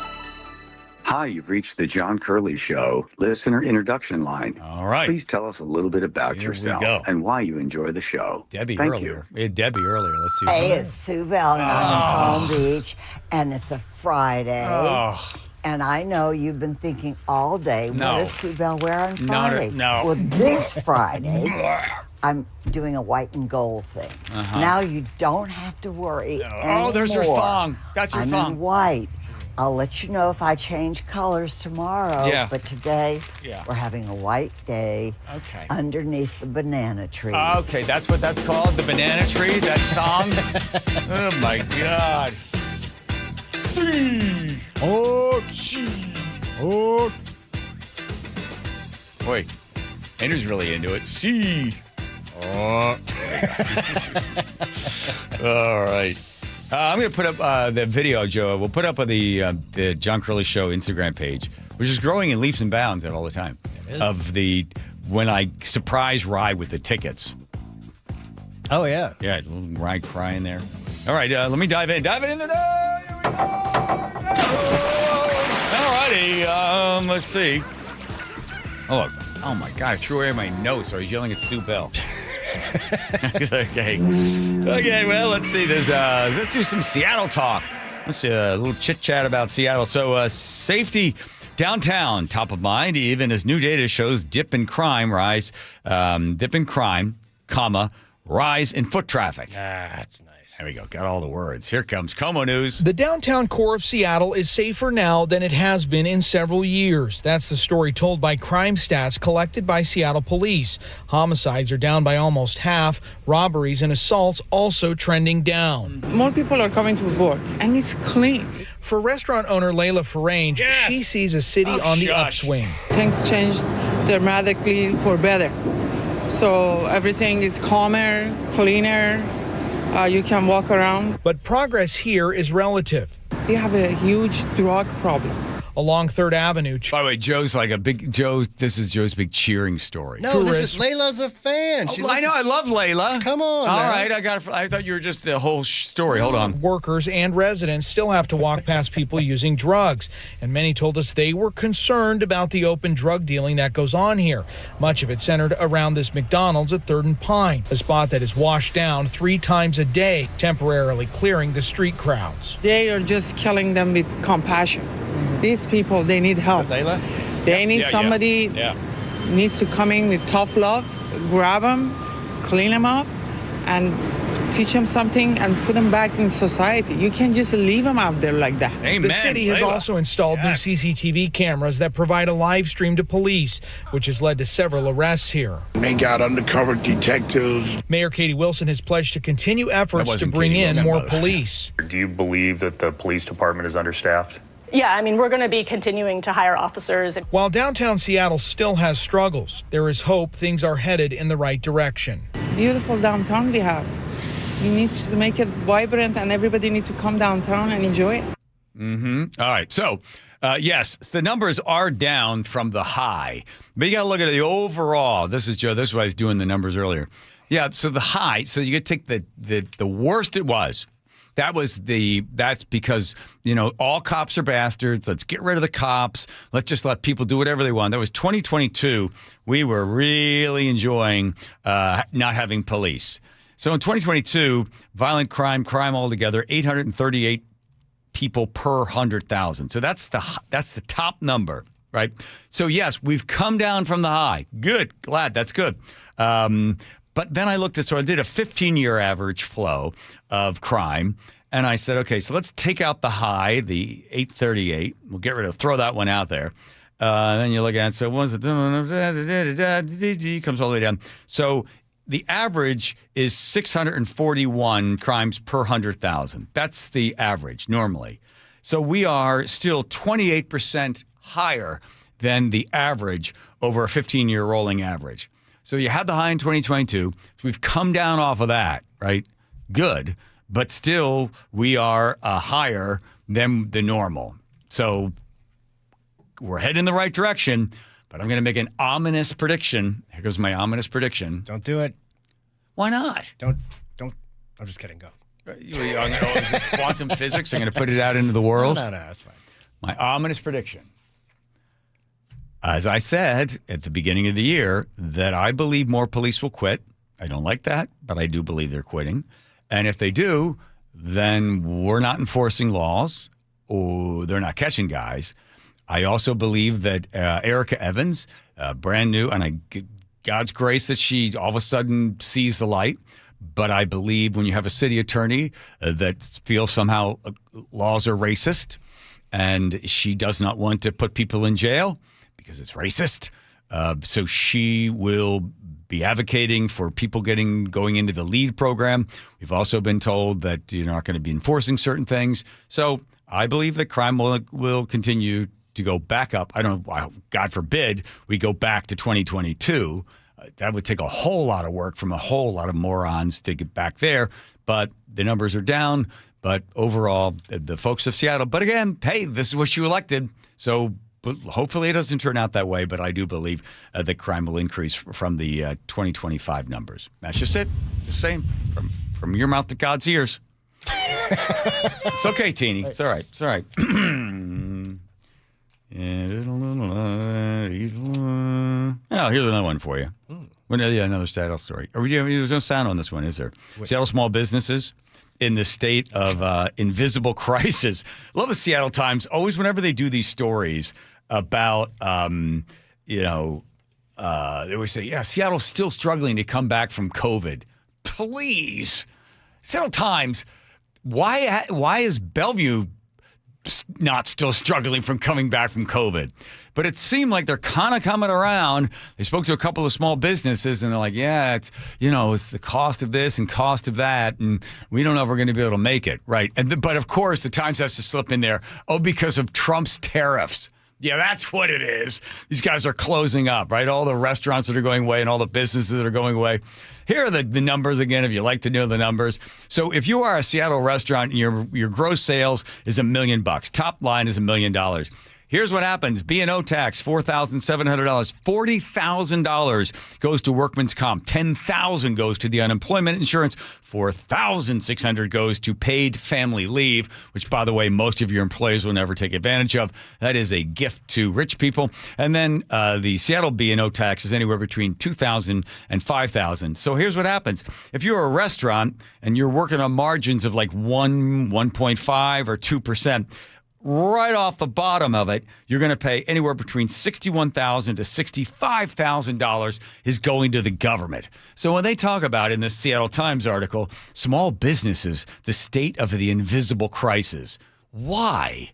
Hi, you've reached the John Curley Show listener introduction line. All right. Please tell us a little bit about yourself and why you enjoy the show. Debbie Thank earlier. We had Debbie earlier. Let's see. Hey, it's Sue Bell, and I'm in Palm Beach, and it's a Friday. Oh. And I know you've been thinking all day, what does Sue Bell wear on Friday? No. Well, this Friday, I'm doing a white and gold thing. Now you don't have to worry anymore. Oh, there's her thong. That's her I'm thong. in white. I'll let you know if I change colors tomorrow. Yeah. But today, we're having a white day underneath the banana tree. Okay, that's what that's called, the banana tree, that thong. Oh, my God. Oh, gee. Oh. Boy, Andrew's really into it. See. Oh. All right. I'm going to put up the video, Joe. We'll put up on the John Curley Show Instagram page, which is growing in leaps and bounds all the time, of the when I surprise Rye with the tickets. Oh, yeah. Yeah, little Rye crying there. All right, let me dive in. Dive in the day. Here we go. All righty. Let's see. Oh, my God. I threw away my notes. I was yelling at Sue Bell. Okay, well, let's see. Let's do some Seattle talk. Let's see a little chit chat about Seattle. So safety downtown, top of mind, even as new data shows dip in crime, rise in foot traffic. That's nice. There we go. Got all the words. Here comes Como News. The downtown core of Seattle is safer now than it has been in several years. That's the story told by crime stats collected by Seattle police. Homicides are down by almost half. Robberies and assaults also trending down. More people are coming to work, and it's clean. For restaurant owner Layla Farange, she sees a city on the upswing. Things change dramatically for better. So everything is calmer, cleaner. You can walk around. But progress here is relative. We have a huge drug problem. Along 3rd Avenue. By the way, this is Joe's big cheering story. No, Layla's a fan. I know, I love Layla. Come on, All man. right, I thought you were just the whole story. Hold on. Workers and residents still have to walk past people using drugs, and many told us they were concerned about the open drug dealing that goes on here. Much of it centered around this McDonald's at 3rd and Pine, a spot that is washed down 3 times a day, temporarily clearing the street crowds. They are just killing them with compassion. These people, they need help. They need somebody needs to come in with tough love, grab them, clean them up, and teach them something and put them back in society. You can't just leave them out there like that. Amen. The city has also installed new CCTV cameras that provide a live stream to police, which has led to several arrests here. They got undercover detectives. Mayor Katie Wilson has pledged to continue efforts to bring in more police. Do you believe that the police department is understaffed? Yeah, I mean, we're going to be continuing to hire officers. While downtown Seattle still has struggles, there is hope things are headed in the right direction. Beautiful downtown we have. We need to make it vibrant, and everybody needs to come downtown and enjoy it. Mm-hmm. All right. So, yes, the numbers are down from the high. But you got to look at the overall. This is Joe. This is why I was doing the numbers earlier. Yeah, so the high. So you could take the worst it was. That's because, all cops are bastards. Let's get rid of the cops. Let's just let people do whatever they want. That was 2022. We were really enjoying not having police. So in 2022, violent crime altogether, 838 people per 100,000. So that's the top number, right? So yes, we've come down from the high. Good. Glad. That's good. But then I looked at, so I did a 15-year average flow of crime, and I said, okay, so let's take out the high, the 838. We'll throw that one out there. Then you look at it, so once it comes all the way down. So the average is 641 crimes per 100,000. That's the average normally. So we are still 28% higher than the average over a 15-year rolling average. So you had the high in 2022. We've come down off of that, right? Good. But still, we are higher than the normal. So we're heading in the right direction, but I'm going to make an ominous prediction. Here goes my ominous prediction. Don't do it. Why not? Don't. I'm just kidding. Go. Is this quantum physics? I'm going to put it out into the world? No, that's fine. My ominous prediction. As I said at the beginning of the year, that I believe more police will quit. I don't like that, but I do believe they're quitting. And if they do, then we're not enforcing laws or they're not catching guys. I also believe that Erica Evans, brand new, and God's grace that she all of a sudden sees the light. But I believe when you have a city attorney that feels somehow laws are racist and she does not want to put people in jail, because it's racist. So she will be advocating for people going into the LEAD program. We've also been told that you're not going to be enforcing certain things. So I believe that crime will continue to go back up. I don't know, God forbid, we go back to 2022. That would take a whole lot of work from a whole lot of morons to get back there. But the numbers are down. But overall, the folks of Seattle. But again, hey, this is what you elected. So hopefully it doesn't turn out that way, but I do believe that crime will increase from the 2025 numbers. That's just it. Just saying, from your mouth to God's ears. It's okay, Teeny. It's all right. It's all right. Oh, here's another one for you. Another Seattle story. There's no sound on this one, is there? Seattle small businesses. in the state of invisible crisis. Love the Seattle Times. Always, whenever they do these stories about, they always say, yeah, Seattle's still struggling to come back from COVID. Please. Seattle Times, why is Bellevue not still struggling from coming back from COVID? But it seemed like they're kind of coming around. They spoke to a couple of small businesses, and they're like, yeah, it's the cost of this and cost of that, and we don't know if we're going to be able to make it, right? But, of course, the Times has to slip in there, because of Trump's tariffs. Yeah, that's what it is. These guys are closing up, right? All the restaurants that are going away and all the businesses that are going away. Here are the numbers again, if you like to know the numbers. So if you are a Seattle restaurant and your gross sales is $1 million, top line is $1 million. Here's what happens. B&O tax, $4,700. $40,000 goes to workman's comp. $10,000 goes to the unemployment insurance. $4,600 goes to paid family leave, which, by the way, most of your employees will never take advantage of. That is a gift to rich people. And then the Seattle B&O tax is anywhere between $2,000 and $5,000. So here's what happens. If you're a restaurant and you're working on margins of like 1.5 or 2%, right off the bottom of it, you're going to pay anywhere between $61,000 to $65,000 is going to the government. So when they talk about in the Seattle Times article, small businesses, the state of the invisible crisis, why?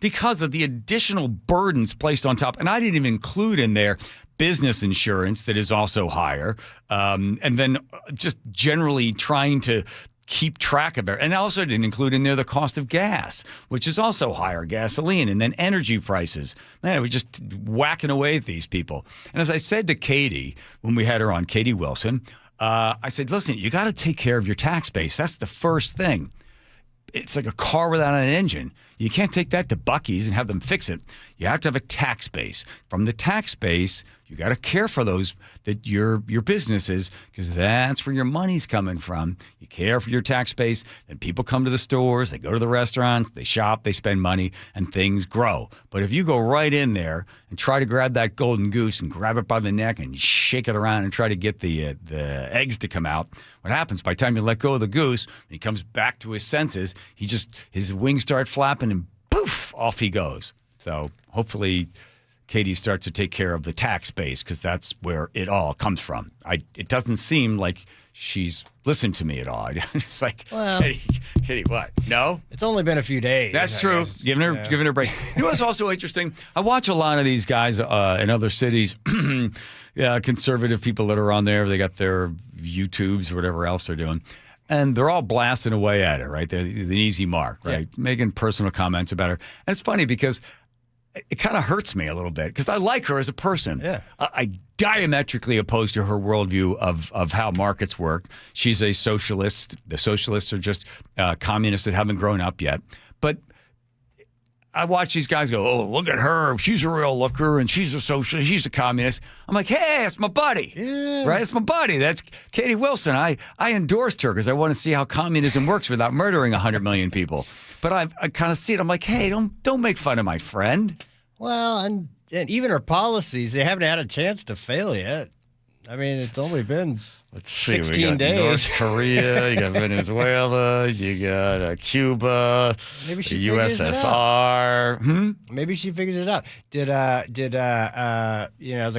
Because of the additional burdens placed on top. And I didn't even include in there business insurance that is also higher. And then just generally trying to keep track of it. And I also didn't include in there the cost of gas, which is also higher, gasoline, and then energy prices. Man, we're just whacking away at these people. And as I said to Katie, when we had her on, Katie Wilson, I said, listen, you got to take care of your tax base. That's the first thing. It's like a car without an engine. You can't take that to Buc-ee's and have them fix it. You have to have a tax base. From the tax base, you got to care for those that your businesses, because that's where your money's coming from. You care for your tax base, then people come to the stores, they go to the restaurants, they shop, they spend money, and things grow. But if you go right in there and try to grab that golden goose and grab it by the neck and shake it around and try to get the eggs to come out, what happens by the time you let go of the goose, when he comes back to his senses, his wings start flapping and poof, off he goes. So hopefully Katie starts to take care of the tax base, because that's where it all comes from. It doesn't seem like she's listened to me at all. It's like, well, Katie, what? No? It's only been a few days. That's true. Giving her a break. You know what's also interesting? I watch a lot of these guys in other cities, conservative people that are on there. They got their YouTubes or whatever else they're doing. And they're all blasting away at her, right? They're an easy mark, right? Yeah. Making personal comments about her. And it's funny because it kind of hurts me a little bit, because I like her as a person. Yeah. I diametrically opposed to her worldview of how markets work. She's a socialist. The socialists are just communists that haven't grown up yet. But I watch these guys go, oh, look at her. She's a real looker, and she's a socialist. She's a communist. I'm like, hey, it's my buddy. Yeah. Right? It's my buddy. That's Katie Wilson. I endorsed her because I want to see how communism works without murdering 100 million people. But I kind of see it. I'm like, hey, don't make fun of my friend. Well, and even her policies, they haven't had a chance to fail yet. I mean, it's only been 16 days. North Korea, you got Venezuela, you got Cuba, Maybe she the USSR. Maybe she figured it out. Did the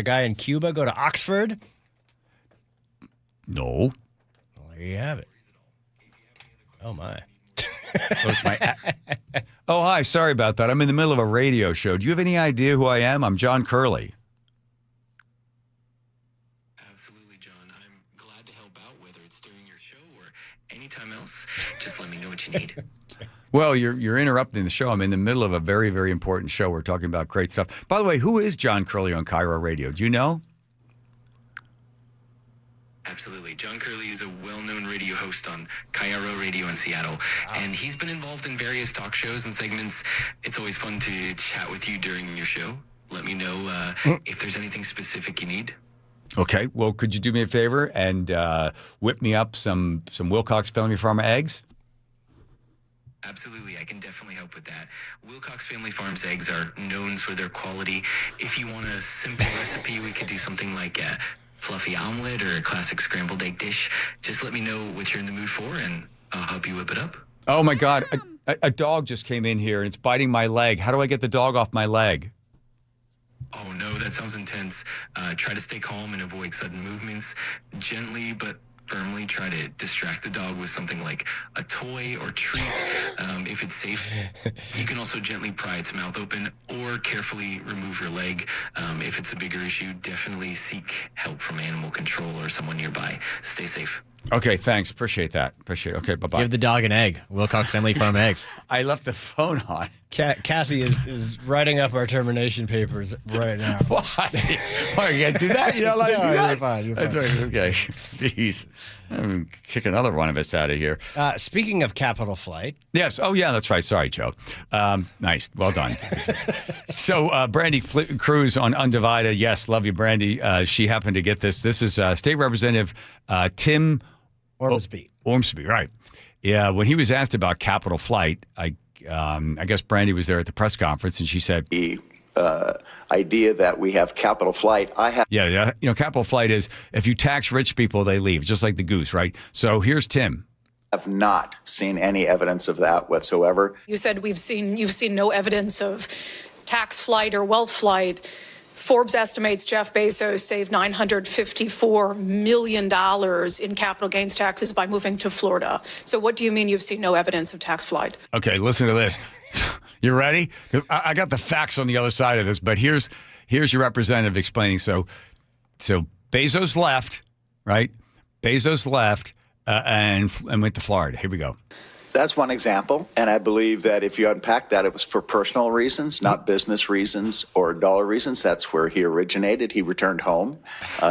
guy in Cuba go to Oxford? No. Well, there you have it. Oh my. Oh, hi. Sorry about that. I'm in the middle of a radio show. Do you have any idea who I am? I'm John Curley. Absolutely, John. I'm glad to help out, whether it's during your show or anytime else. Just let me know what you need. Well, you're interrupting the show. I'm in the middle of a very, very important show. We're talking about great stuff. By the way, who is John Curley on KIRO Radio? Do you know? Absolutely. John Curley is a well-known radio host on KIRO Radio in Seattle, and he's been involved in various talk shows and segments. It's always fun to chat with you during your show. Let me know if there's anything specific you need. Okay. Well, could you do me a favor and whip me up some Wilcox Family Farm eggs? Absolutely. I can definitely help with that. Wilcox Family Farms eggs are known for their quality. If you want a simple recipe, we could do something like a fluffy omelet or a classic scrambled egg dish. Just let me know what you're in the mood for, and I'll help you whip it up. Oh, my God. A dog just came in here, and it's biting my leg. How do I get the dog off my leg? Oh, no, that sounds intense. Try to stay calm and avoid sudden movements. Gently but firmly try to distract the dog with something like a toy or treat. If it's safe, you can also gently pry its mouth open or carefully remove your leg. If it's a bigger issue, definitely seek help from animal control or someone nearby. Stay safe. Okay, thanks. Appreciate that. Okay, bye-bye. Give the dog an egg. Wilcox Family Farm egg. I left the phone on. Kathy is writing up our termination papers right now. Why? Why, you can't do that? You don't like to do that? You're fine. That's right. Okay. Jeez. I'm kick another one of us out of here. Speaking of Capital Flight. Yes. Oh, yeah, that's right. Sorry, Joe. Nice. Well done. So, Brandy Cruz on Undivided. Yes, love you, Brandy. She happened to get this. This is State Representative Tim Ormsby. Ormsby, right. Yeah, when he was asked about Capital Flight, I guess Brandy was there at the press conference, and she said, idea that we have Capital Flight. Yeah. You know, Capital Flight is if you tax rich people, they leave, just like the goose, right? So here's Tim. Have not seen any evidence of that whatsoever. You said you've seen no evidence of tax flight or wealth flight. Forbes estimates Jeff Bezos saved $954 million in capital gains taxes by moving to Florida. So what do you mean you've seen no evidence of tax flight? Okay, listen to this. You ready? I got the facts on the other side of this, but here's your representative explaining. So Bezos left, right? Bezos left and went to Florida. Here we go. That's one example. And I believe that if you unpack that, it was for personal reasons, not business reasons or dollar reasons. That's where he originated. He returned home.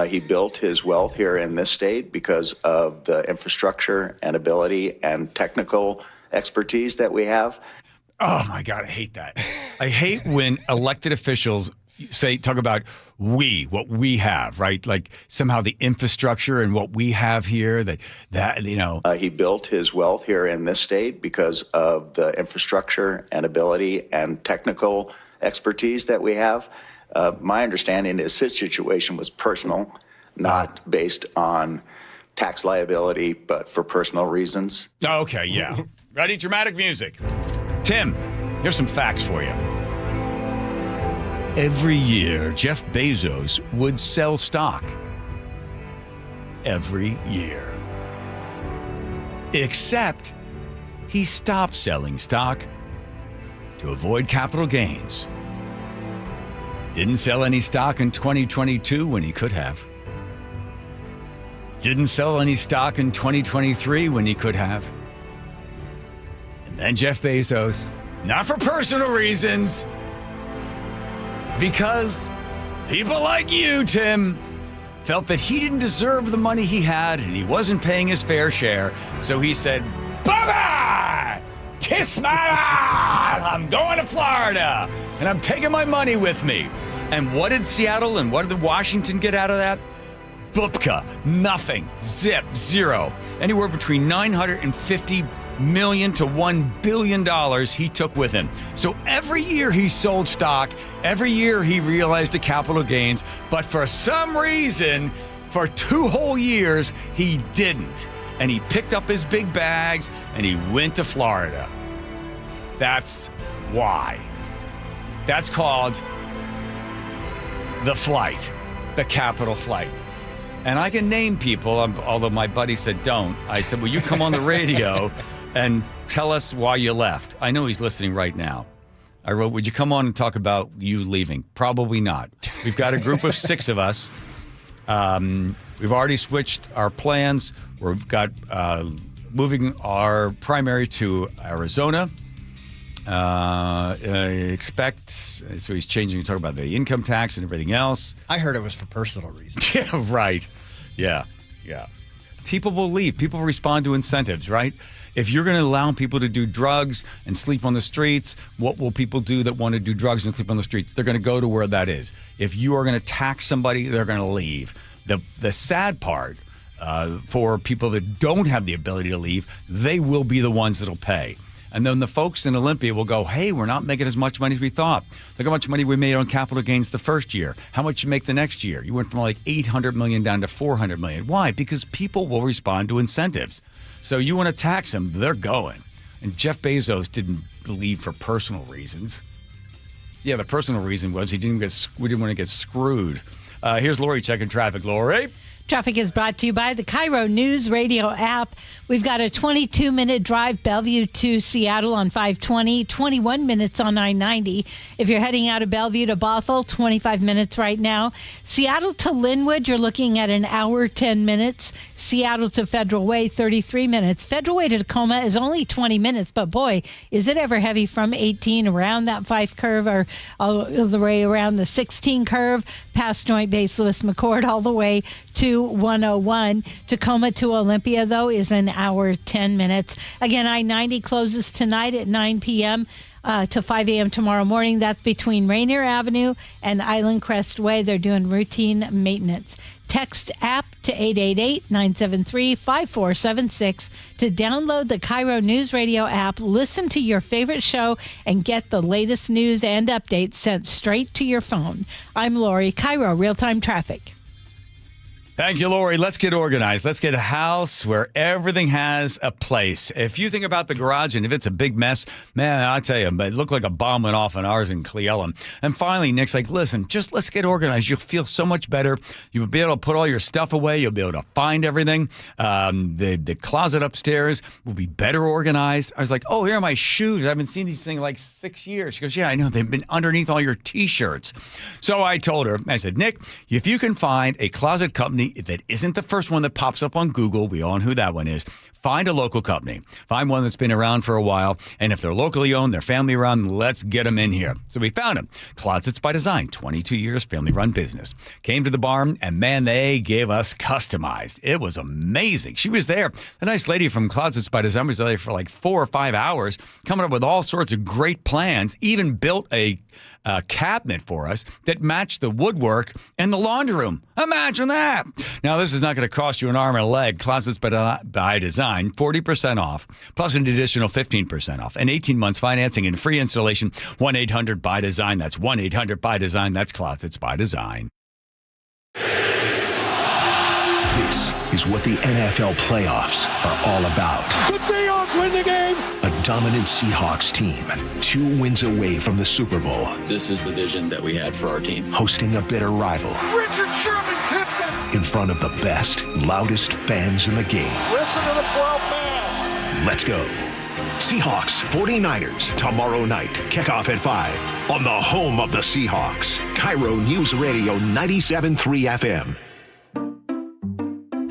He built his wealth here in this state because of the infrastructure and ability and technical expertise that we have. Oh, my God, I hate that. I hate when elected officials talk about what we have, right? Like somehow the infrastructure and what we have here that you know. He built his wealth here in this state because of the infrastructure and ability and technical expertise that we have. My understanding is his situation was personal, not based on tax liability, but for personal reasons. Okay, yeah. Ready? Dramatic music. Tim, here's some facts for you. Every year, Jeff Bezos would sell stock. Every year. Except he stopped selling stock to avoid capital gains. Didn't sell any stock in 2022 when he could have. Didn't sell any stock in 2023 when he could have. And then Jeff Bezos, not for personal reasons, because people like you, Tim, felt that he didn't deserve the money he had and he wasn't paying his fair share. So he said, bye-bye! Kiss my ass! I'm going to Florida and I'm taking my money with me. And what did Seattle and what did Washington get out of that? Bupka, nothing, zip, zero. Anywhere between $950 million to $1 billion he took with him. So every year he sold stock, every year he realized the capital gains, but for some reason, for 2 whole years, he didn't. And he picked up his big bags and he went to Florida. That's why. That's called the flight, the capital flight. And I can name people, although my buddy said don't. I said, will you come on the radio and tell us why you left? I know he's listening right now. I wrote, would you come on and talk about you leaving? Probably not. We've got a group of 6 of us. We've already switched our plans. We've got moving our primary to Arizona. So he's changing, talking about the income tax and everything else. I heard it was for personal reasons. Yeah, right. Yeah. People will leave. People respond to incentives, right? If you're going to allow people to do drugs and sleep on the streets, what will people do that want to do drugs and sleep on the streets? They're going to go to where that is. If you are going to tax somebody, they're going to leave. The sad part for people that don't have the ability to leave, they will be the ones that'll pay. And then the folks in Olympia will go, hey, we're not making as much money as we thought. Look how much money we made on capital gains the first year. How much you make the next year? You went from like $800 million down to $400 million. Why? Because people will respond to incentives. So you want to tax them, they're going. And Jeff Bezos didn't leave for personal reasons. Yeah, the personal reason was we didn't want to get screwed. Here's Lori checking traffic. Lori? Traffic is brought to you by the KIRO Newsradio App. We've got a 22-minute drive, Bellevue to Seattle on 520, 21 minutes on I-90. If you're heading out of Bellevue to Bothell, 25 minutes right now. Seattle to Linwood, you're looking at an hour, 10 minutes. Seattle to Federal Way, 33 minutes. Federal Way to Tacoma is only 20 minutes, but boy, is it ever heavy from 18 around that 5 curve or all the way around the 16 curve, past Joint Base Lewis McChord, all the way to 101. Tacoma to Olympia, though, is an hour, 10 minutes. Again, I-90 closes tonight at 9 p.m. To 5 a.m. tomorrow morning. That's between Rainier Avenue and Island Crest Way. They're doing routine maintenance. Text app to 888-973-5476 to download the KIRO Newsradio app, listen to your favorite show, and get the latest news and updates sent straight to your phone. I'm Lori, KIRO Real-Time Traffic. Thank you, Lori. Let's get organized. Let's get a house where everything has a place. If you think about the garage and if it's a big mess, man, I'll tell you, it looked like a bomb went off on ours in Cleella. And finally, Nick's like, listen, just let's get organized. You'll feel so much better. You'll be able to put all your stuff away. You'll be able to find everything. The closet upstairs will be better organized. I was like, oh, here are my shoes. I haven't seen these things in like 6 years. She goes, yeah, I know. They've been underneath all your T-shirts. So I told her, I said, Nick, if you can find a closet company that isn't the first one that pops up on Google, we all know who that one is, find a local company. Find one that's been around for a while. And if they're locally owned, they're family run, let's get them in here. So we found them. Closets by Design, 22 years, family run business. Came to the barn, and man, they gave us customized. It was amazing. She was there. The nice lady from Closets by Design was there for like 4 or 5 hours, coming up with all sorts of great plans, even built a cabinet for us that matched the woodwork and the laundry room. Imagine that. Now, this is not going to cost you an arm and a leg. Closets by Design, 40% off, plus an additional 15% off, and 18 months financing and free installation. 1-800-BY-DESIGN. That's 1-800-BY-DESIGN. That's Closets by Design. This is what the NFL playoffs are all about. The Seahawks win the game! A dominant Seahawks team, 2 wins away from the Super Bowl. This is the vision that we had for our team. Hosting a bitter rival. Richard Sherman tips it! In front of the best, loudest fans in the game. Listen to the 12th man! Let's go. Seahawks 49ers tomorrow night. Kickoff at 5 on the home of the Seahawks. KIRO News Radio 97.3 FM.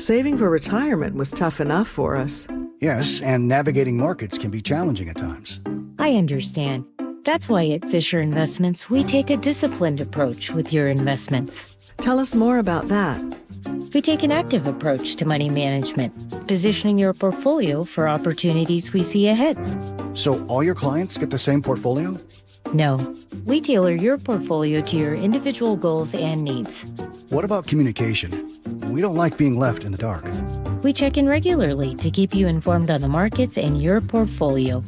Saving for retirement was tough enough for us. Yes, and navigating markets can be challenging at times. I understand. That's why at Fisher Investments, we take a disciplined approach with your investments. Tell us more about that. We take an active approach to money management, positioning your portfolio for opportunities we see ahead. So all your clients get the same portfolio? No, we tailor your portfolio to your individual goals and needs. What about communication? We don't like being left in the dark. We check in regularly to keep you informed on the markets and your portfolio.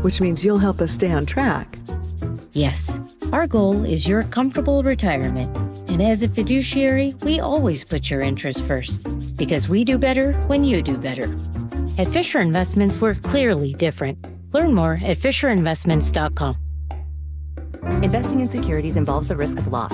Which means you'll help us stay on track. Yes, our goal is your comfortable retirement. And as a fiduciary, we always put your interests first, because we do better when you do better. At Fisher Investments, we're clearly different. Learn more at FisherInvestments.com. Investing in securities involves the risk of loss.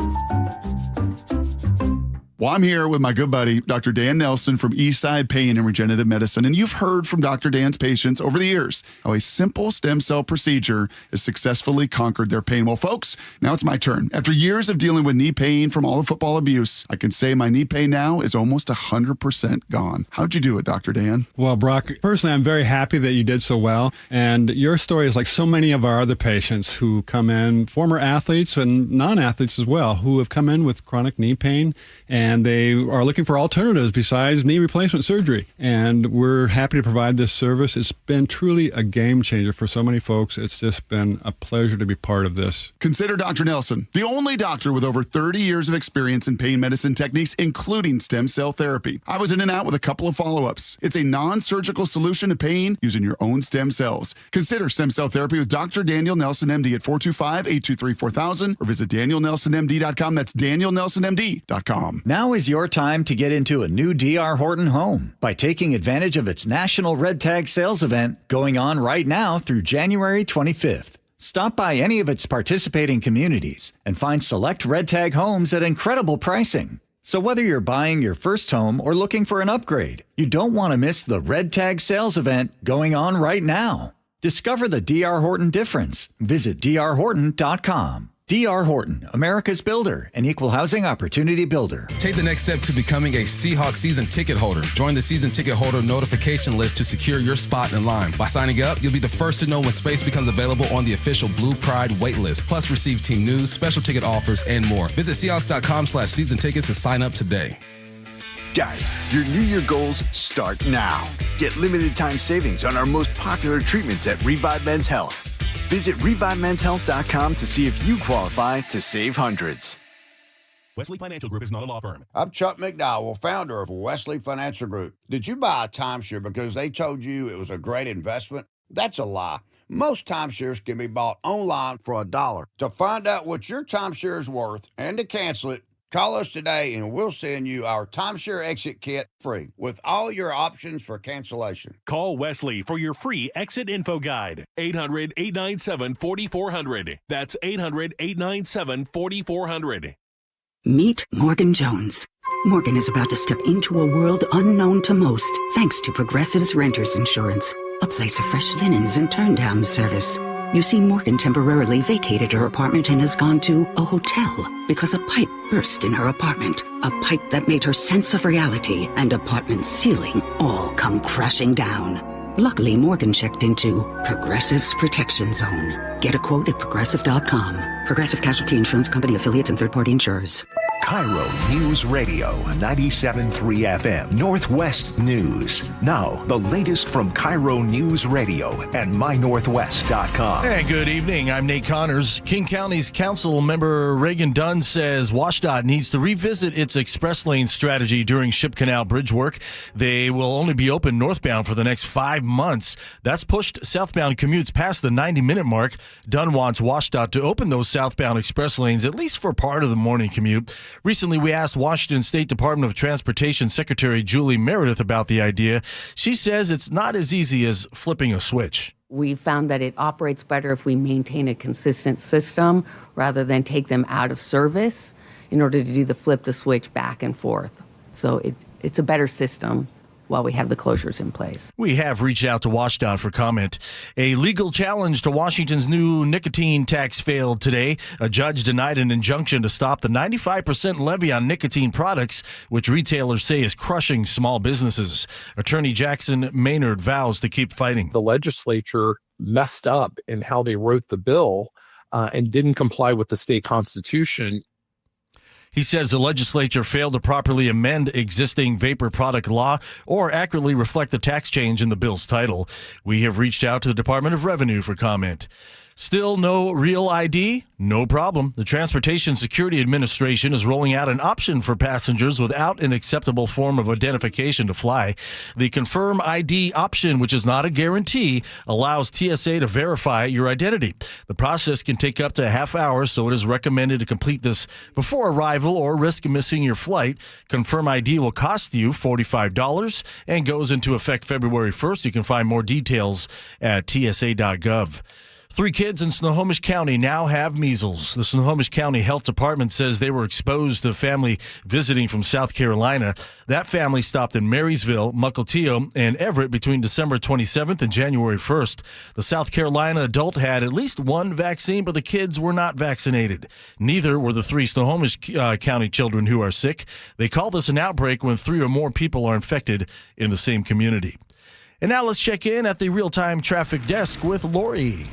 Well, I'm here with my good buddy, Dr. Dan Nelson from Eastside Pain and Regenerative Medicine. And you've heard from Dr. Dan's patients over the years how a simple stem cell procedure has successfully conquered their pain. Well, folks, now it's my turn. After years of dealing with knee pain from all the football abuse, I can say my knee pain now is almost 100% gone. How'd you do it, Dr. Dan? Well, Brock, personally, I'm very happy that you did so well. And your story is like so many of our other patients who come in, former athletes and non-athletes as well, who have come in with chronic knee pain and and they are looking for alternatives besides knee replacement surgery. And we're happy to provide this service. It's been truly a game changer for so many folks. It's just been a pleasure to be part of this. Consider Dr. Nelson, the only doctor with over 30 years of experience in pain medicine techniques, including stem cell therapy. I was in and out with a couple of follow-ups. It's a non-surgical solution to pain using your own stem cells. Consider stem cell therapy with Dr. Daniel Nelson, MD at 425-823-4000 or visit danielnelsonmd.com. That's danielnelsonmd.com. Now is your time to get into a new D.R. Horton home by taking advantage of its National Red Tag Sales event going on right now through January 25th. Stop by any of its participating communities and find select Red Tag homes at incredible pricing. So whether you're buying your first home or looking for an upgrade, you don't want to miss the Red Tag Sales event going on right now. Discover the D.R. Horton difference. Visit drhorton.com. D.R. Horton, America's builder and equal housing opportunity builder. Take the next step to becoming a Seahawks season ticket holder. Join the season ticket holder notification list to secure your spot in line. By signing up, you'll be the first to know when space becomes available on the official Blue Pride wait list. Plus, receive team news, special ticket offers, and more. Visit Seahawks.com/season tickets to sign up today. Guys, your New Year goals start now. Get limited time savings on our most popular treatments at Revive Men's Health. Visit ReviveMen'sHealth.com to see if you qualify to save hundreds. Wesley Financial Group is not a law firm. I'm Chuck McDowell, founder of Wesley Financial Group. Did you buy a timeshare because they told you it was a great investment? That's a lie. Most timeshares can be bought online for $1. To find out what your timeshare is worth and to cancel it, call us today and we'll send you our timeshare exit kit free with all your options for cancellation. Call Wesley for your free exit info guide. 800-897-4400. That's 800-897-4400. Meet Morgan Jones. Morgan is about to step into a world unknown to most thanks to Progressive's Renters Insurance, a place of fresh linens and turn-down service. You see, Morgan temporarily vacated her apartment and has gone to a hotel because a pipe burst in her apartment. A pipe that made her sense of reality and apartment ceiling all come crashing down. Luckily, Morgan checked into Progressive's Protection Zone. Get a quote at Progressive.com. Progressive Casualty Insurance Company, affiliates, and third-party insurers. KIRO News Radio 97.3 FM Northwest News. Now, the latest from KIRO News Radio and mynorthwest.com. Hey, good evening. I'm Nate Connors. King County's council member Reagan Dunn says WashDOT needs to revisit its express lane strategy during Ship Canal bridge work. They will only be open northbound for the next 5 months. That's pushed southbound commutes past the 90-minute mark. Dunn wants WashDOT to open those southbound express lanes at least for part of the morning commute. Recently, we asked Washington State Department of Transportation Secretary Julie Meredith about the idea. She says it's not as easy as flipping a switch. We found that it operates better if we maintain a consistent system rather than take them out of service in order to do the flip the switch back and forth. So it's a better system while we have the closures in place. We have reached out to WashDOT for comment. A legal challenge to Washington's new nicotine tax failed today. A judge denied an injunction to stop the 95% levy on nicotine products, which retailers say is crushing small businesses. Attorney Jackson Maynard vows to keep fighting. The legislature messed up in how they wrote the bill and didn't comply with the state constitution. He says the legislature failed to properly amend existing vapor product law or accurately reflect the tax change in the bill's title. We have reached out to the Department of Revenue for comment. Still no real ID? No problem. The Transportation Security Administration is rolling out an option for passengers without an acceptable form of identification to fly. The Confirm ID option, which is not a guarantee, allows TSA to verify your identity. The process can take up to a half hour, so it is recommended to complete this before arrival or risk missing your flight. Confirm ID will cost you $45 and goes into effect February 1st. You can find more details at tsa.gov. 3 kids in Snohomish County now have measles. The Snohomish County Health Department says they were exposed to a family visiting from South Carolina. That family stopped in Marysville, Mukilteo, and Everett between December 27th and January 1st. The South Carolina adult had at least one vaccine, but the kids were not vaccinated. Neither were the 3 Snohomish County children who are sick. They call this an outbreak when 3 or more people are infected in the same community. And now let's check in at the real-time traffic desk with Lori.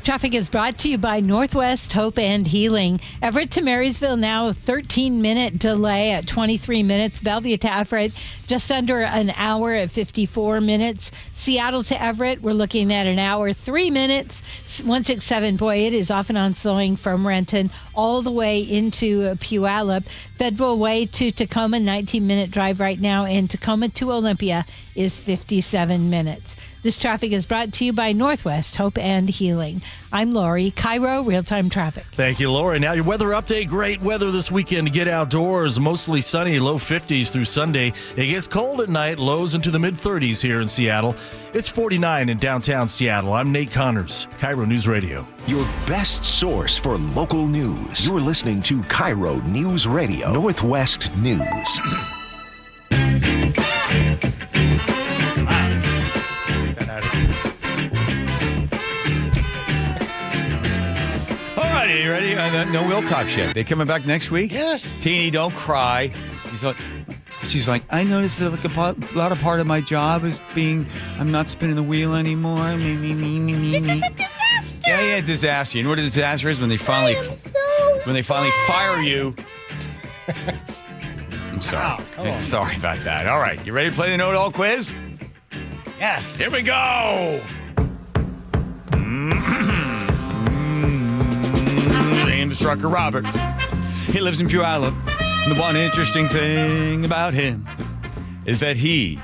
Traffic is brought to you by Northwest Hope and Healing. Everett to Marysville now 13-minute delay at 23 minutes. Bellevue to Everett just under an hour at 54 minutes. Seattle to Everett, we're looking at an hour, 3 minutes. 167, boy, it is off and on slowing from Renton all the way into Puyallup. Federal Way to Tacoma, 19-minute drive right now. And Tacoma to Olympia is 57 minutes. This traffic is brought to you by Northwest Hope and Healing. I'm Lori, KIRO Real-Time Traffic. Thank you, Lori. Now your weather update. Great weather this weekend to get outdoors. Mostly sunny, low 50s through Sunday. It gets cold at night, lows into the mid-30s here in Seattle. It's 49 in downtown Seattle. I'm Nate Connors, KIRO News Radio. Your best source for local news. You're listening to KIRO News Radio, Northwest News. Alrighty, you ready? No Wilcox yet. They coming back next week? Yes. Teeny, don't cry. She's like, I noticed that a lot of part of my job is I'm not spinning the wheel anymore. This is a disaster. Yeah, disaster. You know what a disaster is? When they finally fire you. I'm sorry. Sorry about that. All right, you ready to play the know-it-all quiz? Yes. Here we go. Name's Trucker Robert. He lives in Puyallup. The one interesting thing about him is that he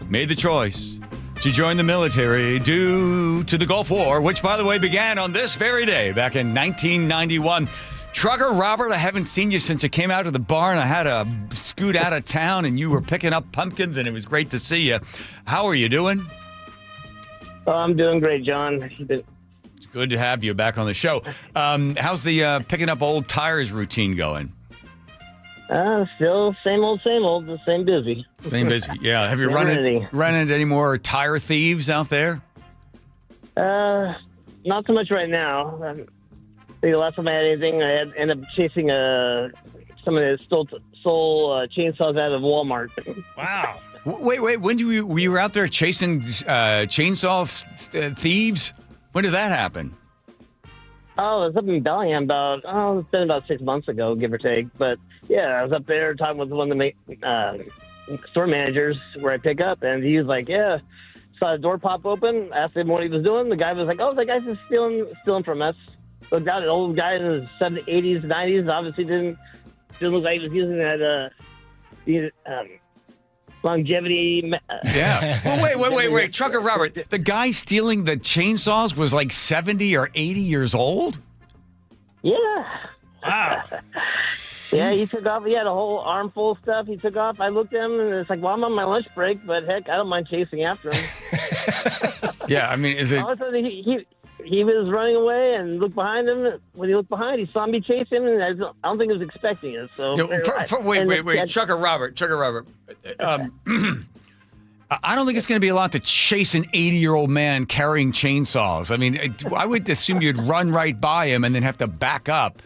made the choice to join the military due to the Gulf War, which, by the way, began on this very day back in 1991. Trucker Robert, I haven't seen you since you came out to the barn. I had to scoot out of town, and you were picking up pumpkins, and it was great to see you. How are you doing? Oh, I'm doing great, John. It's good to have you back on the show. How's the picking up old tires routine going? Still same old, the same busy. Same busy, yeah. Have you run into any more tire thieves out there? Not so much right now. I think the last time I had anything, I ended up chasing someone that stole chainsaws out of Walmart. Wow. Wait. When were you out there chasing chainsaw thieves? When did that happen? Oh, it was up in Bellingham it's been about 6 months ago, give or take. But yeah, I was up there talking with one of the store managers where I pick up, and he was like, yeah, saw the door pop open, asked him what he was doing. The guy was like, oh, that guy's just stealing from us. Looked out, an old guy in his 70s, 80s, 90s, obviously didn't look like he was using that longevity. Yeah. Well, wait. Trucker Robert, the guy stealing the chainsaws was like 70 or 80 years old? Yeah. Wow. Yeah, he took off. He had a whole armful of stuff. He took off. I looked at him, and it's like, well, I'm on my lunch break, but heck, I don't mind chasing after him. Yeah, I mean, is it... All of a sudden, he was running away and looked behind him. When he looked behind, he saw me chase him, and I don't think he was expecting it. So wait, Trucker Robert. I don't think it's going to be a lot to chase an 80-year-old man carrying chainsaws. I mean, I would assume you'd run right by him and then have to back up.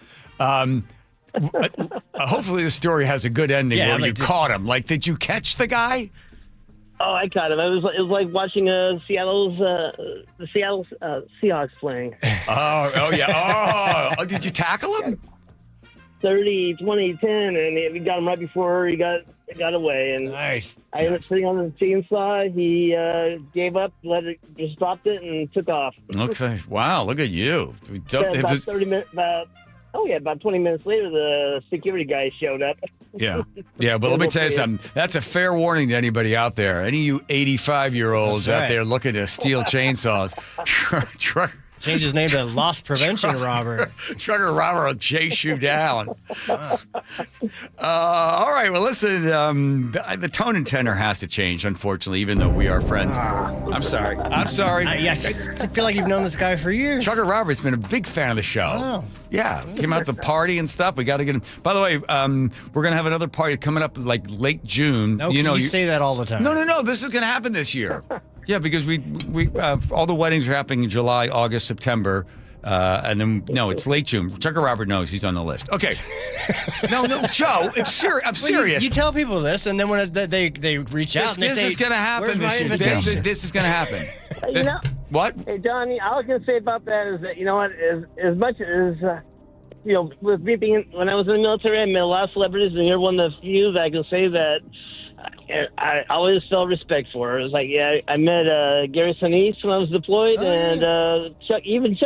Hopefully the story has a good ending where you caught him. Like, did you catch the guy? Oh, I caught him. It was like watching the Seattle Seahawks playing. Oh yeah. Oh, did you tackle him? 30, 20, 10, and we got him right before he got away. And nice. I ended up sitting on the chainsaw. He gave up, just dropped it, and took off. Okay. Wow. Look at you. About 30 minutes. About 20 minutes later, the security guy showed up. Yeah, but let me tell you something. That's a fair warning to anybody out there. Any of you 85-year-olds out there looking to steal chainsaws. Change his name to Loss Prevention Robert. Trucker Robert will chase you down. All right, well, listen, the tone and tenor has to change, unfortunately, even though we are friends. I'm sorry. Yes, I feel like you've known this guy for years. Trucker Robert's been a big fan of the show. Oh. Yeah, came out to the party and stuff. We got to get him. By the way, we're going to have another party coming up like late June. No, you say that all the time. No. This is going to happen this year. Yeah, because we all the weddings are happening in July, August, September, and then it's late June. Trucker Robert knows he's on the list. Okay. No, Joe, it's serious. I'm serious. You tell people this, and then when they reach out, this is going to happen this year. This is going to happen. What? Hey, Johnny, all I can say about that is that, you know what, as much as, with me being, when I was in the military, I met a lot of celebrities, and you're one of the few that I can say that I always felt respect for. It was like, I met Gary Sinise when I was deployed, and Chuck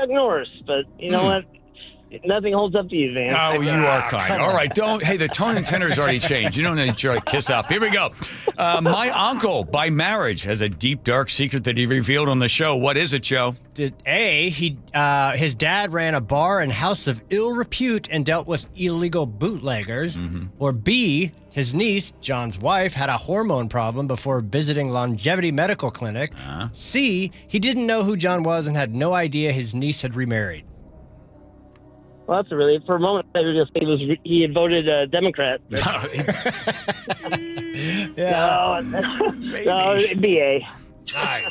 Norris, but you know what? Nothing holds up to you, Van. Oh, you are kind. All right, don't. Hey, the tone and tenor has already changed. You don't need to try to kiss up. Here we go. My uncle, by marriage, has a deep, dark secret that he revealed on the show. What is it, Joe? His dad ran a bar and house of ill repute and dealt with illegal bootleggers. Or B, his niece, John's wife, had a hormone problem before visiting Longevity Medical Clinic. C, he didn't know who John was and had no idea his niece had remarried. Well, that's really, for a moment, I was just he had voted Democrat. No, BA.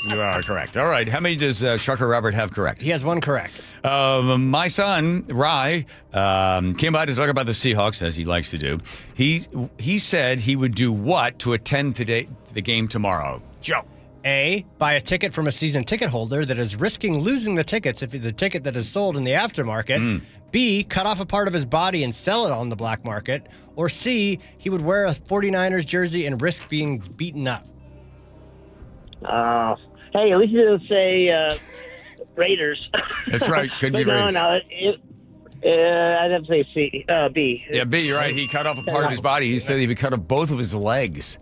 You are correct. All right. How many does Trucker Robert have correct? He has one correct. My son, Rye, came by to talk about the Seahawks, as he likes to do. He said he would do what to attend the game tomorrow? Joe. A, buy a ticket from a season ticket holder that is risking losing the tickets if it's a ticket that is sold in the aftermarket. B, cut off a part of his body and sell it on the black market. Or C, he would wear a 49ers jersey and risk being beaten up. Hey, at least you didn't say Raiders. That's right. Could be Raiders. I'd have to say C, B. Yeah, B, you're right. He cut off a part of his body. He said he would cut off both of his legs.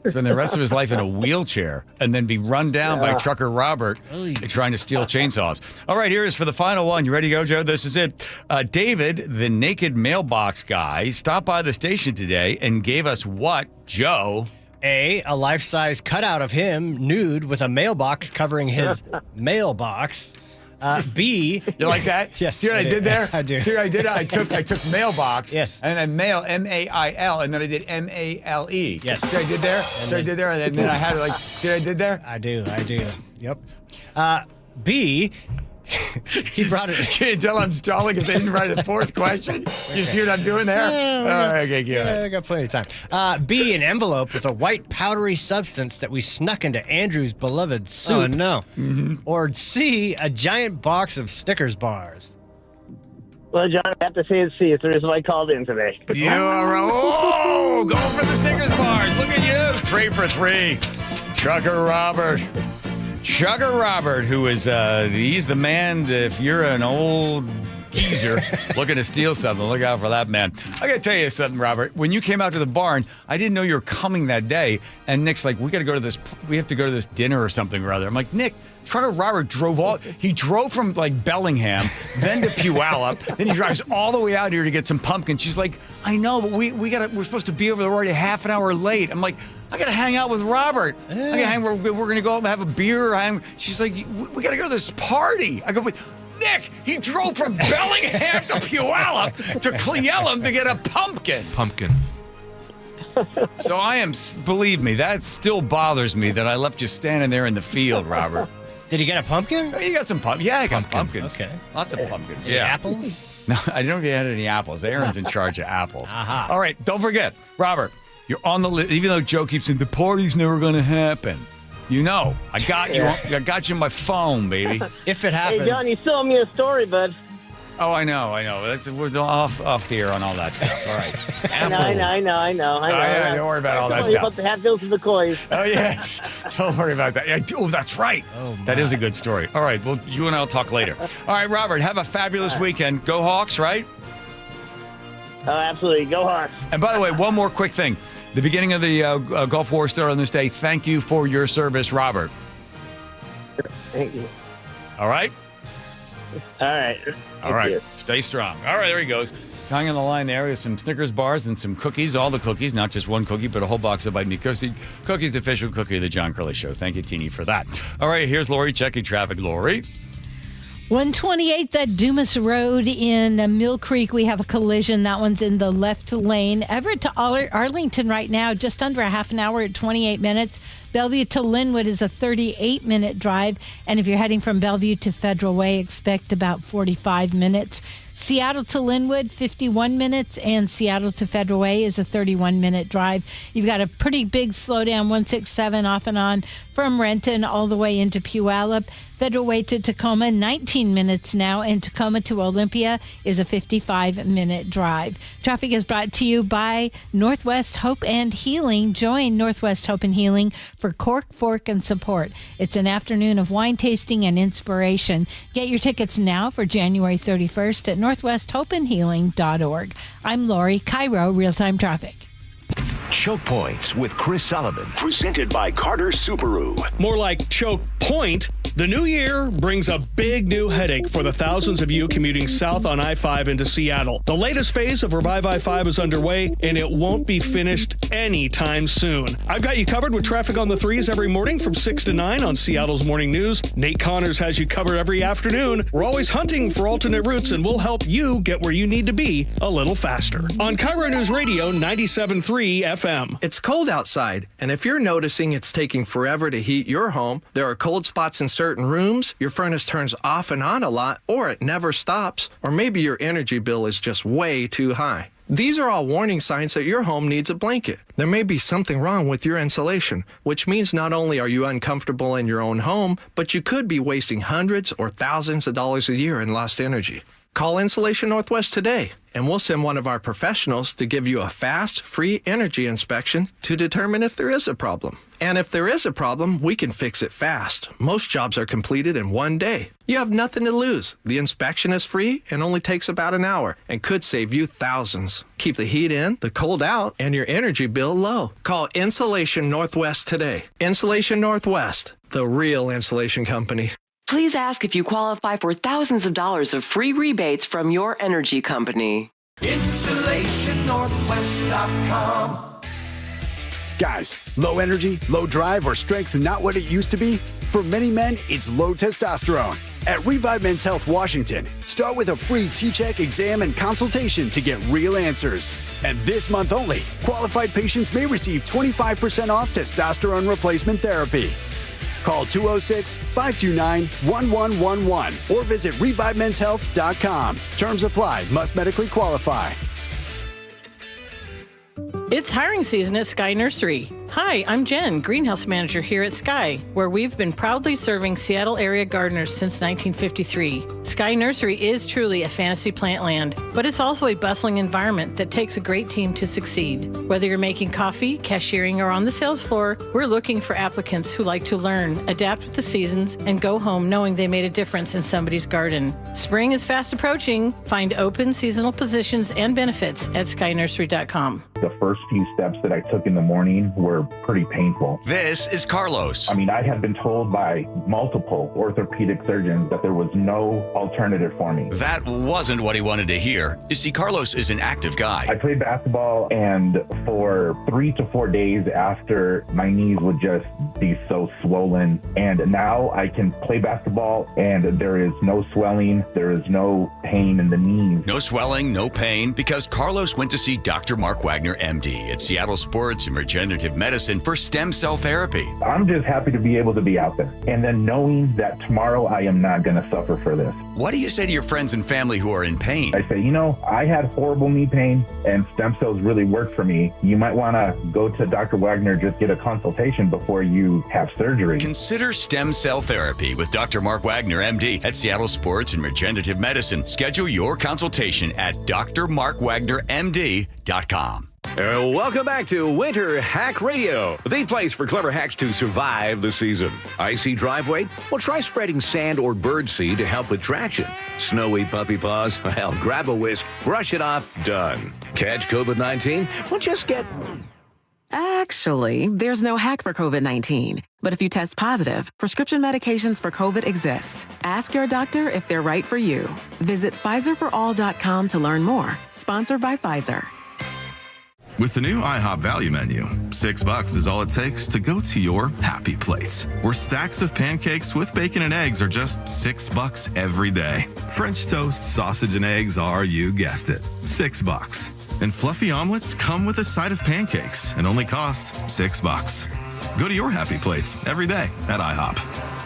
Spend the rest of his life in a wheelchair and then be run down by Trucker Robert trying to steal chainsaws. All right, here is for the final one. You ready to go, Joe? This is it. David, the naked mailbox guy, stopped by the station today and gave us what, Joe? A life-size cutout of him nude with a mailbox covering his mailbox. B. You like that? Yes. See what I did there? I do. See what I did? I took mailbox. Yes. And then mail, M-A-I-L, and then I did M-A-L-E. Yes. See what I did there? See what I did there? And then I had like, see what I did there? I do. Yep. B. He brought it. Can't tell I'm stalling because they didn't write a fourth question. You see what I'm doing there? All right, okay, good. I got plenty of time. B, an envelope with a white powdery substance that we snuck into Andrew's beloved soup. Oh, no. Or C, a giant box of Snickers bars. Well, John, I have to say it's C. It's the reason I called in today. You are going for the Snickers bars. Look at you. 3 for 3. Trucker Robert. Trucker Robert, who is, he's the man, if you're an old geezer looking to steal something, look out for that man. I got to tell you something, Robert. When you came out to the barn, I didn't know you were coming that day. And Nick's like, we have to go to this dinner or something or other. I'm like, Nick, Trucker Robert drove from like Bellingham, then to Puyallup, then he drives all the way out here to get some pumpkin. She's like, I know, but we're supposed to be over there already half an hour late. I'm like, I got to hang out with Robert. We're going to go out and have a beer. She's like, we got to go to this party. I go, but Nick, he drove from Bellingham to Puyallup to Cleellum to get a pumpkin. So believe me, that still bothers me that I left you standing there in the field, Robert. Did he get a pumpkin? Oh, you got some pumpkins. Yeah, I got pumpkins. Okay. Lots of pumpkins. Any Yeah. apples? No, I don't know if you had any apples. Aaron's in charge of apples. Aha. All right, don't forget, Robert, you're on the list. Even though Joe keeps saying the party's never going to happen. You know, I got you. I got you on my phone, baby. If it happens. Hey, John, you still owe me a story, bud. Oh, I know. We're off the air on all that stuff. All right. I know. Don't worry about all that Tell me stuff. about the Hatfields and McCoys. Oh, yes. Don't worry about that. Oh, that's right. That is a good story. All right. Well, you and I will talk later. All right, Robert, have a fabulous weekend. Go Hawks, right? Oh, absolutely. Go Hawks. And by the way, one more quick thing. The beginning of the Gulf War started on this day. Thank you for your service, Robert. Thank you. All right? All right. All right. Stay strong. All right, there he goes. Hanging on the line there with some Snickers bars and some cookies, all the cookies, not just one cookie, but a whole box of Bite Me Cookies, the official cookie of the John Curley Show. Thank you, Teeny, for that. All right, here's Lori checking traffic. Lori? 128th at Dumas Road in Mill Creek. We have a collision. That one's in the left lane. Everett to Arlington right now, just under a half an hour at 28 minutes. Bellevue to Linwood is a 38-minute drive. And if you're heading from Bellevue to Federal Way, expect about 45 minutes. Seattle to Linwood, 51 minutes. And Seattle to Federal Way is a 31-minute drive. You've got a pretty big slowdown, 167 off and on from Renton all the way into Puyallup. Federal Way to Tacoma, 19 minutes now, and Tacoma to Olympia is a 55-minute drive. Traffic is brought to you by Northwest Hope and Healing. Join Northwest Hope and Healing for Cork, Fork, and Support. It's an afternoon of wine tasting and inspiration. Get your tickets now for January 31st at northwesthopeandhealing.org. I'm Lori, KIRO Real-Time Traffic. Choke Points with Chris Sullivan, presented by Carter Subaru. More like Choke Point. The new year brings a big new headache for the thousands of you commuting south on I-5 into Seattle. The latest phase of Revive I-5 is underway, and it won't be finished anytime soon. I've got you covered with traffic on the 3s every morning from 6 to 9 on Seattle's Morning News. Nate Connors has you covered every afternoon. We're always hunting for alternate routes, and we'll help you get where you need to be a little faster. On KIRO Newsradio 97.3 FM. It's cold outside, and if you're noticing it's taking forever to heat your home, there are cold spots in certain rooms, your furnace turns off and on a lot, or it never stops, or maybe your energy bill is just way too high. These are all warning signs that your home needs a blanket. There may be something wrong with your insulation, which means not only are you uncomfortable in your own home, but you could be wasting hundreds or thousands of dollars a year in lost energy. Call Insulation Northwest today, and we'll send one of our professionals to give you a fast, free energy inspection to determine if there is a problem. And if there is a problem, we can fix it fast. Most jobs are completed in one day. You have nothing to lose. The inspection is free and only takes about an hour and could save you thousands. Keep the heat in, the cold out, and your energy bill low. Call Insulation Northwest today. Insulation Northwest, the real insulation company. Please ask if you qualify for thousands of dollars of free rebates from your energy company. InsulationNorthwest.com. Guys, low energy, low drive, or strength not what it used to be? For many men, it's low testosterone. At Revive Men's Health Washington, start with a free T-check exam and consultation to get real answers. And this month only, qualified patients may receive 25% off testosterone replacement therapy. Call 206-529-1111 or visit ReviveMen'sHealth.com. Terms apply. Must medically qualify. It's hiring season at Sky Nursery. Hi, I'm Jen, greenhouse manager here at Sky, where we've been proudly serving Seattle area gardeners since 1953. Sky Nursery is truly a fantasy plant land, but it's also a bustling environment that takes a great team to succeed. Whether you're making coffee, cashiering, or on the sales floor, we're looking for applicants who like to learn, adapt with the seasons, and go home knowing they made a difference in somebody's garden. Spring is fast approaching. Find open seasonal positions and benefits at skynursery.com. The first few steps that I took in the morning were pretty painful. This is Carlos. I mean, I had been told by multiple orthopedic surgeons that there was no alternative for me. That wasn't what he wanted to hear. You see, Carlos is an active guy. I played basketball, and for 3 to 4 days after, my knees would just be so swollen. And now I can play basketball, and there is no swelling. There is no pain in the knees. No swelling, no pain, because Carlos went to see Dr. Mark Wagner, MD, at Seattle Sports and Regenerative Medicine for stem cell therapy. I'm just happy to be able to be out there. And then knowing that tomorrow I am not going to suffer for this. What do you say to your friends and family who are in pain? I say, I had horrible knee pain and stem cells really worked for me. You might want to go to Dr. Wagner, just get a consultation before you have surgery. Consider stem cell therapy with Dr. Mark Wagner, MD, at Seattle Sports and Regenerative Medicine. Schedule your consultation at drmarkwagnermd.com. Welcome back to Winter Hack Radio, the place for clever hacks to survive the season. Icy driveway? Well, try spreading sand or birdseed to help with traction. Snowy puppy paws? Well, grab a whisk, brush it off, done. Catch COVID-19? Well, just get... Actually, there's no hack for COVID-19. But if you test positive, prescription medications for COVID exist. Ask your doctor if they're right for you. Visit PfizerForAll.com to learn more. Sponsored by Pfizer. With the new IHOP value menu, $6 is all it takes to go to your happy place, where stacks of pancakes with bacon and eggs are just $6 every day. French toast, sausage, and eggs are, you guessed it, $6. And fluffy omelets come with a side of pancakes and only cost $6. Go to your happy plates every day at IHOP.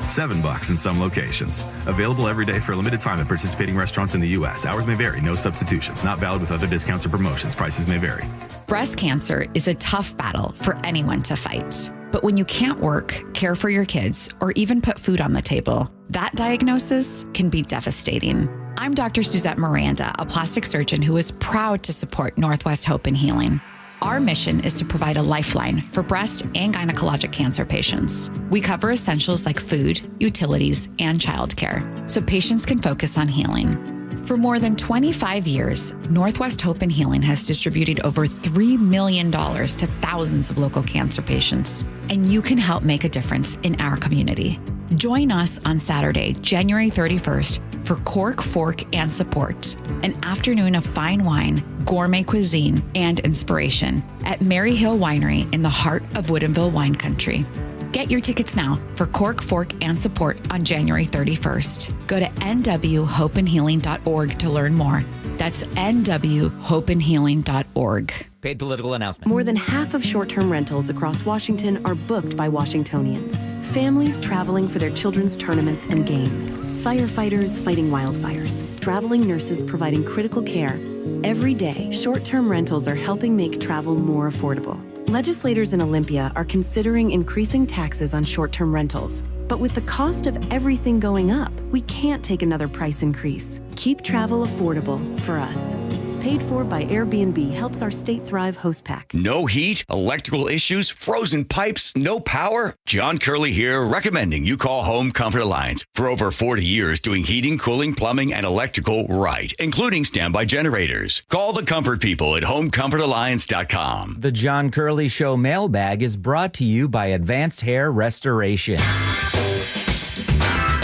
$7 in some locations. Available every day for a limited time at participating restaurants in the U.S. Hours may vary. No substitutions. Not valid with other discounts or promotions. Prices may vary. Breast cancer is a tough battle for anyone to fight. But when you can't work, care for your kids, or even put food on the table, that diagnosis can be devastating. I'm Dr. Suzette Miranda, a plastic surgeon who is proud to support Northwest Hope and Healing. Our mission is to provide a lifeline for breast and gynecologic cancer patients. We cover essentials like food, utilities, and childcare, so patients can focus on healing. For more than 25 years, Northwest Hope and Healing has distributed over $3 million to thousands of local cancer patients, and you can help make a difference in our community. Join us on Saturday, January 31st for Cork, Fork, and Support, an afternoon of fine wine, gourmet cuisine, and inspiration at Mary Hill Winery in the heart of Woodinville wine country. Get your tickets now for Cork, Fork, and Support on January 31st. Go to nwhopeandhealing.org to learn more. That's nwhopeandhealing.org. Paid political announcement. More than half of short-term rentals across Washington are booked by Washingtonians. Families traveling for their children's tournaments and games. Firefighters fighting wildfires. Traveling nurses providing critical care. Every day, short-term rentals are helping make travel more affordable. Legislators in Olympia are considering increasing taxes on short-term rentals. But with the cost of everything going up, we can't take another price increase. Keep travel affordable for us. Paid for by Airbnb helps our state thrive host pack. No heat, electrical issues, frozen pipes, no power? John Curley here, recommending you call Home Comfort Alliance. For over 40 years doing heating, cooling, plumbing, and electrical right, including standby generators. Call the comfort people at homecomfortalliance.com. The John Curley Show mailbag is brought to you by Advanced Hair Restoration.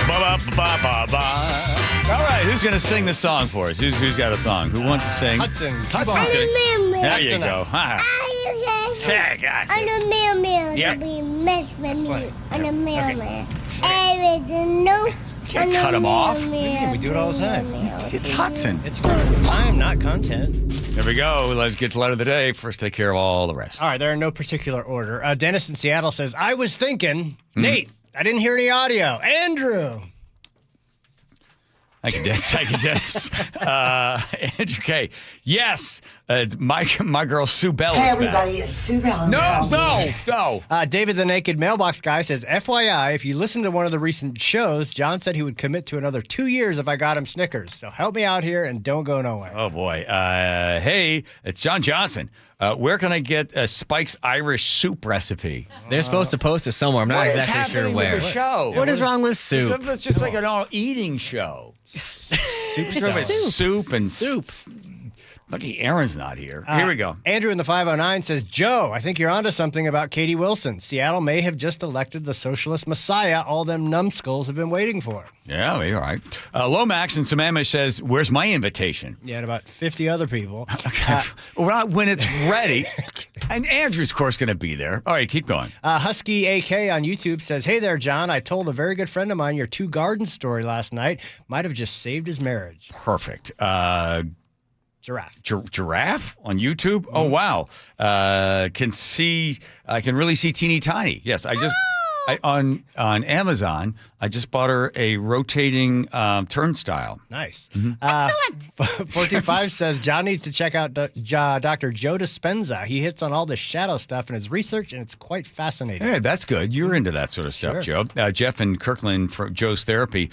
Ba-ba-ba-ba-ba. All right, who's going to sing the song for us? Who's got a song? Who wants to sing? Hudson's gonna... There you go. Hi. Say, guys. I'm a mailman. Yep. Be messed with me. I'm a mailman. Can't cut him off. We do it all the time. It's Hudson. It's for time, not content. There we go. Let's get to letter of the day. First, take care of all the rest. All right, they're in no particular order. Dennis in Seattle says, I was thinking, Nate, I didn't hear any audio. Andrew. Thank you, Dennis. Andrew K. Yes, my girl Sue Bell is Hey, everybody, back. it's Sue Bell. No. David the Naked Mailbox Guy says, FYI, if you listen to one of the recent shows, John said he would commit to another 2 years if I got him Snickers. So help me out here and don't go nowhere. Oh, boy. Hey, it's John Johnson. Where can I get Spike's Irish soup recipe? They're supposed to post it somewhere. I'm not exactly sure where. With the show? What is wrong with soup? It's just like an all-eating show. Soup and soup. Lucky Aaron's not here. Here we go. Andrew in the 509 says, Joe, I think you're onto something about Katie Wilson. Seattle may have just elected the socialist messiah all them numbskulls have been waiting for. Yeah, all right. Lomax in Sammamish says, where's my invitation? Yeah, and about 50 other people. When it's ready. And Andrew's, of course, going to be there. All right, keep going. Husky AK on YouTube says, hey there, John. I told a very good friend of mine your two gardens story last night. Might have just saved his marriage. Perfect. Giraffe. Giraffe on YouTube? Oh, wow. I can really see teeny tiny. Yes, on Amazon, I just bought her a rotating turnstile. Nice. Mm-hmm. Excellent. 425 says, John needs to check out Dr. Joe Dispenza. He hits on all the shadow stuff in his research, and it's quite fascinating. Hey, that's good. You're into that sort of stuff, Sure. Joe. Jeff in Kirkland for Joe's Therapy.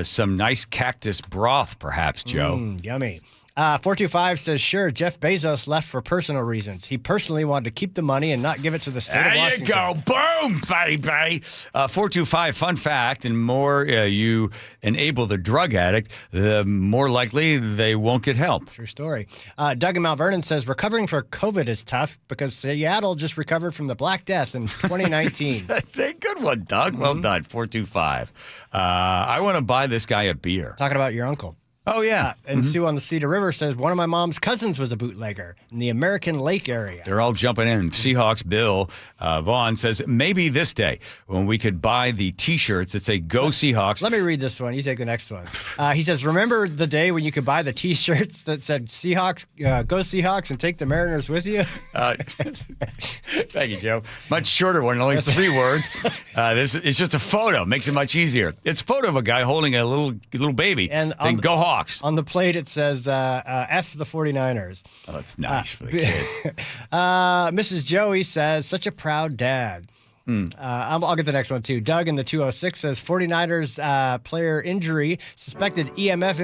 Some nice cactus broth, perhaps, Joe. Yummy. 425 says, sure, Jeff Bezos left for personal reasons. He personally wanted to keep the money and not give it to the state of Washington. There you go. Boom, baby. 425, fun fact, and more you enable the drug addict, the more likely they won't get help. True story. Doug in Mount Vernon says, recovering for COVID is tough because Seattle just recovered from the Black Death in 2019. That's a good one, Doug. Well done. 425. I want to buy this guy a beer. Talking about your uncle. Oh, yeah. And Sue on the Cedar River says, one of my mom's cousins was a bootlegger in the American Lake area. They're all jumping in. Seahawks Bill Vaughn says, maybe this day when we could buy the T-shirts that say Go Seahawks. Let me read this one. You take the next one. He says, remember the day when you could buy the T-shirts that said Seahawks, Go Seahawks, and take the Mariners with you? Thank you, Joe. Much shorter one, only 3 words. This is just a photo. Makes it much easier. It's a photo of a guy holding a little baby. And then Go Hawks. On the plate, it says F the 49ers. Oh, that's nice for the kid. Mrs. Joey says, such a proud dad. I'll get the next one, too. Doug in the 206 says, 49ers player injury. Suspected EMF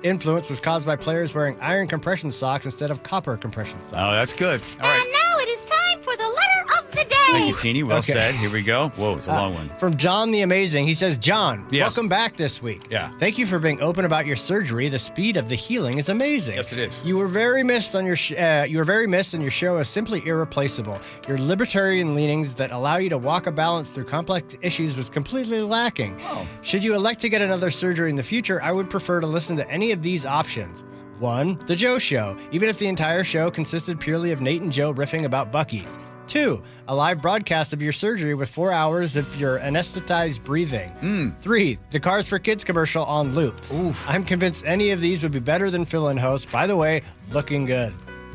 influence was caused by players wearing iron compression socks instead of copper compression socks. Oh, that's good. All right. And now it is time for the letter of the day. Thank you, Teeny. Well said. Here we go. Whoa, it's a long one. From John the Amazing. He says, John, Yes. welcome back this week. Yeah. Thank you for being open about your surgery. The speed of the healing is amazing. Yes, it is. You were very missed on your and your show is simply irreplaceable. Your libertarian leanings that allow you to walk a balance through complex issues was completely lacking. Oh. Should you elect to get another surgery in the future, I would prefer to listen to any of these options. 1. The Joe Show, even if the entire show consisted purely of Nate and Joe riffing about Buc-ee's. 2. A live broadcast of your surgery with 4 hours of your anesthetized breathing. 3. The Cars for Kids commercial on loop. Oof. I'm convinced any of these would be better than fill-in hosts. By the way, looking good.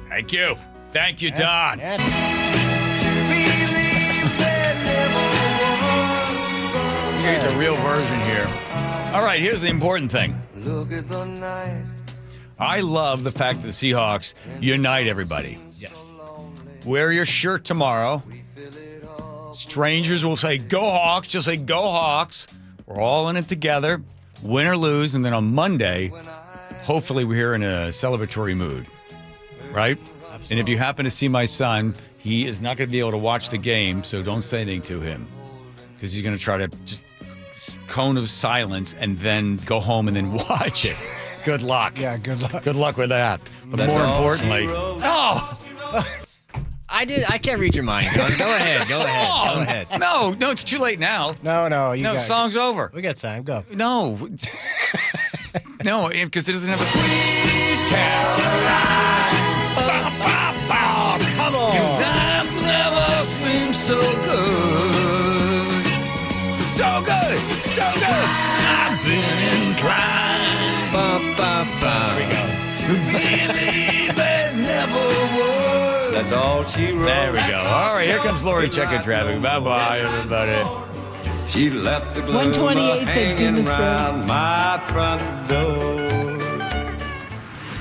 Thank you. Thank you, Don. You get the real version here. All right, here's the important thing. Look at the night. I love the fact that the Seahawks unite everybody. Yes. Wear your shirt tomorrow. Strangers will say, Go Hawks. Just say, Go Hawks. We're all in it together, win or lose. And then on Monday, hopefully we're here in a celebratory mood. Right? Absolutely. And if you happen to see my son, he is not going to be able to watch the game, so don't say anything to him. Because he's going to try to just cone of silence and then go home and then watch it. Good luck. Yeah, good luck. Good luck with that. But more importantly, I can't read your mind. Go ahead. No, it's too late now. No, song's over. We got time. Go. No, because it doesn't have a Sweet Caroline. Come on. Times never seem so good. So good. I've been inclined. There we go. Believe it never would. That's all she wrote. There we go. All right, here comes Lori checking traffic. Bye-bye, everybody. She left the glue 128th at hanging Dumas Road. round my front door.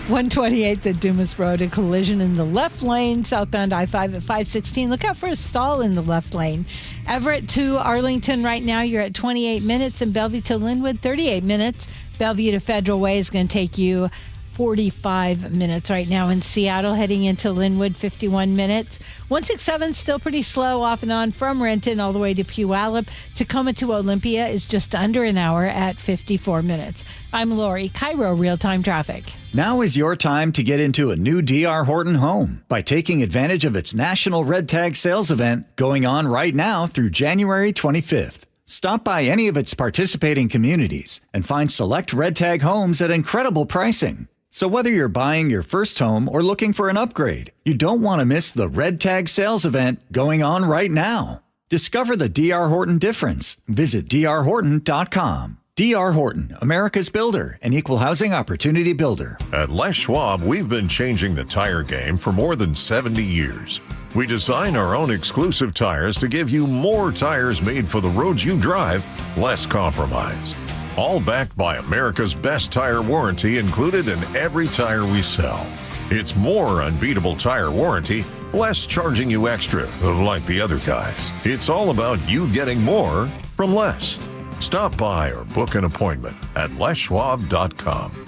128th at Dumas Road, a collision in the left lane, southbound I-5 at 516. Look out for a stall in the left lane. Everett to Arlington right now, you're at 28 minutes, and Bellevue to Linwood, 38 minutes. Bellevue to Federal Way is going to take you 45 minutes right now. In Seattle, heading into Linwood, 51 minutes. 167 still pretty slow off and on from Renton all the way to Puyallup. Tacoma to Olympia is just under an hour at 54 minutes. I'm Lori, KIRO Real-Time Traffic. Now is your time to get into a new D.R. Horton home by taking advantage of its National Red Tag Sales event going on right now through January 25th. Stop by any of its participating communities and find select Red Tag homes at incredible pricing. So whether you're buying your first home or looking for an upgrade, you don't want to miss the Red Tag Sales event going on right now. Discover the D.R. Horton difference. Visit drhorton.com. D.R. Horton, America's builder and equal housing opportunity builder. At Les Schwab, we've been changing the tire game for more than 70 years. We design our own exclusive tires to give you more tires made for the roads you drive, less compromise. All backed by America's best tire warranty included in every tire we sell. It's more unbeatable tire warranty, less charging you extra, like the other guys. It's all about you getting more from less. Stop by or book an appointment at leschwab.com.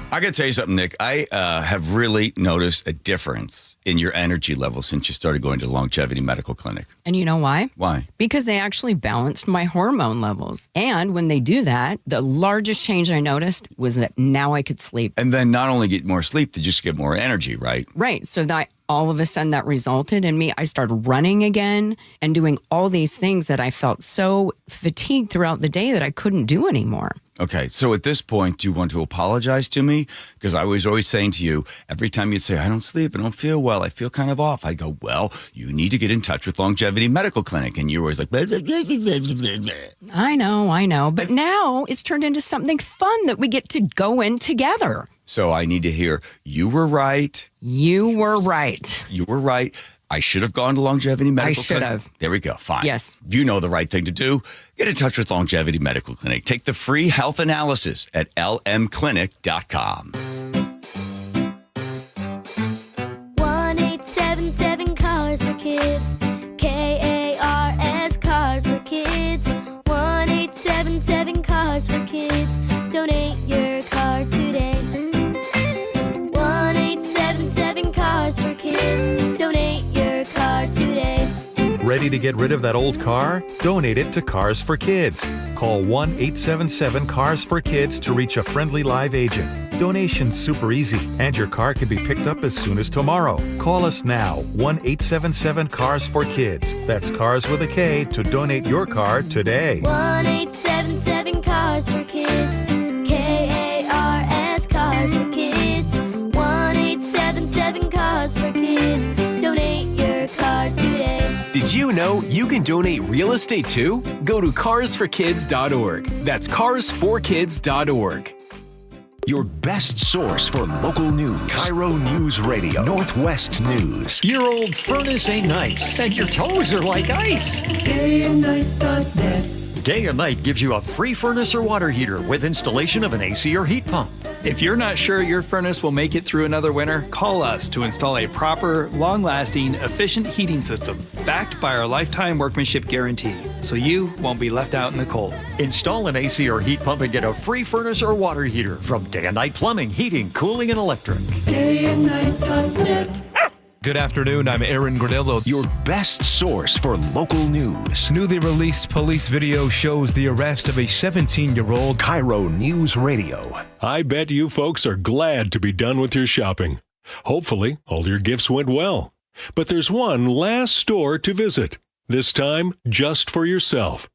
I got to tell you something, Nick. I have really noticed a difference in your energy level since you started going to the Longevity Medical Clinic. And you know why? Why? Because they actually balanced my hormone levels. And when they do that, the largest change I noticed was that now I could sleep. And then not only get more sleep, to just get more energy, right? Right. So that all of a sudden that resulted in me, I started running again and doing all these things that I felt so fatigued throughout the day that I couldn't do anymore. Okay, so at this point, do you want to apologize to me? Because I was always saying to you, every time you say, I don't sleep, I don't feel well, I feel kind of off, I go, well, you need to get in touch with Longevity Medical Clinic. And you're always like, blah, blah, blah, blah, blah, blah. I know. But now it's turned into something fun that we get to go in together. So I need to hear, you were right. You were right. You were right. I should have gone to Longevity Medical Clinic. I should have. There we go. Fine. Yes. You know the right thing to do. Get in touch with Longevity Medical Clinic. Take the free health analysis at lmclinic.com. 1-877 Cars for Kids. KARS Cars for Kids. 1-877 Cars for Kids. Donate your car today. 1-877 Cars for Kids. Donate your car today. Ready to get rid of that old car? Donate it to Cars for Kids. Call 1-877-CARS-FOR-KIDS to reach a friendly live agent. Donation's super easy, and your car can be picked up as soon as tomorrow. Call us now, 1-877-CARS-FOR-KIDS. That's Cars with a K to donate your car today. 1-877 Cars for Kids. KARS Cars for Kids. 1-877 Cars for Kids. Donate your car today. Did you know you can donate real estate too? Go to carsforkids.org. That's carsforkids.org. Your best source for local news. KIRO Newsradio, Northwest News. Your old furnace ain't nice, and your toes are like ice. DayandNight.net. Day and Night gives you a free furnace or water heater with installation of an AC or heat pump. If you're not sure your furnace will make it through another winter, call us to install a proper, long-lasting, efficient heating system backed by our lifetime workmanship guarantee, so you won't be left out in the cold. Install an AC or heat pump and get a free furnace or water heater from Day and Night Plumbing, Heating, Cooling, and Electric. DayandNight.net. Good afternoon, I'm Aaron Granillo. Your best source for local news. Newly released police video shows the arrest of a 17-year-old. KIRO Newsradio. I bet you folks are glad to be done with your shopping. Hopefully, all your gifts went well. But there's one last store to visit, this time just for yourself.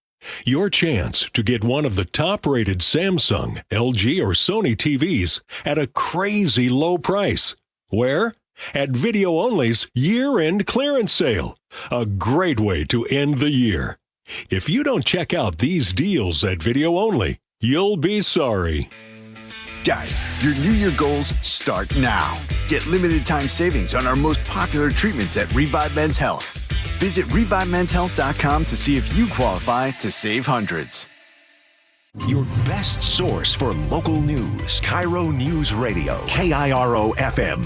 Your chance to get one of the top-rated Samsung, LG, or Sony TVs at a crazy low price. Where? At Video Only's year-end clearance sale. A great way to end the year. If you don't check out these deals at Video Only, you'll be sorry. Guys, your New Year goals start now. Get limited time savings on our most popular treatments at Revive Men's Health. Visit ReviveMen'sHealth.com to see if you qualify to save hundreds. Your best source for local news. KIRO Newsradio. KIRO FM.